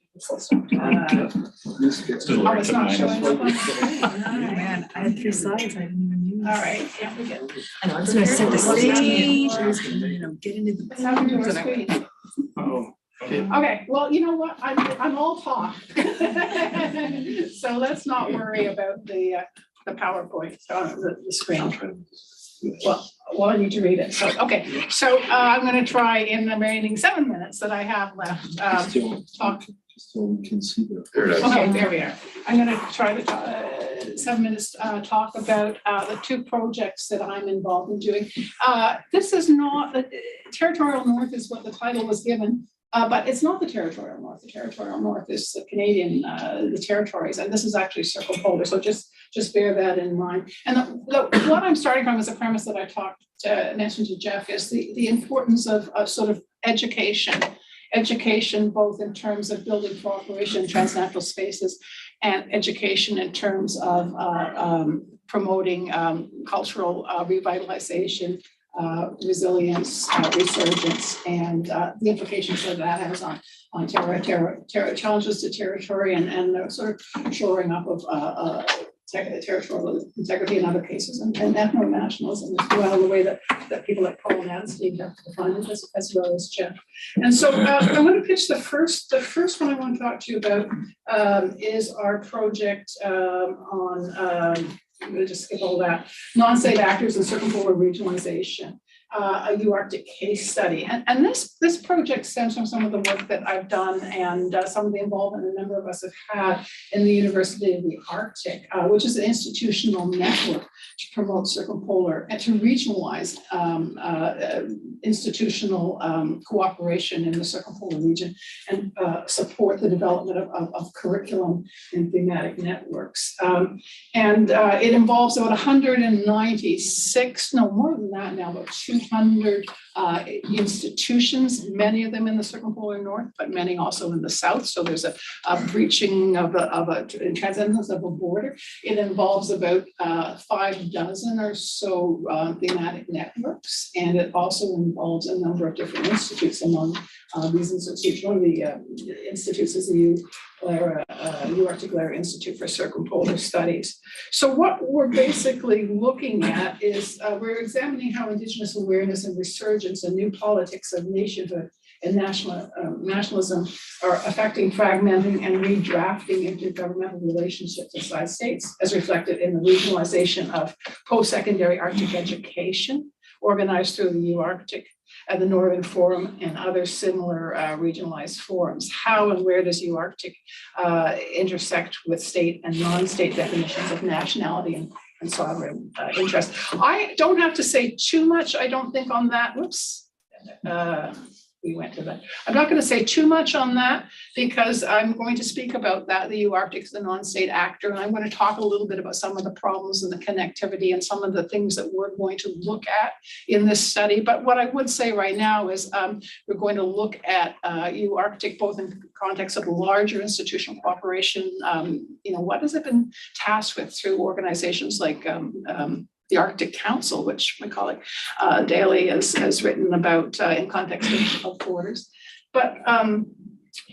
it's not showing up on the screen. Oh, man, I had 3 slides I didn't even use. All right, yeah, we good. I know, I was gonna set the stage, I was gonna, get into the. What's happening to our screen? Oh. Okay, well, you know what, I'm all talk. So let's not worry about the PowerPoint, the screen. Well, I need to read it, so, okay, so I'm gonna try in the remaining 7 minutes that I have left, talk. Just so we can see the. Okay, there we are. I'm gonna try to 7 minutes talk about the 2 projects that I'm involved in doing. This is not, the Territorial North is what the title was given. But it's not the Territorial North. The Territorial North is the Canadian, the territories, and this is actually circle polar. So just bear that in mind. And what I'm starting from is a premise that I mentioned to Jeff, is the importance of sort of education both in terms of building cooperation in transnational spaces, and education in terms of promoting cultural revitalization, resilience, resurgence, and the implications that has on challenges to territory and the sort of shoring up of territorial integrity in other cases, and ethno-nationalism as well, the way that people like Paul and Anstey have defined it as well as Jeff. And so I want to pitch the first one I want to talk to you about is our project on, I'm going to just skip all that, non-state actors and circumpolar regionalization. A U-Arctic case study. And this project stems from some of the work that I've done and some of the involvement a number of us have had in the University of the Arctic, which is an institutional network to promote circumpolar and to regionalize institutional cooperation in the circumpolar region and support the development of curriculum and thematic networks. It involves about 196, no more than that now, about 200 institutions, many of them in the circumpolar north, but many also in the south. So there's a breaching of a transcendence of a border. It involves about 6 or so thematic networks, and it also involves a number of different institutes among these institutes. One of the institutes is the U-Arctic Lara Institute for Circumpolar Studies. So what we're basically looking at is we're examining how Indigenous awareness and resurgence and new politics of nationhood and nationalism are affecting, fragmenting, and redrafting intergovernmental relationships inside states, as reflected in the regionalization of post-secondary Arctic education, organized through the U-Arctic and the Northern Forum and other similar regionalized forums. How and where does U-Arctic intersect with state and non-state definitions of nationality and sovereign interest? I don't have to say too much, I don't think, on that. Whoops. We went to that. I'm not going to say too much on that because I'm going to speak about that. The U-Arctic is a non-state actor, and I'm going to talk a little bit about some of the problems and the connectivity and some of the things that we're going to look at in this study. But what I would say right now is we're going to look at U-Arctic both in context of larger institutional cooperation. What has it been tasked with through organizations like the Arctic Council, which my colleague Daly has written about in context of borders. But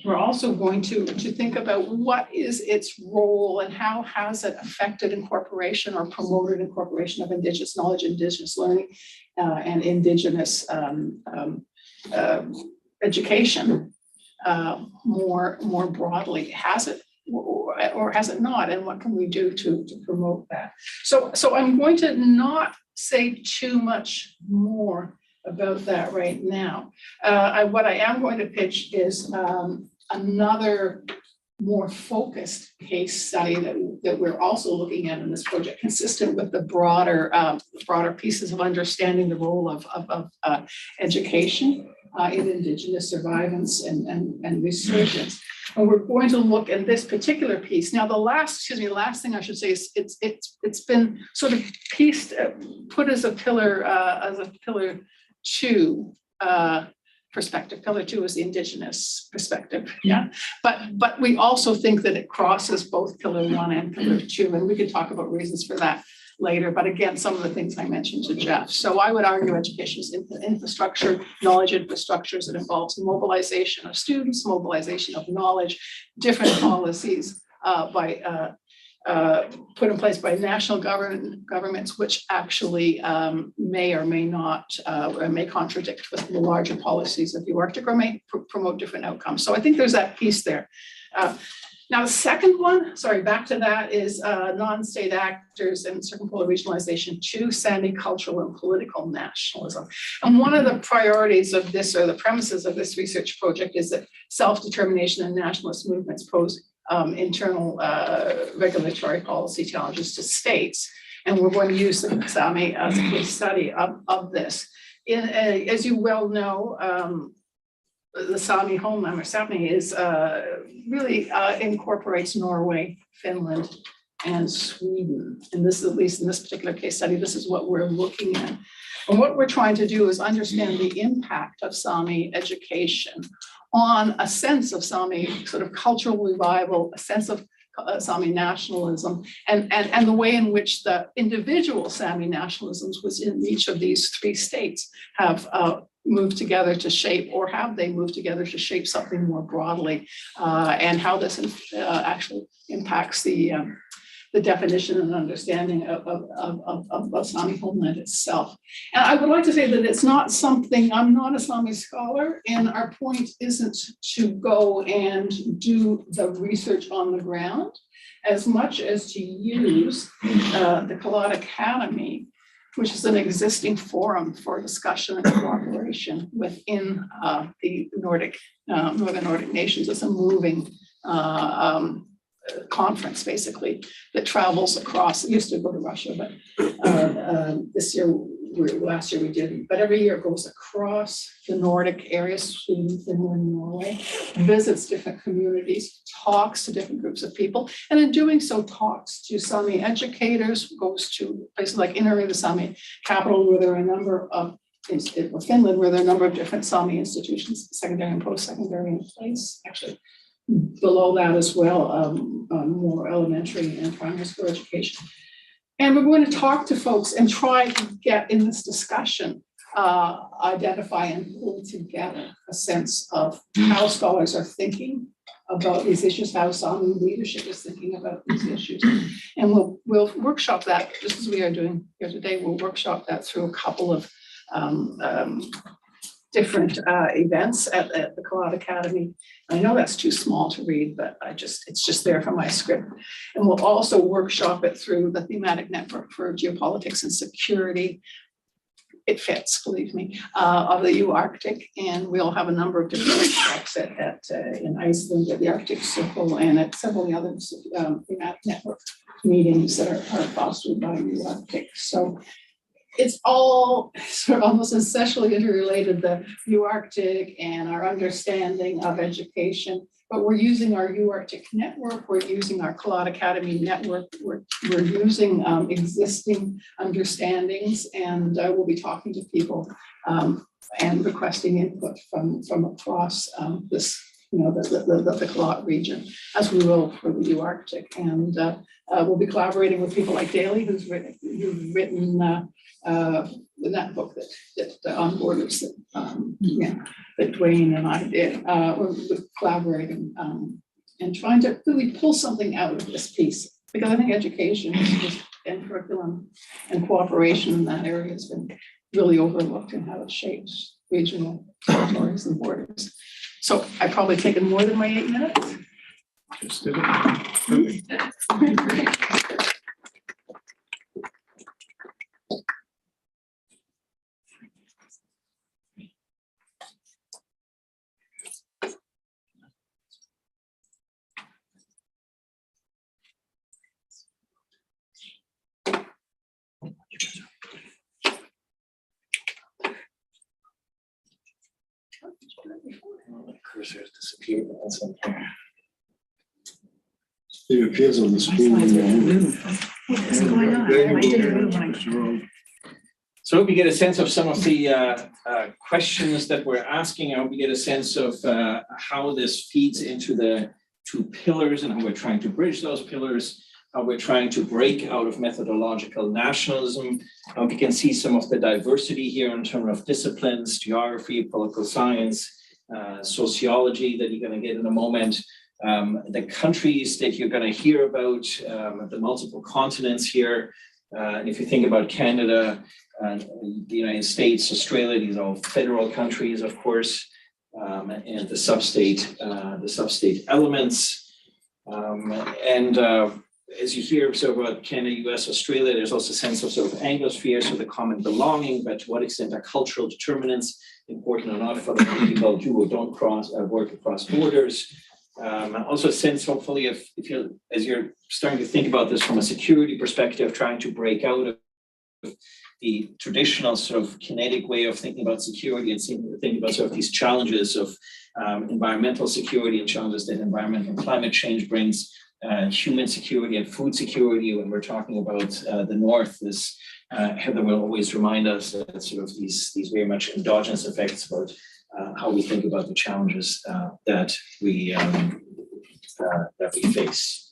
we're also going to think about what is its role and how has it affected incorporation or promoted incorporation of Indigenous knowledge, Indigenous learning, and Indigenous education more broadly. Has it or has it not, and what can we do to promote that? So I'm going to not say too much more about that right now. What I am going to pitch is another more focused case study that we're also looking at in this project, consistent with the broader pieces of understanding the role of education in Indigenous survivance and resurgence. And we're going to look at this particular piece. Now, the last thing I should say is it's been sort of put as a pillar 2 perspective. Pillar 2 is the Indigenous perspective, yeah. But we also think that it crosses both pillar 1 and pillar 2, and we could talk about reasons for that later. But again, some of the things I mentioned to Jeff. So I would argue education is infrastructure, knowledge infrastructures. It involves mobilization of students, mobilization of knowledge, different policies put in place by national governments, which actually may or may not, may contradict with the larger policies of the Arctic or may promote different outcomes. So I think there's that piece there. Now, the second one, back to that, is non-state actors and circumpolar regionalization to Sami cultural and political nationalism. And one of the priorities of this, or the premises of this research project, is that self-determination and nationalist movements pose internal regulatory policy challenges to states. And we're going to use the Sami as a case study of this. As you well know, the Sami homeland, or Sapmi, is really incorporates Norway, Finland, and Sweden. And this is, at least in this particular case study, this is what we're looking at. And what we're trying to do is understand the impact of Sami education on a sense of Sami sort of cultural revival, a sense of Sami nationalism, and the way in which the individual Sami nationalisms within each of these 3 states have moved together to shape, or have they moved together to shape something more broadly, and how this actually impacts the the definition and understanding of Sami homeland itself. And I would like to say that it's not something, I'm not a Sami scholar, and our point isn't to go and do the research on the ground as much as to use the Eilat Academy, which is an existing forum for discussion and cooperation within the Northern Nordic nations. It's a moving conference, basically, that travels across. It used to go to Russia, but last year we didn't. But every year it goes across the Nordic areas, Sweden, Finland, Norway, visits different communities, talks to different groups of people, and in doing so talks to Sami educators, goes to places like Inari, the Sami capital, where there are a number of, in Finland, where there are a number of different Sami institutions, secondary and post-secondary in place, actually. Below that as well, more elementary and primary school education. And we're going to talk to folks and try to get in this discussion, identify and pull together a sense of how scholars are thinking about these issues, how Sami leadership is thinking about these issues. And we'll workshop that, just as we are doing here today, we'll workshop that through a couple of different events at the Eilat Academy. I know that's too small to read, but it's just there for my script. And we'll also workshop it through the thematic network for geopolitics and security. It fits, believe me, of the U-Arctic, and we'll have a number of different workshops in Iceland at the Arctic Circle and at several other thematic network meetings that are fostered by U-Arctic. So it's all sort of almost essentially interrelated, the U-Arctic and our understanding of education, but we're using our U-Arctic network, we're using our Eilat Academy network, we're using existing understandings, and we'll be talking to people and requesting input from across this, the Eilat region, as we will for the U-Arctic. And we'll be collaborating with people like Daly, who's written that book that on borders that Dwayne and I did. We're collaborating and trying to really pull something out of this piece, because I think education and curriculum and cooperation in that area has been really overlooked in how it shapes regional territories and borders. So I've probably taken more than my 8 minutes. Just did it. Perfect. Cursor's disappeared. That's okay. It appears on the screen. What's going on? I didn't move. So we get a sense of some of the questions that we're asking. I hope we get a sense of how this feeds into the 2 pillars and how we're trying to bridge those pillars, how we're trying to break out of methodological nationalism. We can see some of the diversity here in terms of disciplines, geography, political science, sociology that you're going to get in a moment. The countries that you're going to hear about, the multiple continents here. And if you think about Canada, the United States, Australia, these are all federal countries, of course, and the sub-state elements. As you hear sort of about Canada, US, Australia, there's also a sense of sort of Anglosphere, so the common belonging, but to what extent are cultural determinants important or not for the people who don't work across borders. Also a sense, hopefully, as you're starting to think about this from a security perspective, trying to break out of the traditional sort of kinetic way of thinking about security and thinking about sort of these challenges of environmental security and challenges that environmental and climate change brings, human security and food security. When we're talking about the North, this Heather will always remind us that sort of these very much endogenous effects about how we think about the challenges that we face.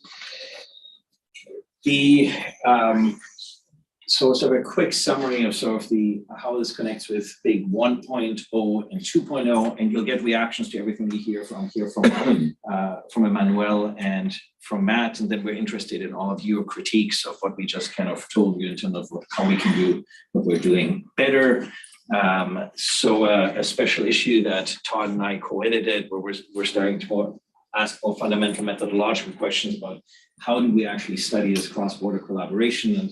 So sort of a quick summary of sort of how this connects with big 1.0 and 2.0, and you'll get reactions to everything we hear from Emmanuel and from Matt, and then we're interested in all of your critiques of what we just kind of told you in terms of how we can do what we're doing better. So a special issue that Todd and I co-edited, where we're starting to ask more fundamental methodological questions about how do we actually study this cross-border collaboration. And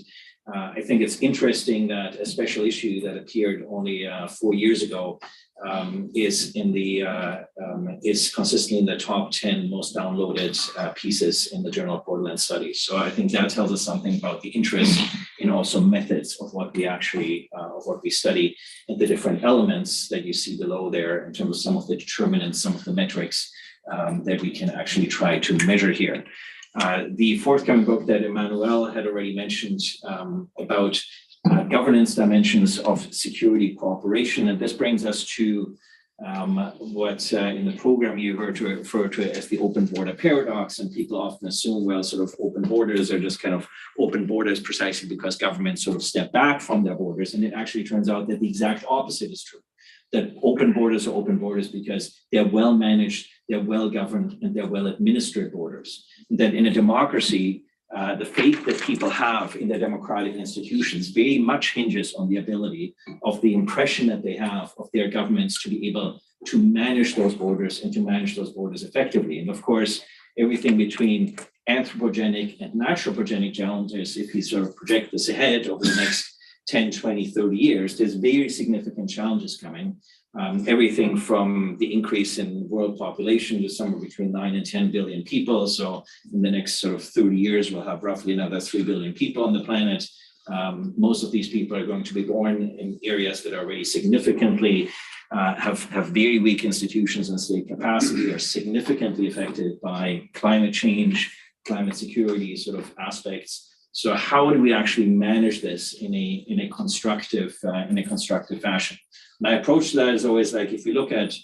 I think it's interesting that a special issue that appeared only 4 years ago is consistently in the top 10 most downloaded pieces in the Journal of Borderland Studies. So I think that tells us something about the interest in also methods of what we actually of what we study, and the different elements that you see below there in terms of some of the determinants, some of the metrics that we can actually try to measure here. The forthcoming book that Emmanuel had already mentioned about governance dimensions of security cooperation, and this brings us to what in the program you heard to refer to as the open border paradox, and people often assume, well, sort of open borders are just kind of open borders precisely because governments sort of step back from their borders, and it actually turns out that the exact opposite is true. That open borders are open borders because they're well managed, they're well governed, and they're well administered borders. That in a democracy, the faith that people have in their democratic institutions very much hinges on the ability of the impression that they have of their governments to be able to manage those borders and to manage those borders effectively. And of course, everything between anthropogenic and naturogenic challenges, if we sort of project this ahead over the next 10, 20, 30 years, there's very significant challenges coming. Everything from the increase in world population to somewhere between 9 and 10 billion people. So in the next sort of 30 years, we'll have roughly another 3 billion people on the planet. Most of these people are going to be born in areas that are very significantly, have very weak institutions and state capacity, are significantly affected by climate change, climate security sort of aspects. So how do we actually manage this in a constructive fashion? My approach to that is always like, if we look at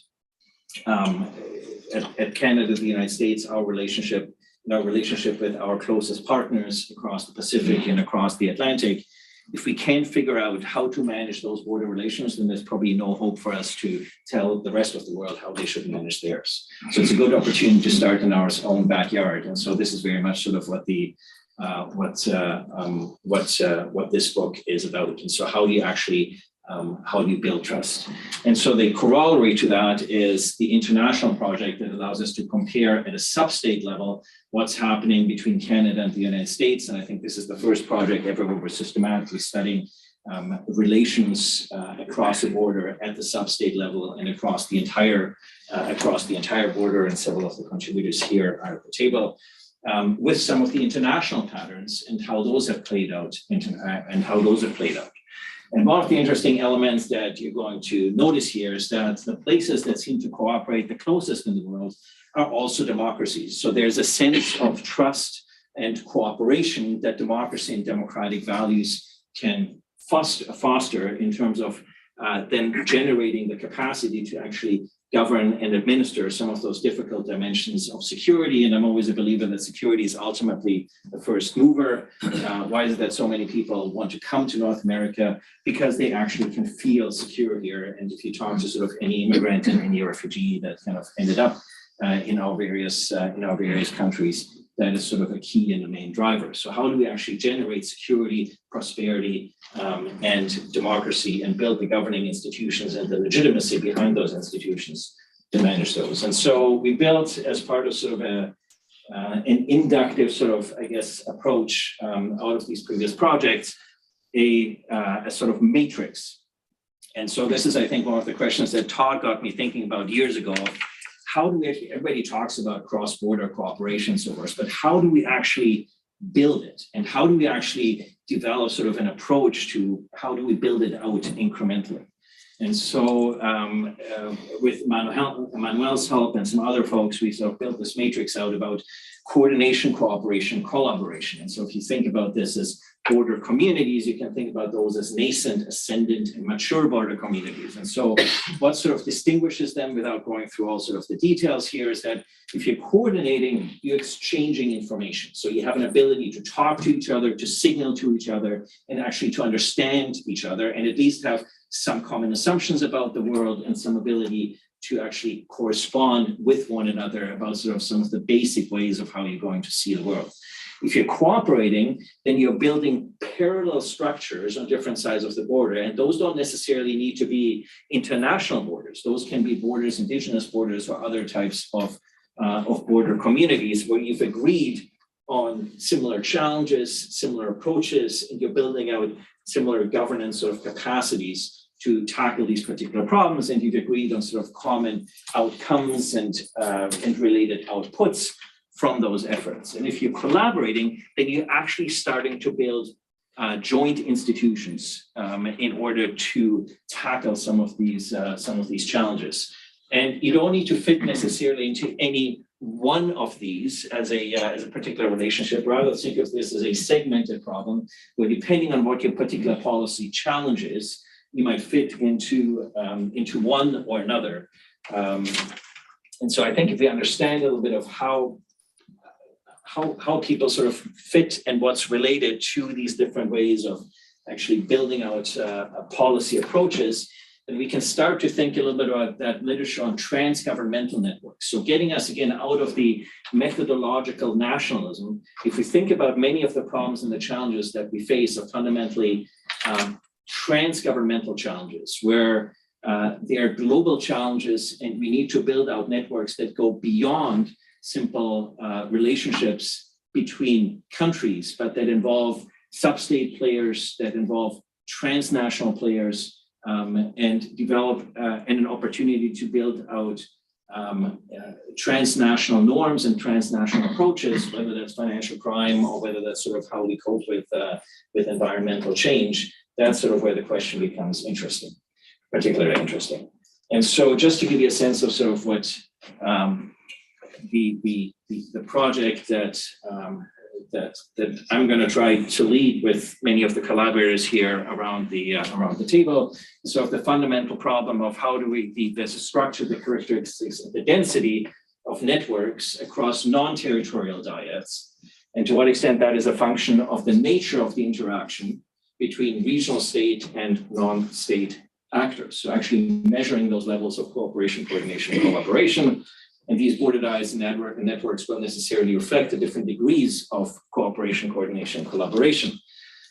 Canada, the United States, our relationship with our closest partners across the Pacific and across the Atlantic, if we can't figure out how to manage those border relations, then there's probably no hope for us to tell the rest of the world how they should manage theirs. So it's a good opportunity to start in our own backyard. And so this is very much sort of what this book is about. And so how do you actually how do you build trust? And so the corollary to that is the international project that allows us to compare at a sub-state level what's happening between Canada and the United States. And I think this is the first project ever where we're systematically studying relations across the border at the sub-state level and across the entire border. And several of the contributors here are at the table. With some of the international patterns and how those have played out. And one of the interesting elements that you're going to notice here is that the places that seem to cooperate the closest in the world are also democracies. So there's a sense of trust and cooperation that democracy and democratic values can foster in terms of then generating the capacity to actually govern and administer some of those difficult dimensions of security. And I'm always a believer that security is ultimately the first mover. Why is it that so many people want to come to North America? Because they actually can feel secure here. And if you talk to sort of any immigrant and any refugee that kind of ended up in our various countries, that is sort of a key and a main driver. So how do we actually generate security, prosperity, and democracy, and build the governing institutions and the legitimacy behind those institutions to manage those? And so we built, as part of sort of an inductive sort of, I guess, approach out of these previous projects, a sort of matrix. And so this is, I think, one of the questions that Todd got me thinking about years ago. How do we actually, everybody talks about cross-border cooperation and so forth, but how do we actually build it? And how do we actually develop sort of an approach to how do we build it out incrementally? And so with Emmanuel's help and some other folks, we sort of built this matrix out about coordination, cooperation, collaboration. And so if you think about this as border communities, you can think about those as nascent, ascendant, and mature border communities. And so what sort of distinguishes them, without going through all sort of the details here, is that if you're coordinating, you're exchanging information. So you have an ability to talk to each other, to signal to each other, and actually to understand each other, and at least have some common assumptions about the world and some ability to actually correspond with one another about sort of some of the basic ways of how you're going to see the world. If you're cooperating, then you're building parallel structures on different sides of the border, and those don't necessarily need to be international borders. Those can be borders, indigenous borders, or other types of border communities where you've agreed on similar challenges, similar approaches, and you're building out similar governance sort of capacities to tackle these particular problems, and you've agreed on sort of common outcomes and related outputs from those efforts. And if you're collaborating, then you're actually starting to build joint institutions in order to tackle some of these challenges. And you don't need to fit necessarily into any one of these as a particular relationship. Rather, think of this as a segmented problem, where depending on what your particular policy challenge is, you might fit into one or another. And so I think if we understand a little bit of how people sort of fit and what's related to these different ways of actually building out policy approaches, then we can start to think a little bit about that literature on transgovernmental networks. So getting us again out of the methodological nationalism, if we think about many of the problems and the challenges that we face are fundamentally transgovernmental challenges, where there are global challenges, and we need to build out networks that go beyond simple relationships between countries, but that involve sub-state players, that involve transnational players, and develop an opportunity to build out transnational norms and transnational approaches, whether that's financial crime or whether that's sort of how we cope with environmental change. That's sort of where the question becomes interesting, particularly interesting. And so just to give you a sense of sort of what the project that I'm going to try to lead with many of the collaborators here around the table, so the fundamental problem of how do there's a structure, the characteristics of the density of networks across non-territorial dyads, and to what extent that is a function of the nature of the interaction between regional state and non-state actors. So actually measuring those levels of cooperation, coordination, and collaboration. And these border dyes and networks will necessarily reflect the different degrees of cooperation, coordination, and collaboration.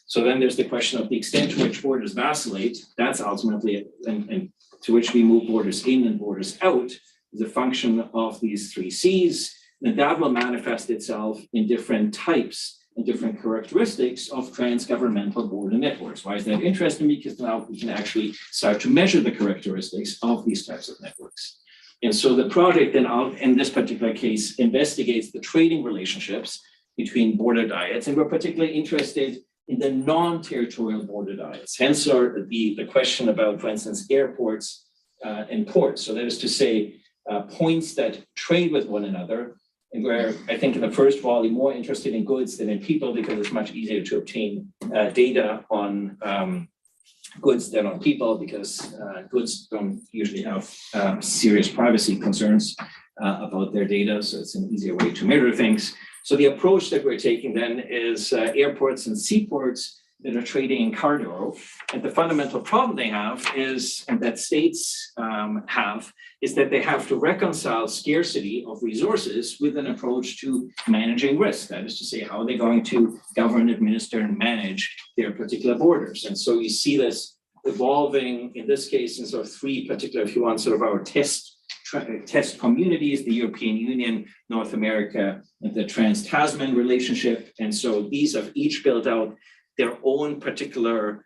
So then there's the question of the extent to which borders vacillate. That's ultimately, and to which we move borders in and borders out, is a function of these three C's. And that will manifest itself in different types and different characteristics of transgovernmental border networks. Why is that interesting? Because now we can actually start to measure the characteristics of these types of networks. And so the project then, in this particular case, investigates the trading relationships between border dyads, and we're particularly interested in the non-territorial border dyads. Hence the question about, for instance, airports and ports. So that is to say, points that trade with one another, and where I think in the first volume, more interested in goods than in people, because it's much easier to obtain data on goods than on people, because goods don't usually have serious privacy concerns about their data. So it's an easier way to measure things. So the approach that we're taking then is airports and seaports that are trading in cargo. And the fundamental problem they have is, and that states have, is that they have to reconcile scarcity of resources with an approach to managing risk. That is to say, how are they going to govern, administer, and manage their particular borders? And so you see this evolving, in this case, in sort of three particular, if you want, sort of our test communities: the European Union, North America, and the Trans-Tasman relationship. And so these have each built out their own particular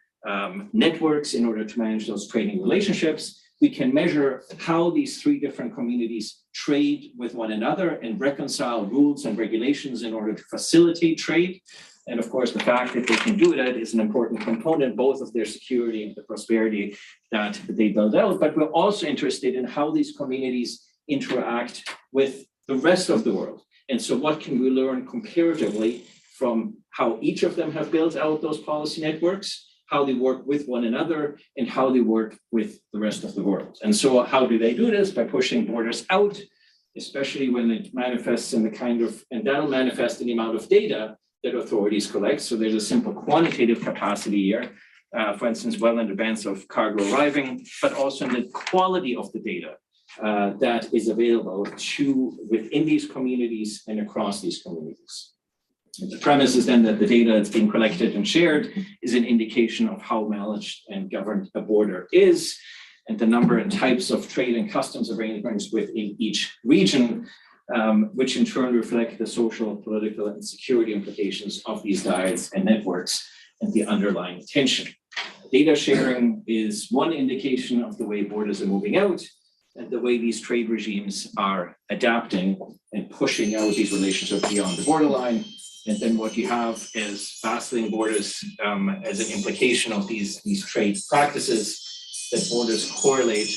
networks in order to manage those trading relationships. We can measure how these three different communities trade with one another and reconcile rules and regulations in order to facilitate trade. And of course, the fact that they can do that is an important component, both of their security and the prosperity that they build out. But we're also interested in how these communities interact with the rest of the world. And so what can we learn comparatively from how each of them have built out those policy networks, how they work with one another, and how they work with the rest of the world. And so how do they do this? By pushing borders out, especially when it manifests in the kind of, and that'll manifest in the amount of data that authorities collect. So there's a simple quantitative capacity here, for instance, well in advance of cargo arriving, but also in the quality of the data that is available to within these communities and across these communities. The premise is then that the data that's being collected and shared is an indication of how managed and governed a border is, and the number and types of trade and customs arrangements within each region, which in turn reflect the social, political, and security implications of these dyads and networks and the underlying tension. Data sharing is one indication of the way borders are moving out and the way these trade regimes are adapting and pushing out these relationships beyond the borderline. And then what you have is vacillating borders as an implication of these trade practices, that borders correlate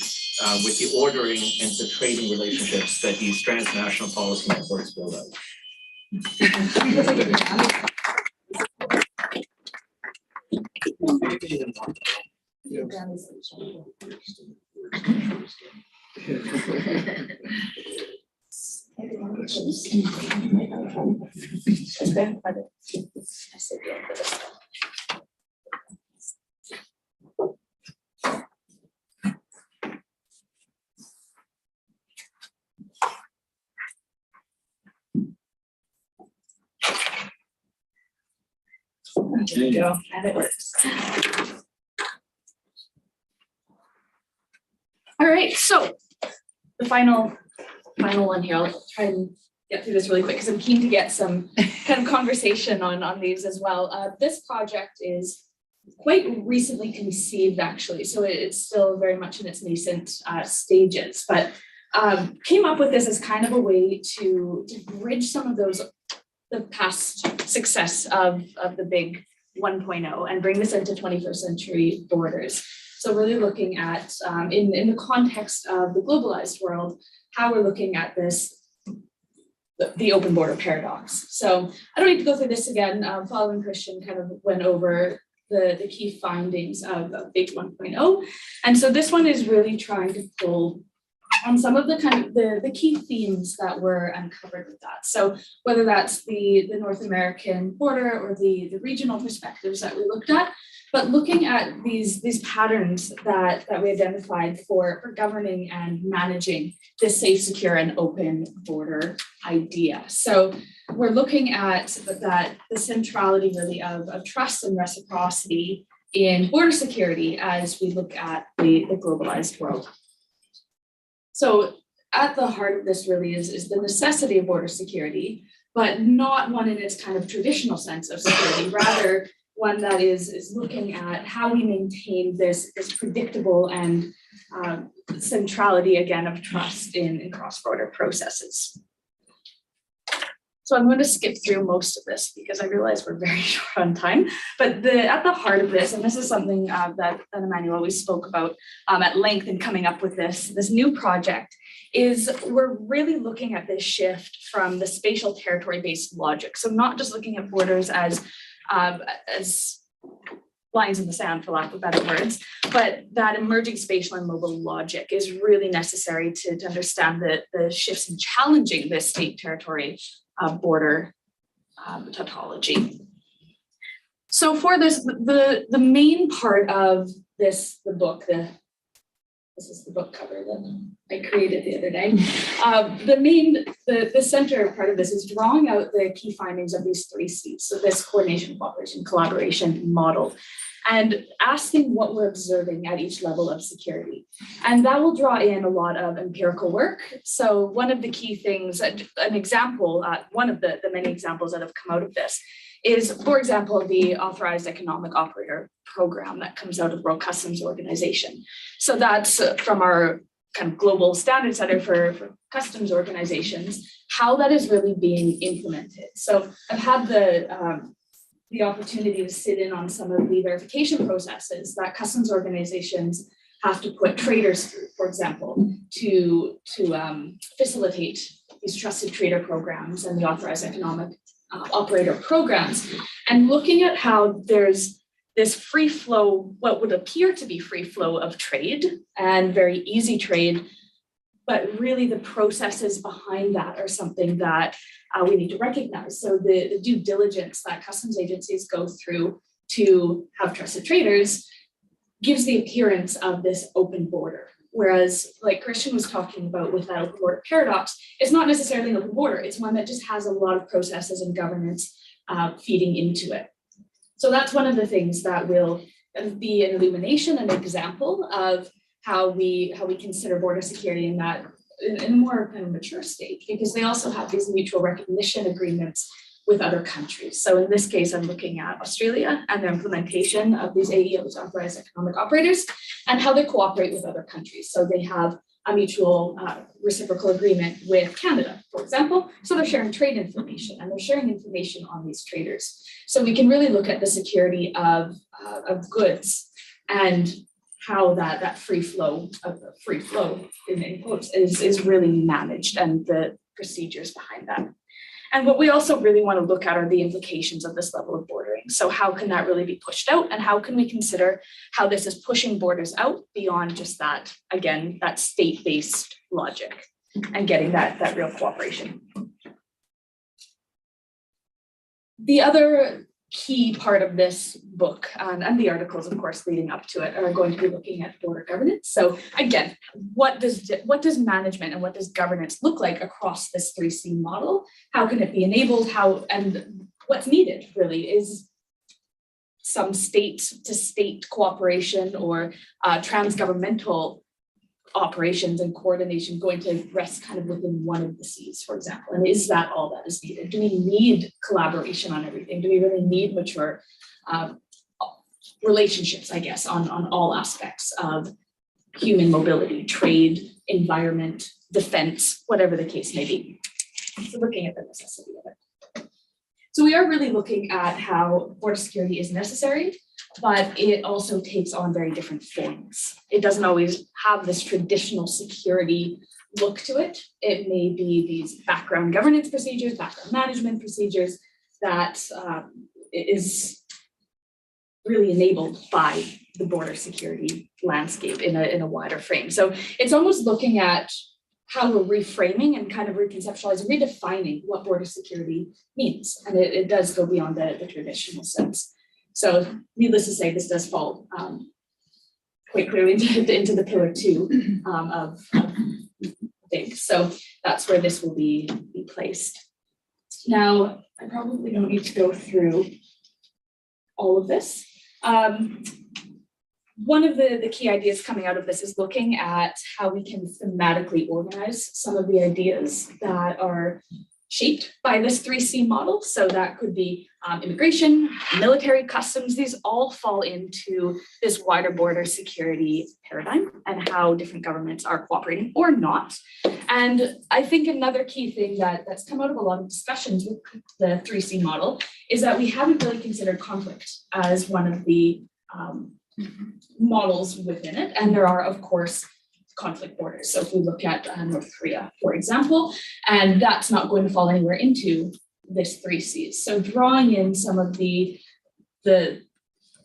with the ordering and the trading relationships that these transnational policy networks build out. There you go. And it works. All right, so the final one here. I'll try and get through this really quick because I'm keen to get some kind of conversation on these as well. This project is quite recently conceived, actually, so it's still very much in its nascent stages, but came up with this as kind of a way to bridge some of the past success of the big 1.0 and bring this into 21st century borders. So really looking at, in the context of the globalized world, how we're looking at this, the open border paradox. So I don't need to go through this again. Following Christian kind of went over the key findings of Big 1.0. And so this one is really trying to pull on some of the kind of the key themes that were uncovered with that. So whether that's the North American border or the regional perspectives that we looked at, but looking at these patterns that we identified for governing and managing this safe, secure, and open border idea. So we're looking at the centrality really of trust and reciprocity in border security as we look at the globalized world. So at the heart of this really is the necessity of border security, but not one in its kind of traditional sense of security, rather one that is looking at how we maintain this predictable and centrality again of trust in cross-border processes. So I'm going to skip through most of this because I realize we're very short on time, but at the heart of this, and this is something that Emmanuel always spoke about at length in coming up with this new project, is we're really looking at this shift from the spatial territory-based logic. So not just looking at borders as lines in the sand, for lack of better words, but that emerging spatial and mobile logic is really necessary to understand the shifts in challenging this state territory border tautology. So for this, the main part of the book, this is the book cover that I created the other day. The center part of this is drawing out the key findings of these 3 Cs. So this coordination, cooperation, collaboration model, and asking what we're observing at each level of security. And that will draw in a lot of empirical work. So one of the key things, an example, one of the many examples that have come out of this is, for example, the Authorized Economic Operator program that comes out of the World Customs Organization. So that's from our kind of global standard setter for customs organizations, how that is really being implemented. So I've had the opportunity to sit in on some of the verification processes that customs organizations have to put traders through, for example, to facilitate these trusted trader programs and the Authorized Economic operator programs, and looking at how there's this free flow, what would appear to be free flow of trade and very easy trade, but really the processes behind that are something that we need to recognize. So the due diligence that customs agencies go through to have trusted traders gives the appearance of this open border. Whereas, like Christian was talking about with that open border paradox, it's not necessarily an open border. It's one that just has a lot of processes and governance feeding into it. So that's one of the things that will be an illumination, an example of how we consider border security in that in a more kind of mature state, because they also have these mutual recognition agreements with other countries. So in this case, I'm looking at Australia and their implementation of these AEOs, authorized economic operators, and how they cooperate with other countries. So they have a mutual reciprocal agreement with Canada, for example. So they're sharing trade information and they're sharing information on these traders. So we can really look at the security of goods and how that free flow in quotes is really managed and the procedures behind that. And what we also really want to look at are the implications of this level of bordering. So how can that really be pushed out, and how can we consider how this is pushing borders out beyond just that, again, that state-based logic and getting that real cooperation. The other key part of this book and the articles, of course, leading up to it are going to be looking at border governance. So again, what does management and what does governance look like across this 3C model? How can it be enabled? And what's needed really is some state-to-state cooperation or transgovernmental operations and coordination going to rest kind of within one of the Cs, for example? And is that all that is needed? Do we need collaboration on everything? Do we really need mature relationships, I guess, on all aspects of human mobility, trade, environment, defense, whatever the case may be? So looking at the necessity of it. So we are really looking at how border security is necessary, but it also takes on very different forms. It doesn't always have this traditional security look to it. It may be these background governance procedures, background management procedures that is really enabled by the border security landscape in a wider frame. So it's almost looking at how we're reframing and kind of reconceptualizing, redefining what border security means. And it does go beyond the traditional sense. So needless to say, this does fall quite clearly into the pillar 2 of things. So that's where this will be placed. Now, I probably don't need to go through all of this. One of the key ideas coming out of this is looking at how we can thematically organize some of the ideas that are shaped by this 3C model. So that could be immigration, military, customs. These all fall into this wider border security paradigm and how different governments are cooperating or not. And I think another key thing that's come out of a lot of discussions with the 3C model is that we haven't really considered conflict as one of the models within it. And there are, of course, conflict borders. So if we look at North Korea, for example, and that's not going to fall anywhere into this 3Cs. So drawing in some of the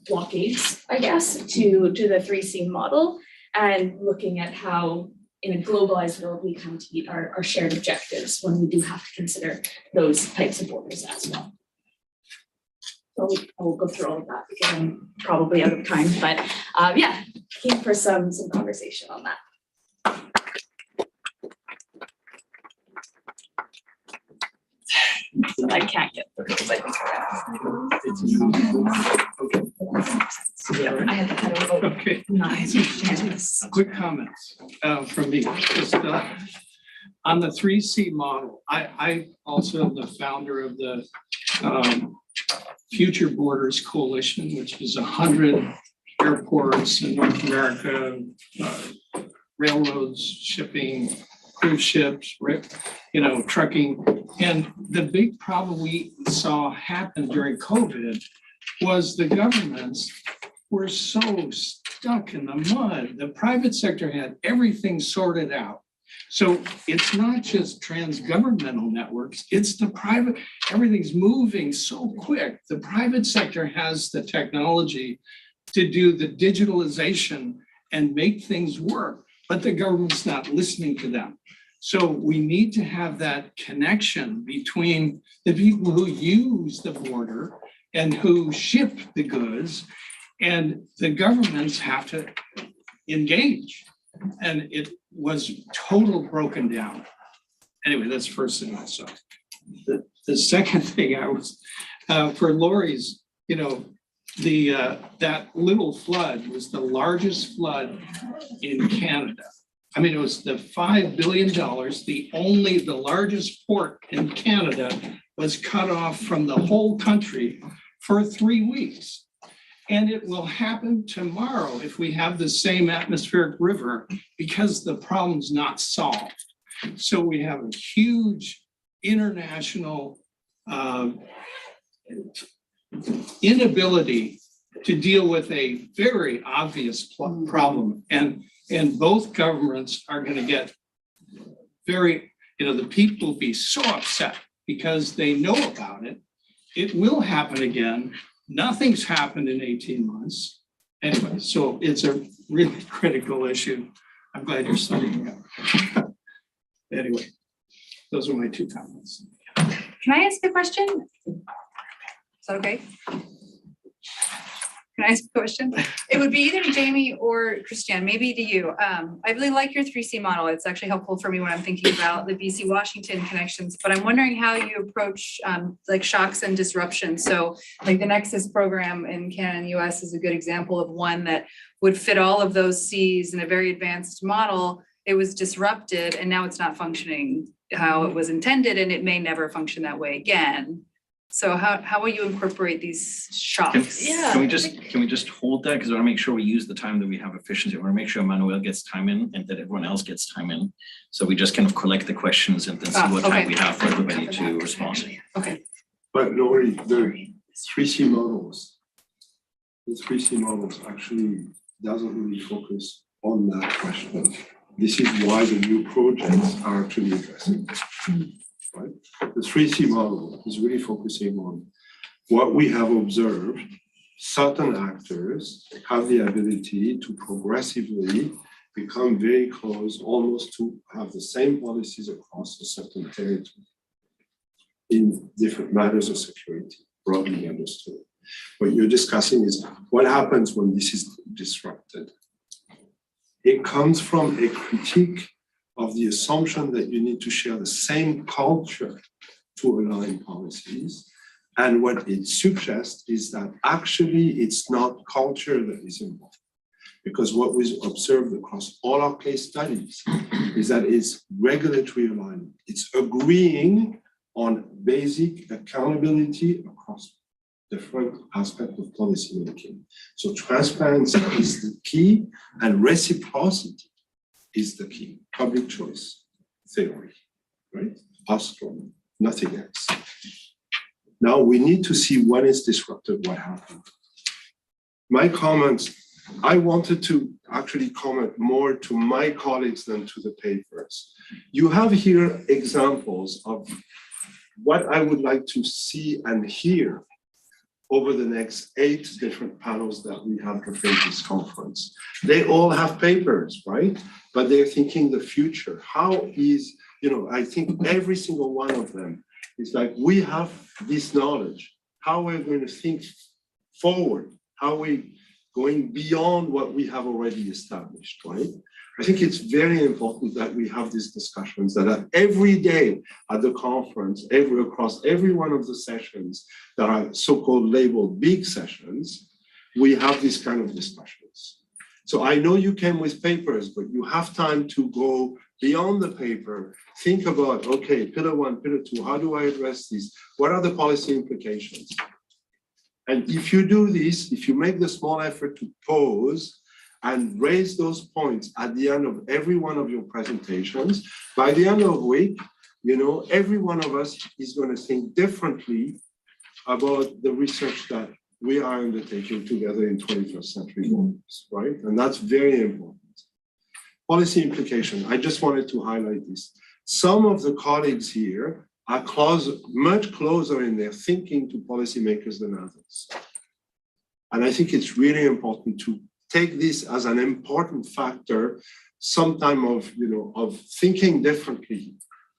blockades, I guess, to the 3C model and looking at how in a globalized world we come to meet our shared objectives when we do have to consider those types of borders as well. So I will go through all of that because I'm probably out of time, but yeah, keen for some conversation on that. I can't get through because I think I had to head over. Okay. Nice. Quick comments from me. Just, on the 3C model, I also am the founder of the Future Borders Coalition, which is 100 airports in North America, railroads, shipping, cruise ships, trucking. And the big problem we saw happen during COVID was the governments were so stuck in the mud. The private sector had everything sorted out. So it's not just transgovernmental networks, it's the private, everything's moving so quick. The private sector has the technology to do the digitalization and make things work, but the government's not listening to them. So we need to have that connection between the people who use the border and who ship the goods, and the governments have to engage. And it was total broken down. Anyway, that's the first thing I saw. The second thing I was, for Lori's, you know, that little flood was the largest flood in Canada. I mean, it was the $5 billion, the largest port in Canada was cut off from the whole country for 3 weeks. And it will happen tomorrow if we have the same atmospheric river, because the problem's not solved. So we have a huge international inability to deal with a very obvious problem. And both governments are going to get very, you know, the people will be so upset because they know about it. It will happen again. Nothing's happened in 18 months. Anyway, so it's a really critical issue. I'm glad you're studying it. Anyway, those are my 2 comments. Can I ask a question? Is that okay? Can I ask a question? It would be either to Jamie or Christiane, maybe to you. I really like your 3C model. It's actually helpful for me when I'm thinking about the BC Washington connections, but I'm wondering how you approach like shocks and disruptions. So like the Nexus program in Canada and US is a good example of one that would fit all of those C's in a very advanced model. It was disrupted and now it's not functioning how it was intended, and it may never function that way again. So how will you incorporate these shocks? Can we just hold that? Because I want to make sure we use the time that we have efficiently. I want to make sure Manuel gets time in and that everyone else gets time in. So we just kind of collect the questions and then see what time we have for everybody to respond. Okay. But Lori, the 3C models, actually doesn't really focus on that question. This is why the new projects are actually addressing this. Right? The 3C model is really focusing on what we have observed. Certain actors have the ability to progressively become very close, almost to have the same policies across a certain territory in different matters of security, broadly understood. What you're discussing is what happens when this is disrupted. It comes from a critique of the assumption that you need to share the same culture to align policies. And what it suggests is that actually it's not culture that is involved. Because what we observed across all our case studies is that it's regulatory alignment. It's agreeing on basic accountability across different aspects of policy making. So transparency is the key, and reciprocity is the key. Public choice theory, right? Ostrom, nothing else. Now we need to see when it's disrupted, what happened. My comments, I wanted to actually comment more to my colleagues than to the papers. You have here examples of what I would like to see and hear over the next 8 different panels that we have to face this conference. They all have papers, right? But they're thinking the future. How is, I think every single one of them is like, we have this knowledge. How are we going to think forward? How are we going beyond what we have already established, right? I think it's very important that we have these discussions, that every day at the conference, across every one of the sessions that are so-called labeled big sessions, we have these kind of discussions. So I know you came with papers, but you have time to go beyond the paper, think about, okay, pillar 1, pillar 2, how do I address these? What are the policy implications? And if you do this, if you make the small effort to pause and raise those points at the end of every one of your presentations, by the end of the week, every one of us is going to think differently about the research that we are undertaking together in 21st century borders, right? And that's very important. policy implication. I just wanted to highlight this. Some of the colleagues here are much closer in their thinking to policymakers than others. And I think it's really important to take this as an important factor, sometime of thinking differently.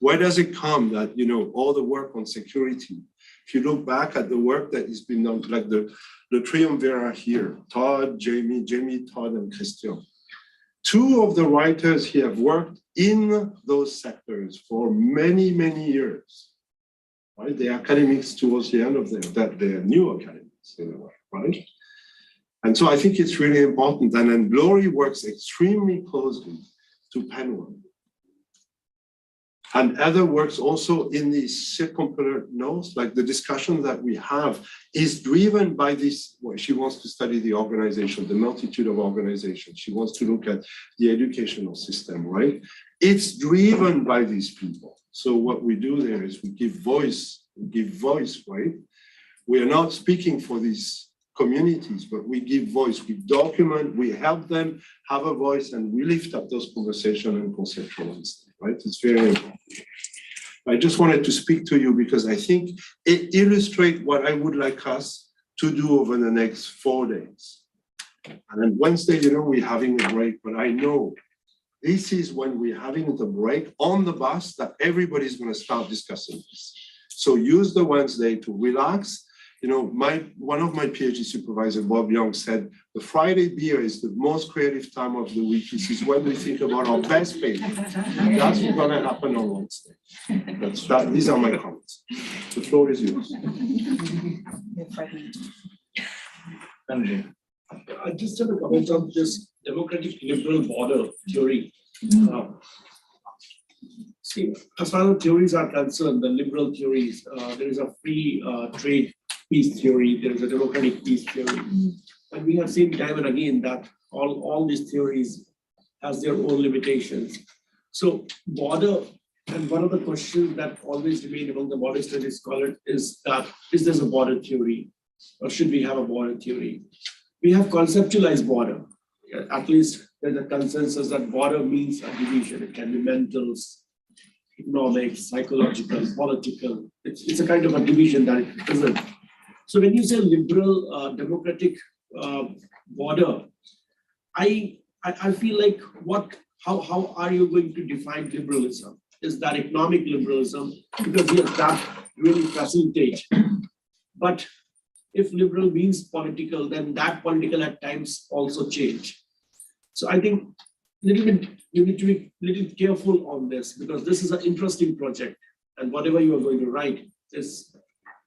Where does it come that, all the work on security, if you look back at the work that has been done, like the triumvirate here, Todd, Jamie, Todd, and Christian. Two of the writers here have worked in those sectors for many, many years. Right? They're academics towards the end of they're new academics in a way, right? And so I think it's really important. And then Glory works extremely closely to Penwork. And Heather works also in these circumpolar nodes, like the discussion that we have is driven by this. Well, she wants to study the organization, the multitude of organizations. She wants to look at the educational system, right? It's driven by these people. So what we do there is we give voice, right? We are not speaking for these communities, but we give voice, we document, we help them have a voice, and we lift up those conversations and conceptualize them, right? It's very important. I just wanted to speak to you because I think it illustrates what I would like us to do over the next 4 days. And then Wednesday, we're having a break, but I know this is when we're having the break on the bus that everybody's going to start discussing this. So use the Wednesday to relax. One of my PhD supervisors, Bob Young, said the Friday beer is the most creative time of the week. This is when we think about our best paper. That's what's going to happen on Wednesday. These are my comments. The floor is yours. I just have a comment on this democratic liberal border theory. See, as far as theories are concerned, the liberal theories, there is a free trade peace theory, there is a democratic peace theory. And we have seen time and again that all these theories has their own limitations. So border, and one of the questions that always remain among the border studies scholars is that, is there a border theory or should we have a border theory? We have conceptualized border. At least there's a consensus that border means a division. It can be mental, economic, psychological, political. It's a kind of a division that it isn't. So when you say liberal democratic border, I feel like how are you going to define liberalism? Is that economic liberalism? Because yes, that really facilitates. But if liberal means political, then that political at times also change. So I think you need to be a little careful on this because this is an interesting project, and whatever you are going to write is,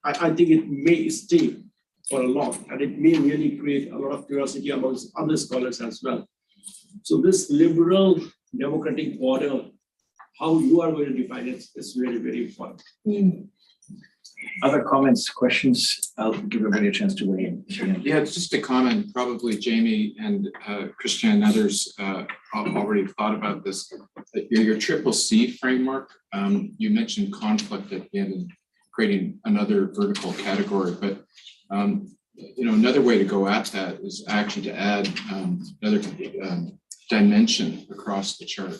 I think it may stay for a lot, and it may really create a lot of curiosity amongst other scholars as well. So this liberal democratic border, how you are going to define it is really very important. Other comments, questions? I'll give everybody a chance to weigh in. Yeah, it's just a comment. Probably Jamie and Christian and others already thought about this. That your CCC framework, you mentioned conflict at the end and creating another vertical category, but another way to go at that is actually to add another dimension across the chart.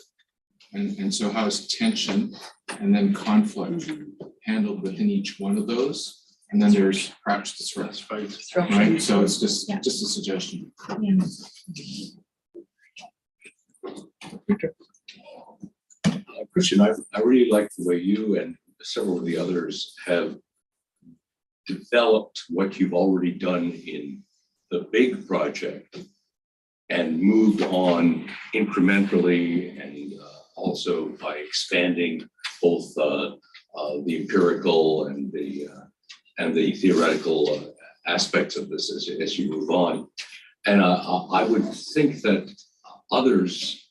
And so how is tension and then conflict handled within each one of those? And then there's perhaps the threat, right? So it's just a suggestion. Christian, I really like the way you and several of the others have developed what you've already done in the big project and moved on incrementally and also by expanding both the empirical and the theoretical aspects of this as you move on. And I would think that others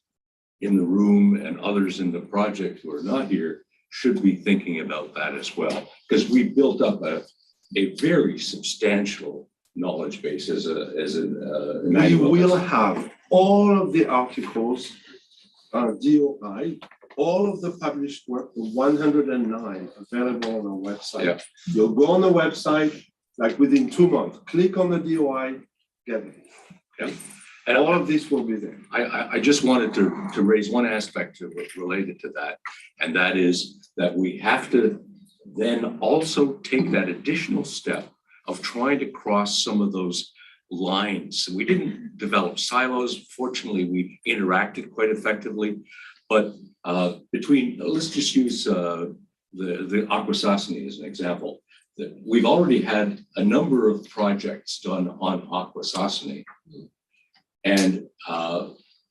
in the room and others in the project who are not here should be thinking about that as well, because we built up a very substantial knowledge base as we will have all of the articles, DOI, all of the published work, the 109 available on our website. Yeah. You'll go on the website like within 2 months, click on the DOI, get it. Yeah. And all of this will be there. I just wanted to raise one aspect to it related to that, and that is that we have to then also take that additional step of trying to cross some of those lines. We didn't develop silos. Fortunately, we interacted quite effectively, but between, let's just use the Akwesasne as an example. That we've already had a number of projects done on Akwesasne. And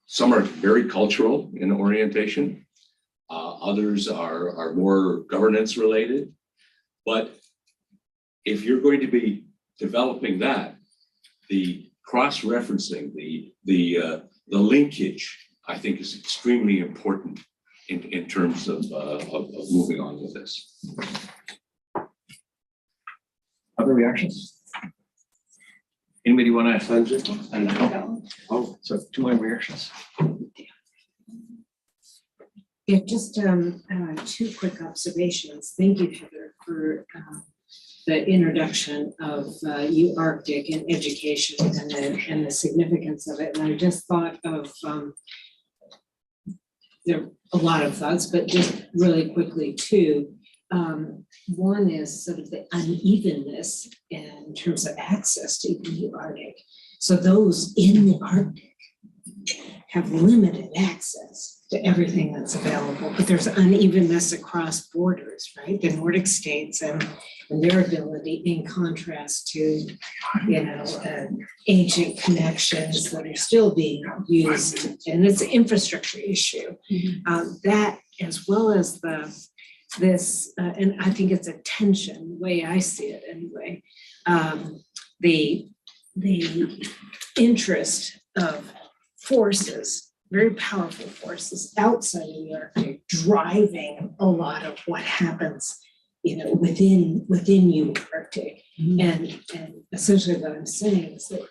some are very cultural in orientation. Others are more governance related. But if you're going to be developing that, the cross-referencing, the linkage, I think is extremely important in terms of moving on with this. Other reactions? Anybody want to? Oh, so 2 more reactions. Yeah, just 2 quick observations. Thank you, Heather, for the introduction of U-Arctic and education and the significance of it. And I just thought of, there are a lot of thoughts, but just really quickly too. One is sort of the unevenness in terms of access to the Arctic. So those in the Arctic have limited access to everything that's available, but there's unevenness across borders, right? The Nordic states and their ability in contrast to, ancient connections that are still being used, and it's an infrastructure issue. That as well as this, and I think it's a tension, the way I see it anyway, the interest of forces, very powerful forces outside of the Arctic, driving a lot of what happens, within you Arctic. And essentially what I'm saying is that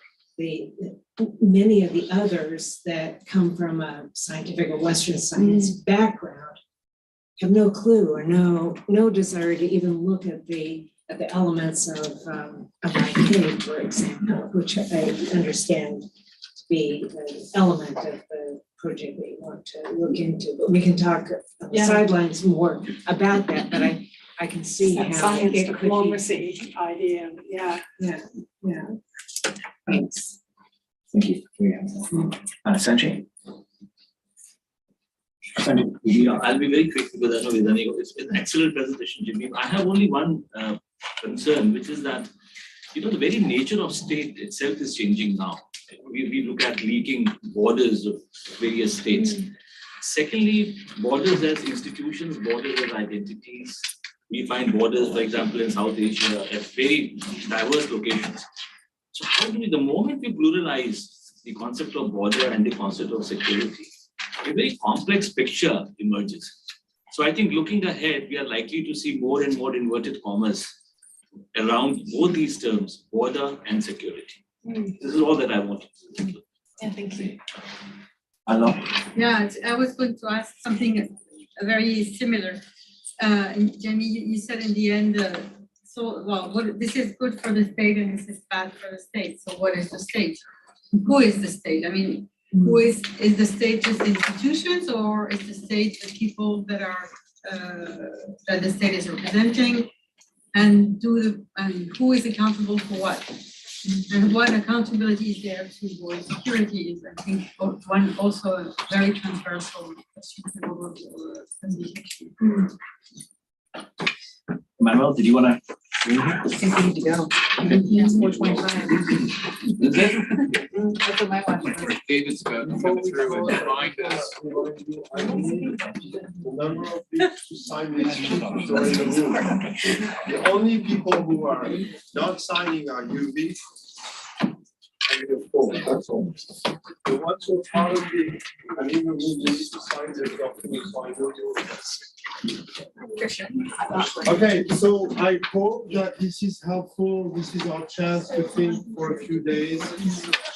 many of the others that come from a scientific or Western science background have no clue or no desire to even look at the elements of IK, for example, which I understand to be an element of the project that you want to look into. But we can talk on the sidelines more about that. But I can see That how science it could be. diplomacy idea, yeah. Thanks. Thank you. Sanjay? Yeah, I'll be very quick because I know it's an excellent presentation, Jimmy. I have only one concern, which is that, the very nature of state itself is changing now. We look at leaking borders of various states. Secondly, borders as institutions, borders as identities. We find borders, for example, in South Asia at very diverse locations. So how do we, the moment we pluralize the concept of border and the concept of security, a very complex picture emerges. So I think looking ahead, we are likely to see more and more inverted commas around both these terms, border and security. This is all that I wanted to do. Yeah, thank you. Yeah, I was going to ask something very similar. Jamie, you said in the end, this is good for the state and this is bad for the state. So what is the state? Who is the state? I mean, who is the state just institutions, or is the state the people that are that the state is representing, and who is accountable for what, and what accountability is there to border security is, I think, one also a very transversal question. Manuel, did you want to? I think we need to go. Yeah, 4:25. Is it? That's what my watch was. David's about to come through and remind us. The number of people to sign these sheets are in the room. The only people who are not signing are UV. That's all. The ones who are part of the, I mean, we need to sign the documents, so I know you're. Okay, so I hope that this is helpful. This is our chance to think for a few days.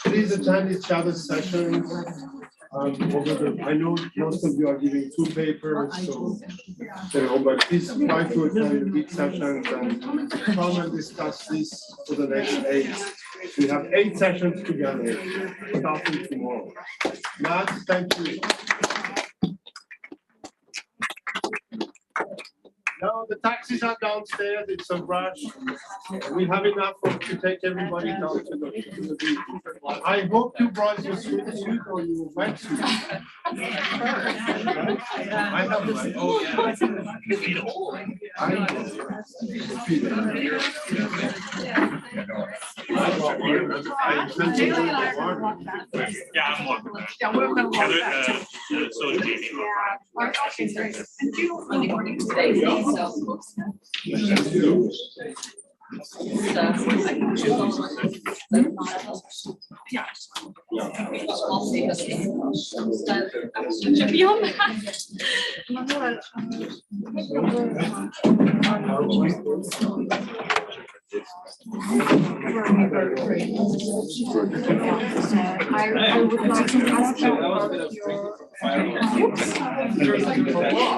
Please attend each other's sessions. I know most of you are giving 2 papers, so, but please try to attend the big sessions and come and discuss this for the next 8. We have 8 sessions together, starting tomorrow. Matt, thank you. Now the taxis are downstairs, it's a rush. We have enough to take everybody down to the beach. I hope you brought your swimsuit or your wetsuit. I have my own. Yeah, I'm welcome. Yeah, we're gonna walk back. So Jamie. Okay, great. And you in the morning today, so. Beyond I would like to ask you about your